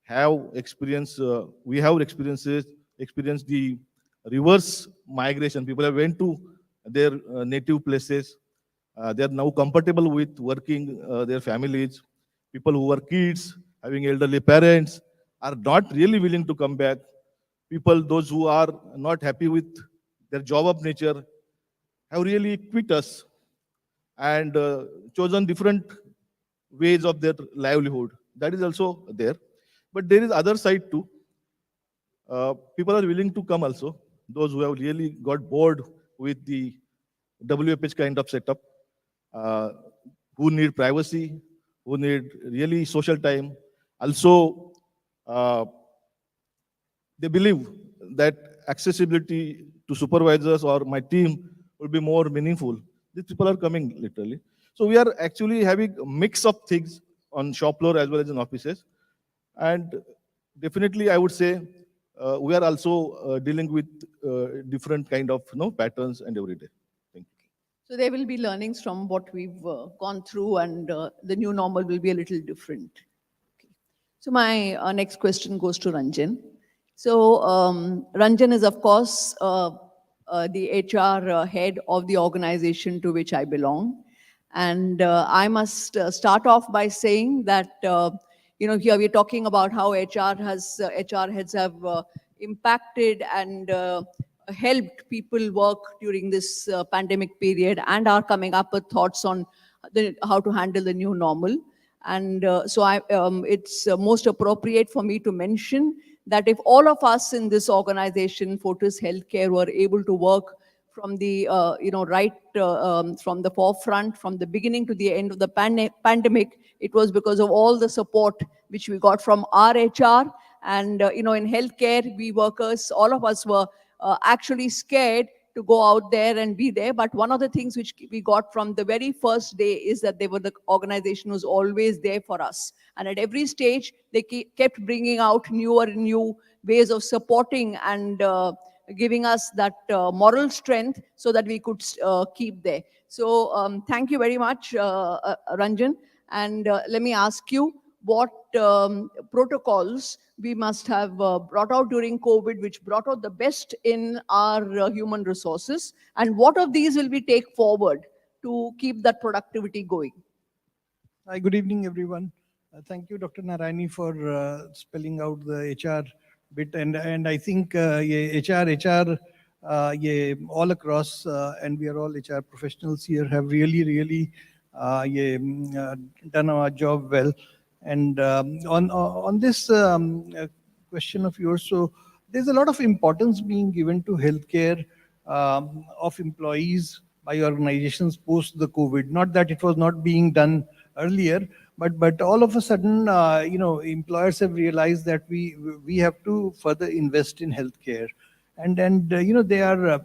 have experienced, we have experienced the reverse migration. People have went to their native places. They are now comfortable with working their families. People who are kids, having elderly parents, are not really willing to come back. People, those who are not happy with their job of nature, have really quit us and chosen different ways of their livelihood. That is also there. But there is other side too. People are willing to come also. Those who have really got bored with the WFH kind of setup, who need privacy, who need really social time. Also, they believe that accessibility to supervisors or my team will be more meaningful. These people are coming literally. So we are actually having a mix of things on shop floor as well as in offices. And definitely I would say we are also dealing with different kind of patterns and every day. Thank you. So there will be learnings from what we've gone through, and the new normal will be a little different. Okay. So my next question goes to Ranjan. So Ranjan is, of course, the HR head of the organization to which I belong. And I must start off by saying that, here we're talking about how HR heads have impacted and helped people work during this pandemic period and are coming up with thoughts on how to handle the new normal. And it's most appropriate for me to mention that if all of us in this organization, Fortis Healthcare, were able to work from the from the forefront, from the beginning to the end of the pandemic, it was because of all the support which we got from our HR. And in healthcare, we workers, all of us were actually scared to go out there and be there. But one of the things which we got from the very first day is that they were the organization was always there for us. And at every stage, they kept bringing out newer and new ways of supporting and giving us that moral strength so that we could keep there. So thank you very much, Ranjan. And let me ask you, what protocols we must have brought out during COVID, which brought out the best in our human resources, and what of these will we take forward to keep that productivity going? Hi, good evening, everyone. Thank you, Dr. Narayani, for spelling out the HR bit. And I think HR, all across, and we are all HR professionals here, have really done our job well. And on this question of yours, so there's a lot of importance being given to healthcare of employees by organizations post the COVID. Not that it was not being done earlier, but all of a sudden, employers have realized that we have to further invest in healthcare, and they are.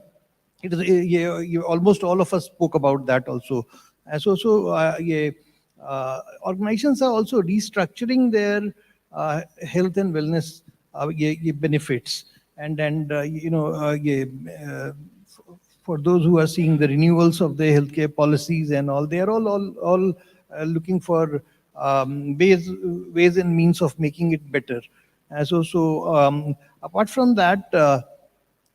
Almost all of us spoke about that also. Organizations are also restructuring their health and wellness benefits, for those who are seeing the renewals of their healthcare policies and all, they are all looking for ways and means of making it better. Apart from that,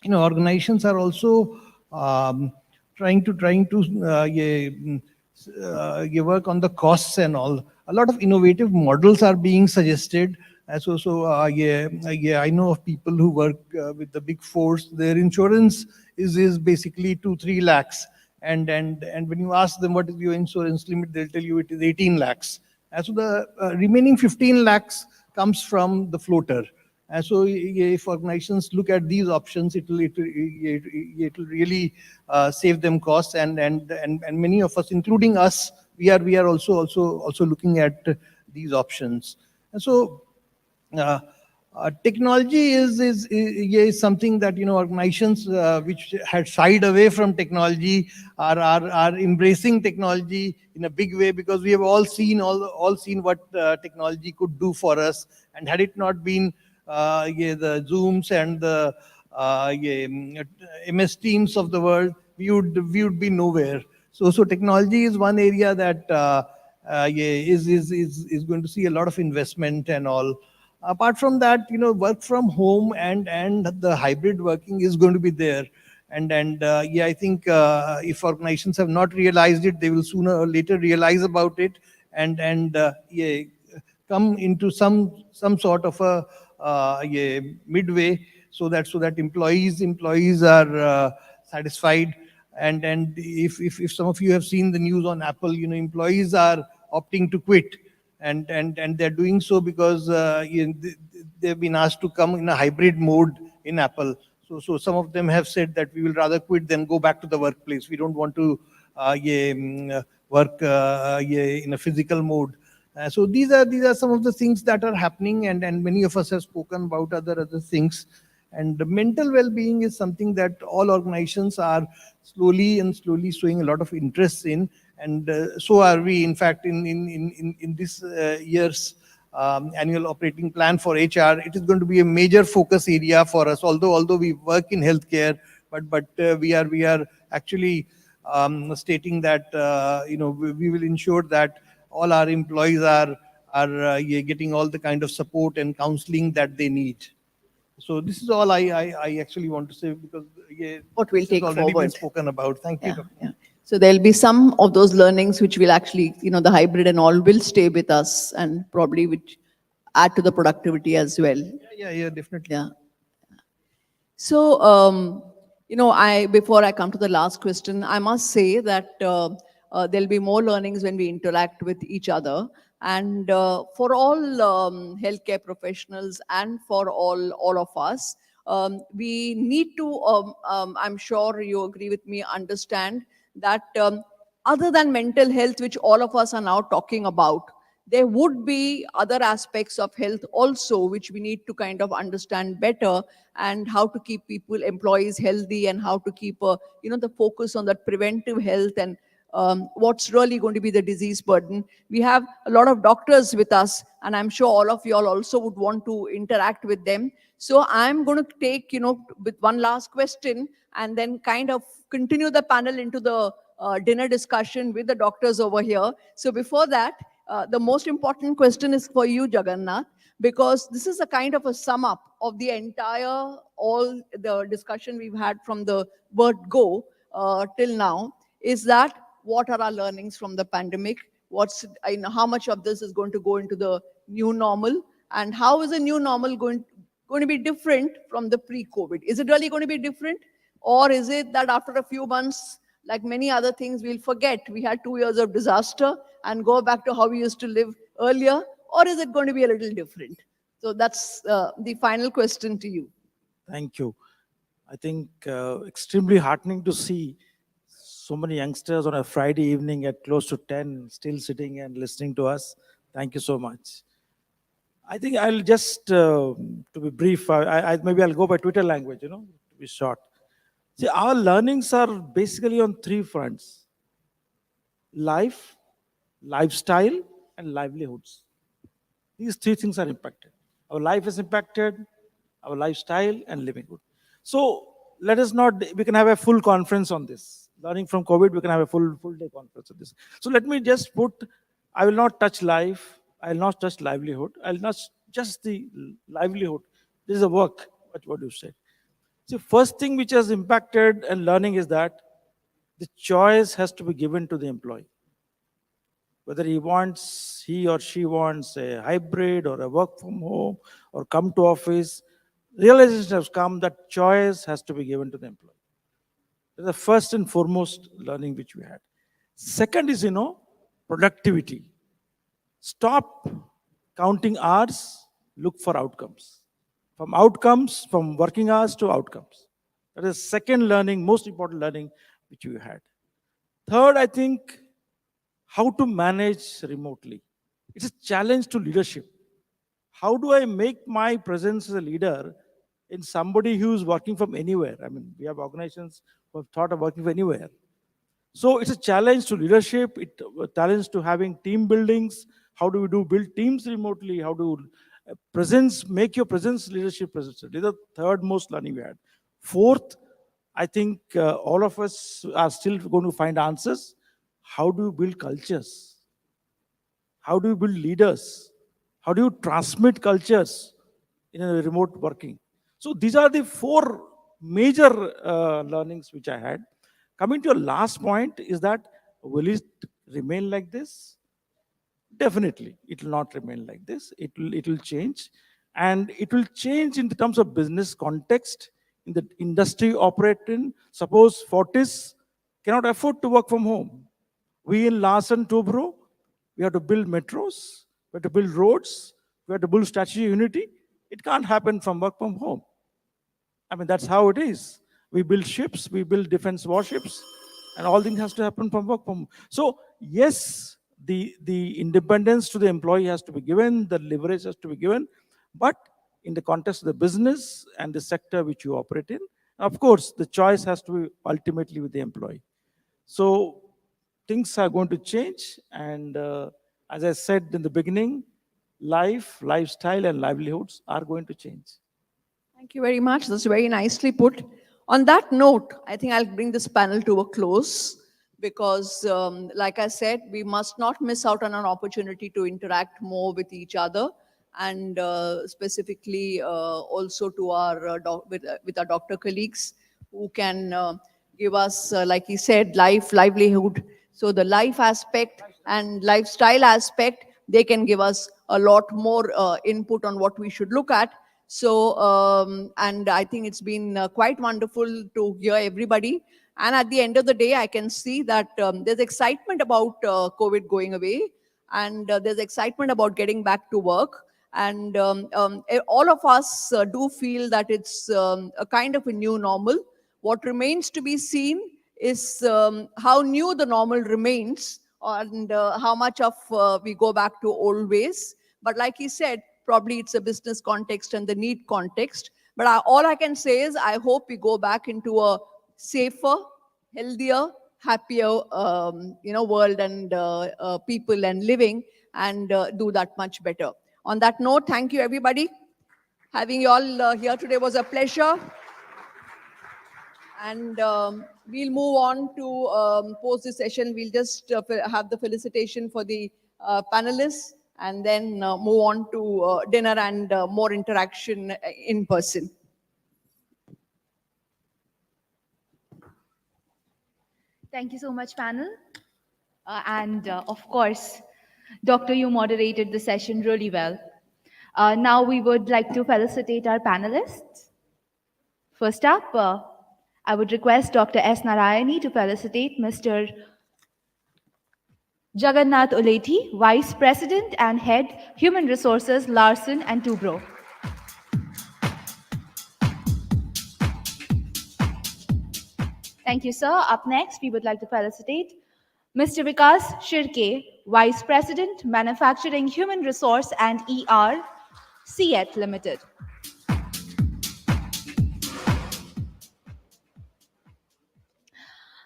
organizations are also trying to work on the costs and all. A lot of innovative models are being suggested. I know of people who work with the big fours. Their insurance is basically 2-3 lakhs, and when you ask them what is your insurance limit, they'll tell you it is 18 lakhs. So the remaining 15 lakhs comes from the floater. So if organizations look at these options, it will really save them costs, and many of us, including us, we are also looking at these options. And so technology is something that organizations which had shied away from technology are embracing technology in a big way, because we have all seen what technology could do for us. And had it not been the Zooms and the MS Teams of the world, we would be nowhere. So technology is one area that is going to see a lot of investment and all. Apart from that, work from home and the hybrid working is going to be there. And I think if organizations have not realized it, they will sooner or later realize about it and come into some sort of a midway, so that employees are satisfied. And if some of you have seen the news on Apple, employees are opting to quit, and they're doing so because they've been asked to come in a hybrid mode in Apple. So some of them have said that we will rather quit than go back to the workplace. We don't want to work in a physical mode. So these are some of the things that are happening, and many of us have spoken about other things. And the mental well-being is something that all organizations are slowly showing a lot of interest in, and so are we. In fact, in this year's annual operating plan for HR, it is going to be a major focus area for us. Although we work in healthcare, but we are actually stating that we will ensure that all our employees are getting all the kind of support and counseling that they need. So this is all I actually want to say, because what we'll this has take already been forward. spoken about. Thank you. Dr. So there'll be some of those learnings which will actually, the hybrid and all will stay with us and probably which add to the productivity as well. Yeah, definitely. Yeah. So, before I come to the last question, I must say that there'll be more learnings when we interact with each other. And for all healthcare professionals and for all of us, we need to, I'm sure you agree with me, understand that other than mental health, which all of us are now talking about, there would be other aspects of health also, which we need to kind of understand better, and how to keep employees healthy, and how to keep, the focus on that preventive health, and what's really going to be the disease burden. We have a lot of doctors with us, and I'm sure all of you all also would want to interact with them. So I'm going to take, with one last question, and then kind of continue the panel into the dinner discussion with the doctors over here. So before that, the most important question is for you, Jagannath, because this is a kind of a sum up of the entire, all the discussion we've had from the word go till now, is that what are our learnings from the pandemic? How much of this is going to go into the new normal? And how is the new normal going to be different from the pre-COVID? Is it really going to be different? Or is it that after a few months, like many other things, we'll forget we had 2 years of disaster and go back to how we used to live earlier? Or is it going to be a little different? So that's the final question to you. Thank you. I think extremely heartening to see so many youngsters on a Friday evening at close to 10 still sitting and listening to us. Thank you so much. I think I'll just, to be brief, maybe I'll go by Twitter language, to be short. See, our learnings are basically on 3 fronts: life, lifestyle, and livelihoods. These 3 things are impacted. Our life is impacted, our lifestyle, and livelihood. So let us not, we can have a full conference on this. Learning from COVID, we can have a full day conference on this. So let me just put, I will not touch life, I will not touch livelihood, I will not just the livelihood. This is a work, what you said. So first thing which has impacted and learning is that the choice has to be given to the employee. Whether he or she wants a hybrid or a work from home or come to office, realization has come that choice has to be given to the employee. That's the first and foremost learning which we had. Second is, productivity. Stop counting hours, look for outcomes. From working hours to outcomes. That is second learning, most important learning which we had. Third, I think, how to manage remotely. It's a challenge to leadership. How do I make my presence as a leader in somebody who's working from anywhere? I mean, we have organizations who have thought of working from anywhere. So it's a challenge to leadership, it's a challenge to having team buildings. How do we build teams remotely? How do make your presence leadership presence? This is the third most learning we had. Fourth, I think all of us are still going to find answers. How do you build cultures? How do you build leaders? How do you transmit cultures in a remote working? So these are the 4 major learnings which I had. Coming to your last point is that, will it remain like this? Definitely, it will not remain like this. It will change. And it will change in terms of business context, in the industry operate in. Suppose Fortis cannot afford to work from home. We in Larsen Toubro, we have to build metros, we have to build roads, we have to build Statue of Unity. It can't happen from work from home. I mean, that's how it is. We build ships, we build defense warships, and all things has to happen from work from home. So yes, the independence to the employee has to be given, the leverage has to be given, but in the context of the business and the sector which you operate in, of course, the choice has to be ultimately with the employee. So things are going to change, and as I said in the beginning, life, lifestyle, and livelihoods are going to change. Thank you very much. That's very nicely put. On that note, I think I'll bring this panel to a close, because like I said, we must not miss out on an opportunity to interact more with each other. and specifically also to our with our doctor colleagues who can give us, like he said, livelihood. So the life aspect and lifestyle aspect, they can give us a lot more input on what we should look at. So, and I think it's been quite wonderful to hear everybody. And at the end of the day, I can see that there's excitement about COVID going away, and there's excitement about getting back to work. And all of us do feel that it's a kind of a new normal. What remains to be seen is how new the normal remains, and how much of we go back to old ways. But like he said, probably it's a business context and the need context. But all I can say is I hope we go back into a safer, healthier, happier, world and people and living, and do that much better. On that note, thank you, everybody. Having you all here today was a pleasure. And we'll move on to post this session. We'll just have the felicitation for the panelists, and then move on to dinner and more interaction in person. Thank you so much, panel. And of course, Doctor, you moderated the session really well. Now we would like to felicitate our panelists. First up, I would request Dr. S. Narayani to felicitate Mr. Jagannath Uleti, Vice President and Head, Human Resources, Larsen and Toubro. Thank you, sir. Up next, we would like to felicitate Mr. Vikas Shirke, Vice President, Manufacturing, Human Resource and ER, CET Limited.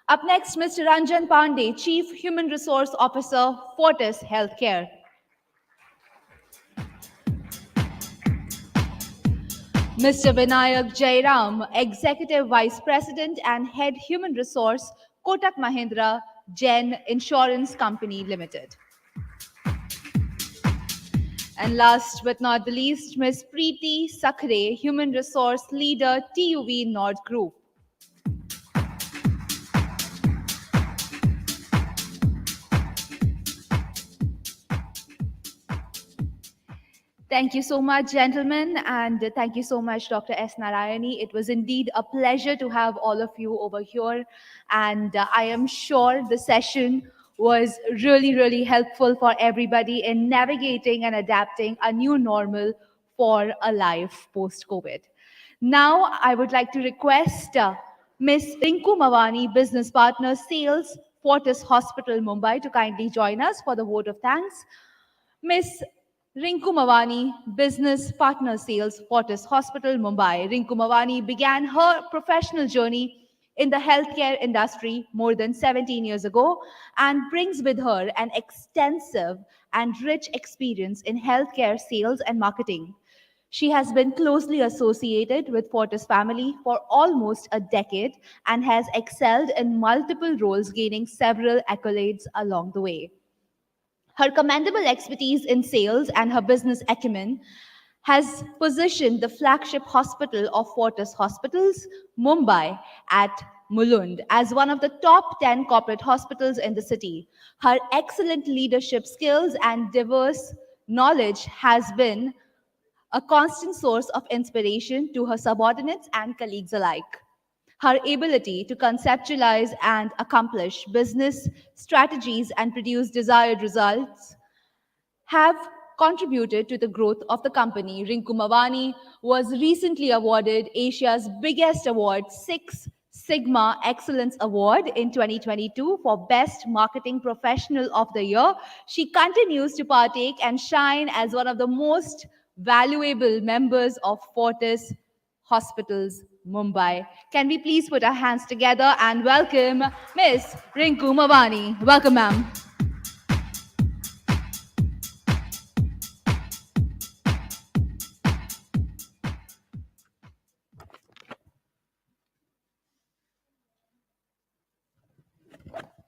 Up next, Mr. Ranjan Pandey, Chief Human Resource Officer, Fortis Healthcare. Mr. Vinayak Jairam, Executive Vice President and Head Human Resource, Kotak Mahindra Jain Insurance Company Limited. And last but not the least, Ms. Preeti Sakhre, Human Resource Leader, TUV Nord Group. Thank you so much, gentlemen, and thank you so much, Dr. S. Narayani. It was indeed a pleasure to have all of you over here, and I am sure the session was really, really helpful for everybody in navigating and adapting a new normal for a life post-COVID. Now, I would like to request Ms. Rinku Mawani, Business Partner, Sales, Fortis Hospital, Mumbai, to kindly join us for the vote of thanks. Ms. Rinku Mawani, Business Partner Sales, Fortis Hospital, Mumbai. Rinku Mawani began her professional journey in the healthcare industry more than 17 years ago and brings with her an extensive and rich experience in healthcare sales and marketing. She has been closely associated with Fortis family for almost a decade and has excelled in multiple roles, gaining several accolades along the way. Her commendable expertise in sales and her business acumen has positioned the flagship hospital of Fortis Hospitals, Mumbai, at Mulund as one of the top 10 corporate hospitals in the city. Her excellent leadership skills and diverse knowledge has been a constant source of inspiration to her subordinates and colleagues alike. Her ability to conceptualize and accomplish business strategies and produce desired results have contributed to the growth of the company. Rinku Mawani was recently awarded Asia's biggest award, Six Sigma Excellence Award in 2022 for Best Marketing Professional of the Year. She continues to partake and shine as one of the most valuable members of Fortis Hospitals, Mumbai. Can we please put our hands together and welcome Ms. Rinku Mawani. Welcome, ma'am.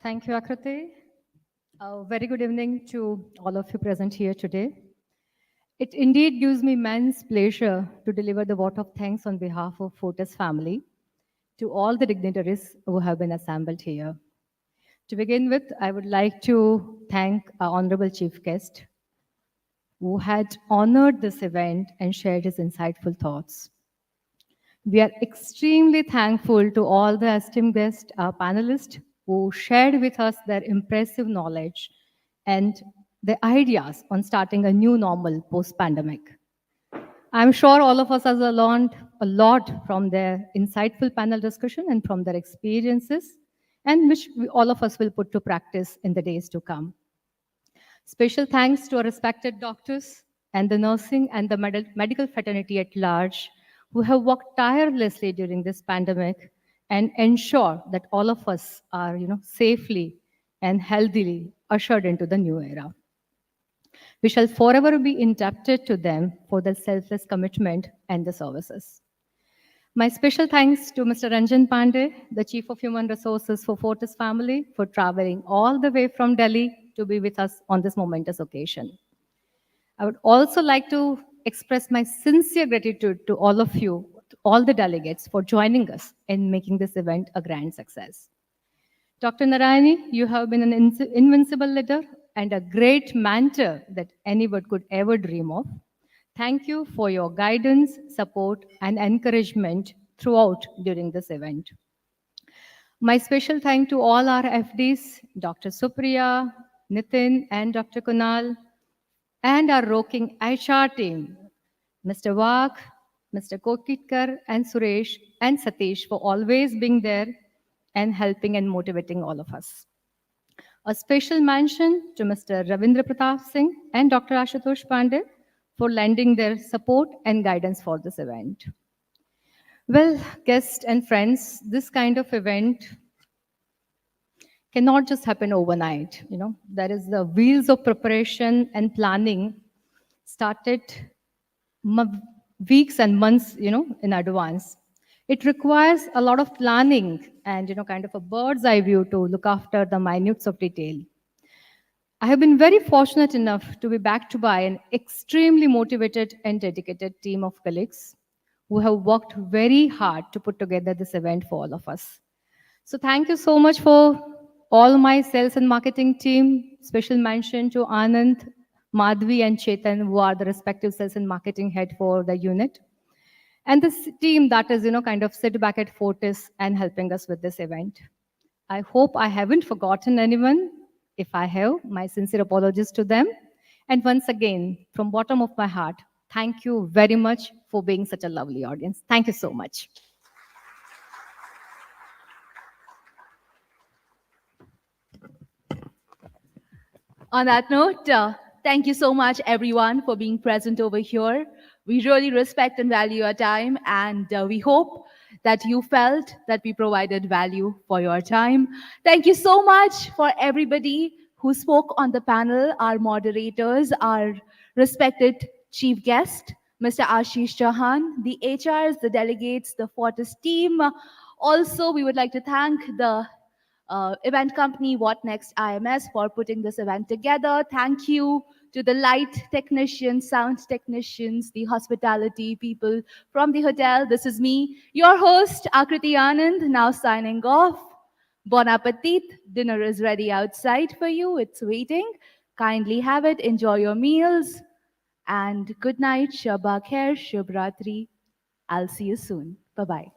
Thank you, Akriti. Very good evening to all of you present here today. It indeed gives me immense pleasure to deliver the vote of thanks on behalf of Fortis family to all the dignitaries who have been assembled here. To begin with, I would like to thank our honorable chief guest who had honored this event and shared his insightful thoughts. We are extremely thankful to all the esteemed guests, our panelists, who shared with us their impressive knowledge and their ideas on starting a new normal post-pandemic. I'm sure all of us have learned a lot from their insightful panel discussion and from their experiences, and which all of us will put to practice in the days to come. Special thanks to our respected doctors and the nursing and the medical fraternity at large who have worked tirelessly during this pandemic and ensure that all of us are safely and healthily ushered into the new era. We shall forever be indebted to them for their selfless commitment and the services. My special thanks to Mr. Ranjan Pandey, the Chief of Human Resources for Fortis family, for traveling all the way from Delhi to be with us on this momentous occasion. I would also like to express my sincere gratitude to all of you, to all the delegates, for joining us in making this event a grand success. Dr. Narayani, you have been an invincible leader and a great mentor that anyone could ever dream of. Thank you for your guidance, support, and encouragement throughout during this event. My special thanks to all our FDs, Dr. Supriya, Nitin, and Dr. Kunal, and our rocking HR team, Mr. Wak, Mr. Kokitkar, and Suresh, and Satish for always being there and helping and motivating all of us. A special mention to Mr. Ravindra Pratap Singh and Dr. Ashutosh Pandey for lending their support and guidance for this event. Well, guests and friends, this kind of event cannot just happen overnight. There is the wheels of preparation and planning started weeks and months, in advance. It requires a lot of planning and, kind of a bird's eye view to look after the minutes of detail. I have been very fortunate enough to be backed by an extremely motivated and dedicated team of colleagues who have worked very hard to put together this event for all of us. So thank you so much for all my sales and marketing team. Special mention to Anand, Madhvi, and Chetan, who are the respective sales and marketing head for the unit. And this team that is, kind of sit back at Fortis and helping us with this event. I hope I haven't forgotten anyone. If I have, my sincere apologies to them. And once again, from bottom of my heart, thank you very much for being such a lovely audience. Thank you so much. On that note, thank you so much, everyone, for being present over here. We really respect and value your time, and we hope that you felt that we provided value for your time. Thank you so much for everybody who spoke on the panel, our moderators, our respected chief guest, Mr. Ashish Chauhan, the HRs, the delegates, the Fortis team. Also, we would like to thank the event company What Next IMS for putting this event together. Thank you to the light technicians, sound technicians, the hospitality people from the hotel. This is me, your host, Akriti Anand, now signing off. Bon appetit. Dinner is ready outside for you. It's waiting. Kindly have it. Enjoy your meals. And good night. Shabba khair. Shubh Ratri. I'll see you soon. Bye-bye.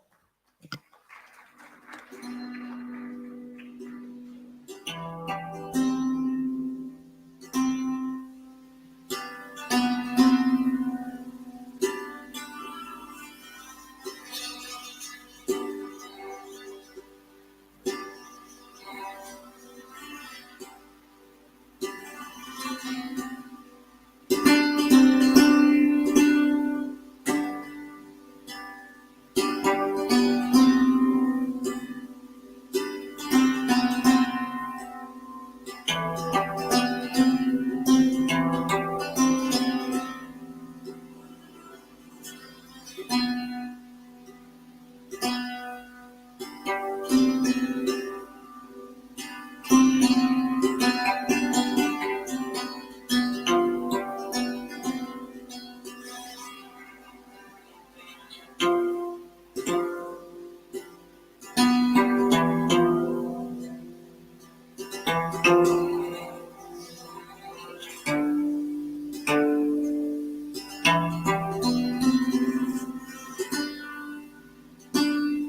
you.